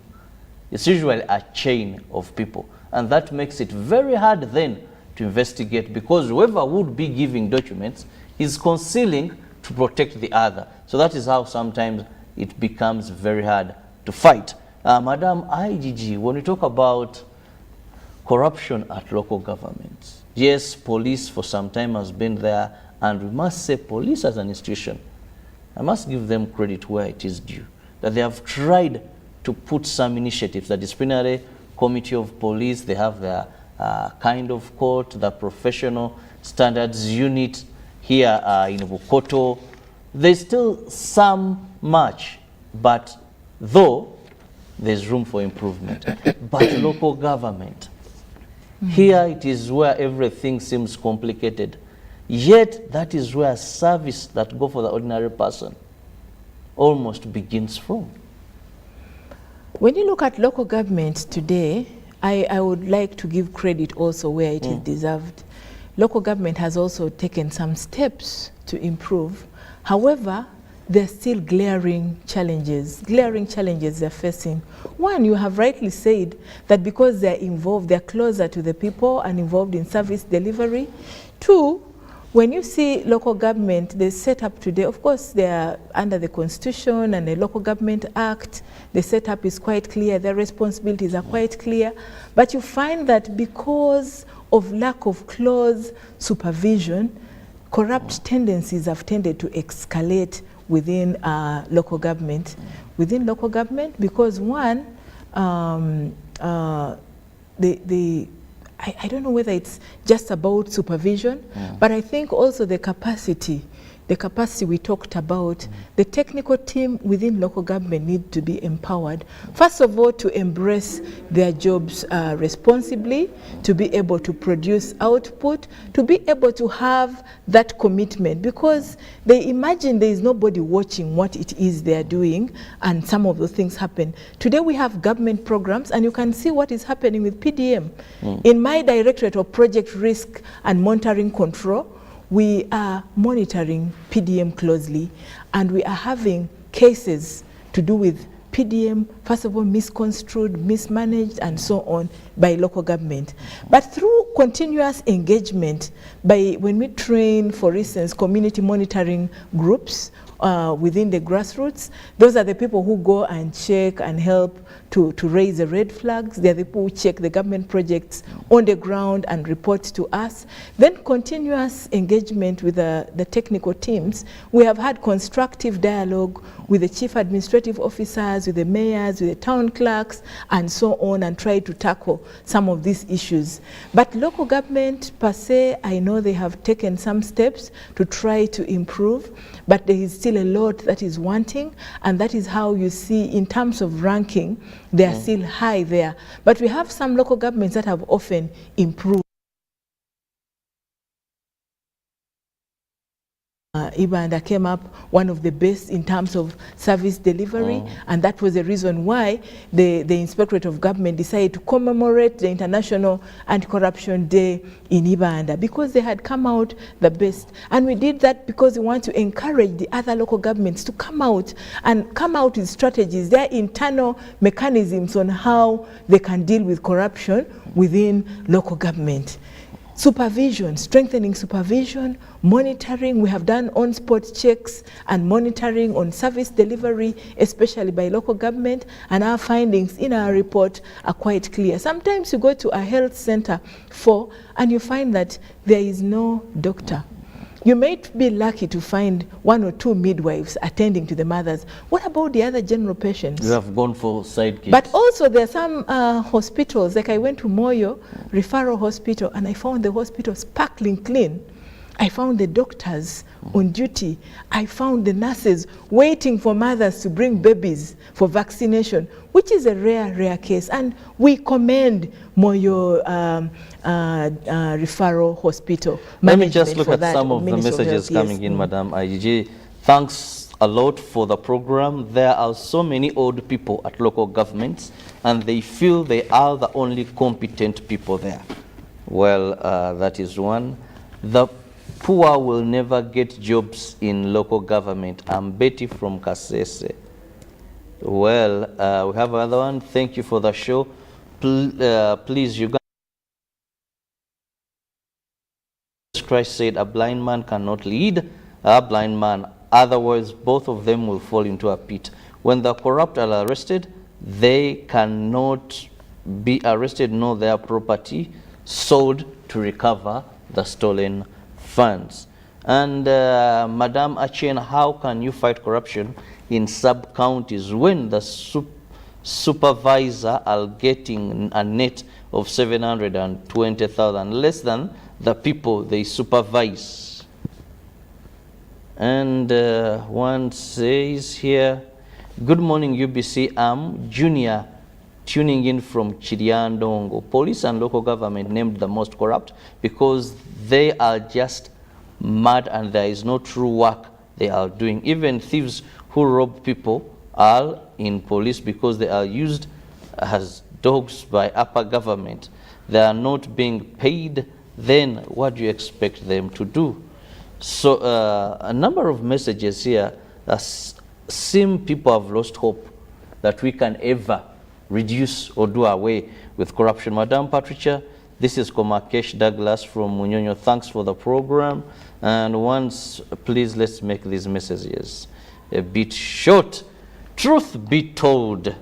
D: It's usually a chain of people. And that makes it very hard then to investigate, because whoever would be giving documents is concealing to protect the other. So that is how sometimes it becomes very hard to fight. Madam IGG, when we talk about corruption at local governments, yes, police for some time has been there, and we must say police as an institution, I must give them credit where it is due, that they have tried to put some initiatives. The disciplinary committee of police, they have their kind of court, the professional standards unit here in Bukoto. There's still some much, but though there's room for improvement. But local government, here it is where everything seems complicated. Yet that is where service that go for the ordinary person almost begins from.
L: When you look at local government today, I would like to give credit also where it is deserved. Local government has also taken some steps to improve. However, there are still glaring challenges they're facing. One, you have rightly said that because they're involved, they're closer to the people and involved in service delivery. Two, when you see local government, they set up today, of course, they are under the Constitution and the Local Government Act. The setup is quite clear, their responsibilities are quite clear. But you find that because of lack of close supervision, corrupt tendencies have tended to escalate within local government. Within local government, because one, I don't know whether it's just about supervision, but I think also the capacity we talked about, the technical team within local government need to be empowered. First of all, to embrace their jobs responsibly, to be able to produce output, to be able to have that commitment, because they imagine there is nobody watching what it is they are doing, and some of those things happen. Today we have government programs, and you can see what is happening with PDM. In my Directorate of Project Risk and Monitoring Control, we are monitoring PDM closely, and we are having cases to do with PDM, first of all, misconstrued, mismanaged, and so on by local government. But through continuous engagement, when we train, for instance, community monitoring groups within the grassroots, those are the people who go and check and help to raise the red flags. They're the people who check the government projects on the ground and report to us. Then continuous engagement with the technical teams. We have had constructive dialogue with the chief administrative officers, with the mayors, with the town clerks, and so on, and try to tackle some of these issues. But local government per se, I know they have taken some steps to try to improve, but there is still a lot that is wanting, and that is how you see in terms of ranking, they are still high there. But we have some local governments that have often improved. Uganda came up one of the best in terms of service delivery, and that was the reason why the Inspectorate of Government decided to commemorate the International Anti-Corruption Day in Uganda, because they had come out the best. And we did that because we want to encourage the other local governments to come out with strategies, their internal mechanisms on how they can deal with corruption within local government. Supervision, strengthening supervision, monitoring. We have done on-spot checks and monitoring on service delivery, especially by local government, and our findings in our report are quite clear. Sometimes you go to a health center and you find that there is no doctor. You might be lucky to find 1 or 2 midwives attending to the mothers. What about the other general patients?
D: You have gone for side gigs.
L: But also there are some hospitals, like I went to Moyo Referral Hospital and I found the hospital sparkling clean. I found the doctors on duty. I found the nurses waiting for mothers to bring babies for vaccination, which is a rare case. And we commend Moyo Referral Hospital.
D: Let me just look at some of the messages coming in, Madam IGG. Thanks a lot for the program. There are so many old people at local governments and they feel they are the only competent people there. Well, that is one. The poor will never get jobs in local government. I'm Betty from Kasese. Well, we have another one. Thank you for the show. Please, Uganda. Christ said, a blind man cannot lead a blind man. Otherwise, both of them will fall into a pit. When the corrupt are arrested, they cannot be arrested nor their property sold to recover the stolen funds. And Madam Achen, how can you fight corruption in sub-counties when the supervisor are getting a net of 720,000, less than the people they supervise? And one says here, good morning UBC, I'm Junior tuning in from Chiriandongo. Police and local government named the most corrupt because they are just mad and there is no true work they are doing. Even thieves who rob people are in police because they are used as dogs by upper government. They are not being paid. Then what do you expect them to do? So a number of messages here that seem people have lost hope that we can ever reduce or do away with corruption. Madam Patricia, this is Komakesh Douglas from Munyonyo. Thanks for the program. And once, please, let's make these messages a bit short. Truth be told,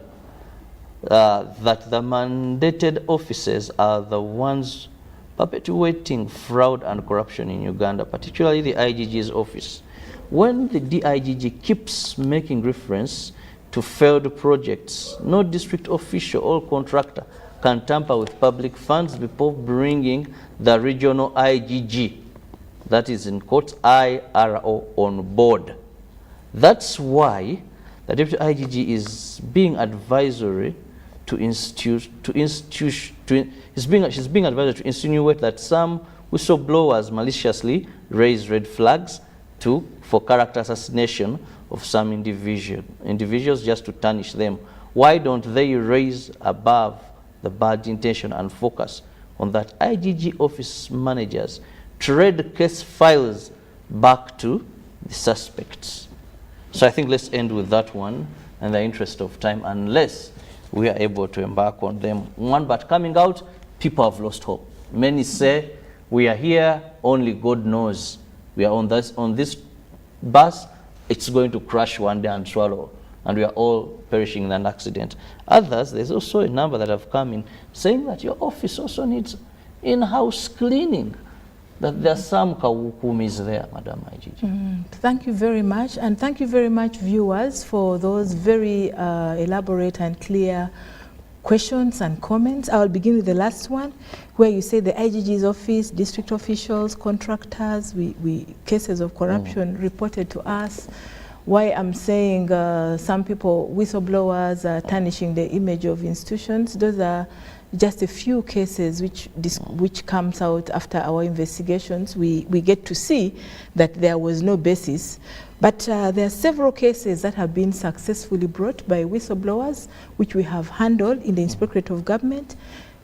D: that the mandated officers are the ones perpetuating fraud and corruption in Uganda, particularly the IGG's office. When the DIGG keeps making reference to failed projects, no district official or contractor can tamper with public funds before bringing the regional IGG, that is in quotes IRO, on board. That's why the deputy IGG is being advisory she's being advised to insinuate that some whistleblowers maliciously raise red flags for character assassination of some individuals just to tarnish them. Why don't they raise above the bad intention and focus on that IGG office managers trade case files back to the suspects? So I think let's end with that one in the interest of time, unless we are able to embark on them one. But coming out, people have lost hope. Many say, we are here, only God knows. We are on this bus, it's going to crash one day and swallow, and we are all perishing in an accident. Others, there's also a number that have come in saying that your office also needs in-house cleaning, that there are some kawukumis there, Madam IGG.
L: Thank you very much, and thank you very much, viewers, for those very elaborate and clear questions and comments. I'll begin with the last one, where you say the IGG's office, district officials, contractors, cases of corruption reported to us. Why I'm saying some people, whistleblowers, are tarnishing the image of institutions. Those are just a few cases which comes out after our investigations. We get to see that there was no basis. But there are several cases that have been successfully brought by whistleblowers, which we have handled in the Inspectorate of Government.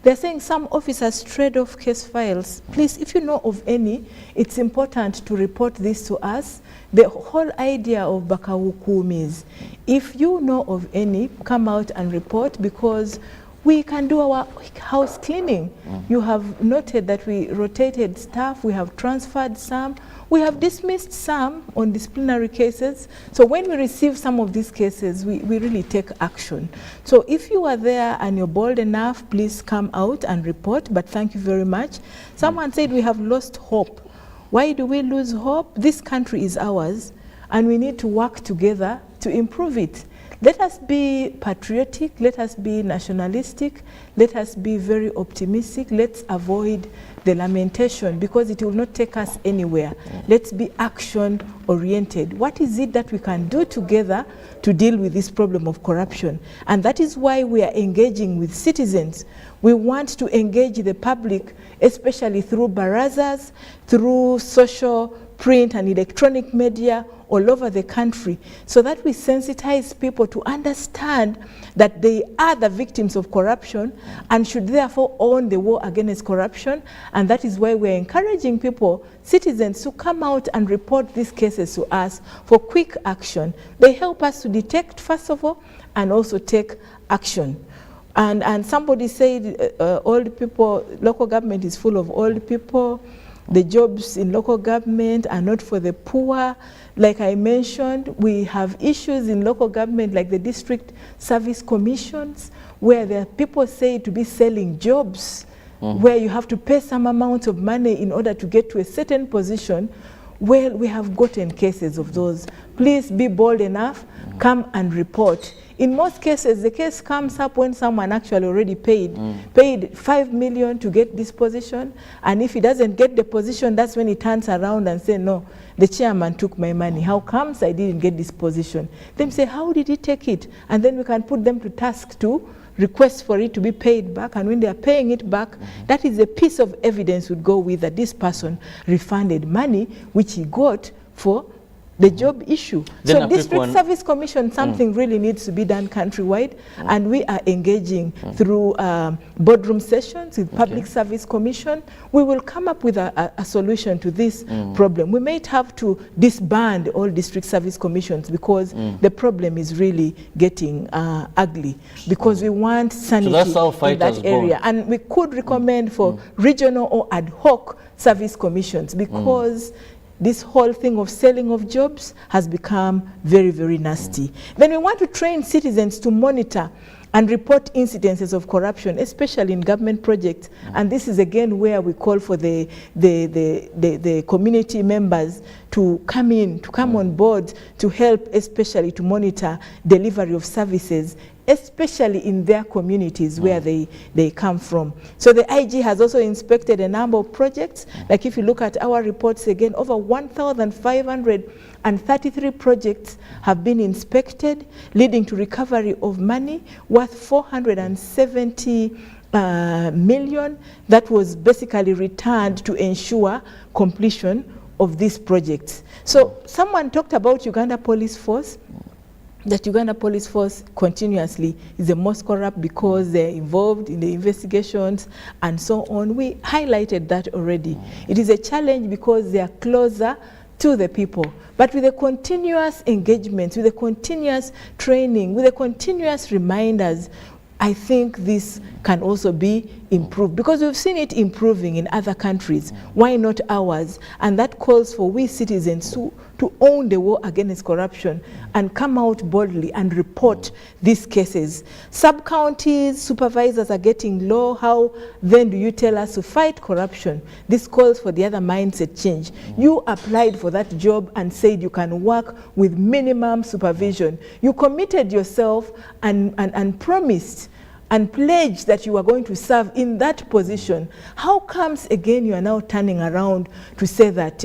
L: They're saying some officers trade off case files. Please, if you know of any, it's important to report this to us. The whole idea of bakawukumis, if you know of any, come out and report, because we can do our house cleaning. You have noted that we rotated staff, we have transferred some, we have dismissed some on disciplinary cases. So when we receive some of these cases, we really take action. So if you are there and you're bold enough, please come out and report, but thank you very much. Someone said we have lost hope. Why do we lose hope? This country is ours, and we need to work together to improve it. Let us be patriotic, let us be nationalistic, let us be very optimistic, let's avoid the lamentation because it will not take us anywhere. Let's be action-oriented. What is it that we can do together to deal with this problem of corruption? And that is why we are engaging with citizens. We want to engage the public, especially through barazas, through social, print and electronic media all over the country, so that we sensitize people to understand that they are the victims of corruption and should therefore own the war against corruption. And that is why we're encouraging people, citizens, to come out and report these cases to us for quick action. They help us to detect, first of all, and also take action. And somebody said old people, local government is full of old people. The jobs in local government are not for the poor. Like I mentioned, we have issues in local government like the district service commissions, where there are people say to be selling jobs, where you have to pay some amount of money in order to get to a certain position. Well, we have gotten cases of those. Please be bold enough, come and report. In most cases, the case comes up when someone actually already paid 5 million to get this position, and if he doesn't get the position, that's when he turns around and says, no, the chairman took my money. How comes I didn't get this position? Then say, how did he take it? And then we can put them to task to request for it to be paid back, and when they are paying it back, that is a piece of evidence would go with that this person refunded money which he got for the job issue.
D: Then
L: so district service commission, something really needs to be done countrywide, and we are engaging through boardroom sessions with public service commission. We will come up with a solution to this problem. We might have to disband all district service commissions because the problem is really getting ugly, because we want sanity in that area. And we could recommend for regional or ad hoc service commissions, because this whole thing of selling of jobs has become very, very nasty. Then we want to train citizens to monitor and report incidences of corruption, especially in government projects. And this is again where we call for the community members to come in, to come on board, to help, especially to monitor delivery of services, especially in their communities where they come from. So the IG has also inspected a number of projects. Like if you look at our reports again, over 1,533 projects have been inspected, leading to recovery of money worth 470 million that was basically returned to ensure completion of these projects. So someone talked about Uganda Police Force. That Uganda Police Force continuously is the most corrupt because they're involved in the investigations and so on. We highlighted that already. It is a challenge because they are closer to the people. But with the continuous engagement, with the continuous training, with the continuous reminders, I think this can also be improved, because we've seen it improving in other countries. Why not ours? And that calls for we citizens to own the war against corruption and come out boldly and report these cases. Sub-counties, supervisors are getting low. How then do you tell us to fight corruption? This calls for the other mindset change. You applied for that job and said you can work with minimum supervision. You committed yourself and promised and pledged that you are going to serve in that position. How comes again you are now turning around to say that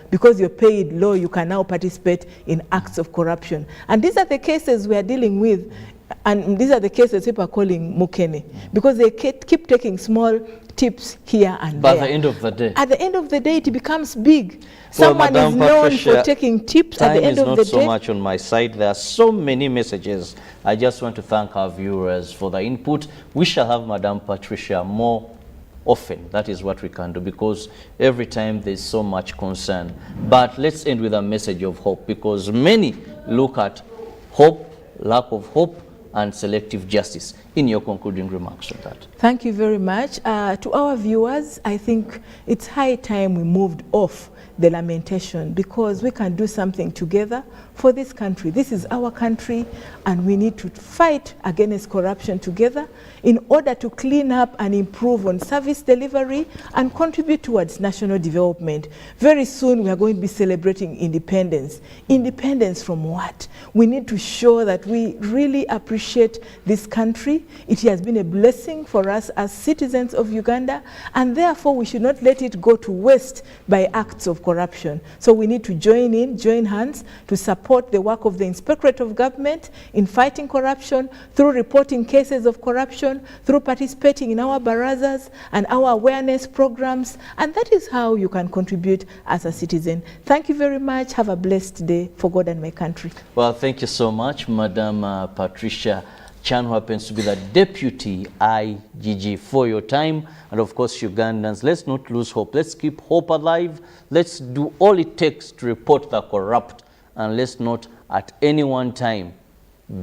L: because you're paid low, you can now participate in acts of corruption? And these are the cases we are dealing with, and these are the cases people are calling mukene, because they keep taking small tips here and there.
D: But at the end of the day,
L: at the end of the day, it becomes big. Someone is known for taking tips at the end of the day.
D: Time is not so much on my side. There are so many messages. I just want to thank our viewers for the input. We shall have Madam Patricia more often. That is what we can do, because every time there's so much concern. But let's end with a message of hope, because many look at hope, lack of hope, and selective justice. In your concluding remarks on that.
L: Thank you very much. To our viewers, I think it's high time we moved off the lamentation, because we can do something together for this country. This is our country, and we need to fight against corruption together in order to clean up and improve on service delivery and contribute towards national development. Very soon we are going to be celebrating independence. Independence from what? We need to show that we really appreciate this country. It has been a blessing for us as citizens of Uganda, and therefore we should not let it go to waste by acts of corruption. So we need to join hands to support the work of the Inspectorate of Government in fighting corruption, through reporting cases of corruption, through participating in our barazas and our awareness programs, and that is how you can contribute as a citizen. Thank you very much. Have a blessed day for God and my country.
D: Well, thank you so much, Madam Patricia Chan, who happens to be the Deputy IGG, for your time. And of course, Ugandans, let's not lose hope. Let's keep hope alive. Let's do all it takes to report the corrupt, and let's not at any one time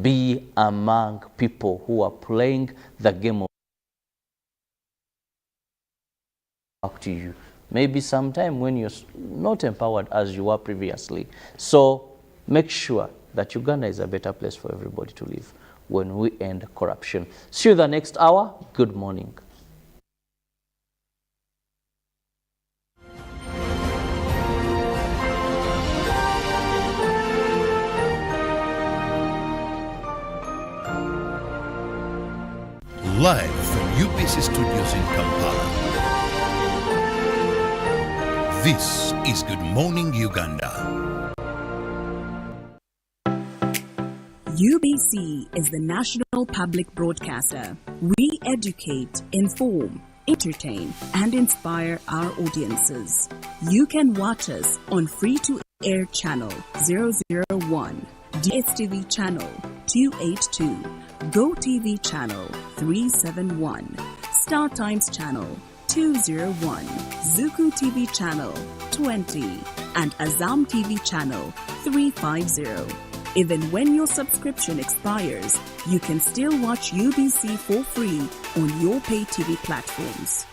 D: be among people who are playing the game of back to you. Maybe sometime when you're not empowered as you were previously. So make sure that Uganda is a better place for everybody to live when we end corruption. See you the next hour. Good morning.
A: Live from UBC Studios in Kampala. This is Good Morning Uganda.
M: UBC is the national public broadcaster. We educate, inform, entertain, and inspire our audiences. You can watch us on free-to-air channel 001, DSTV channel 282, GoTV channel 371, Star Times channel 201, Zuku TV channel 20, and Azam TV channel 350. Even when your subscription expires, you can still watch UBC for free on your pay TV platforms.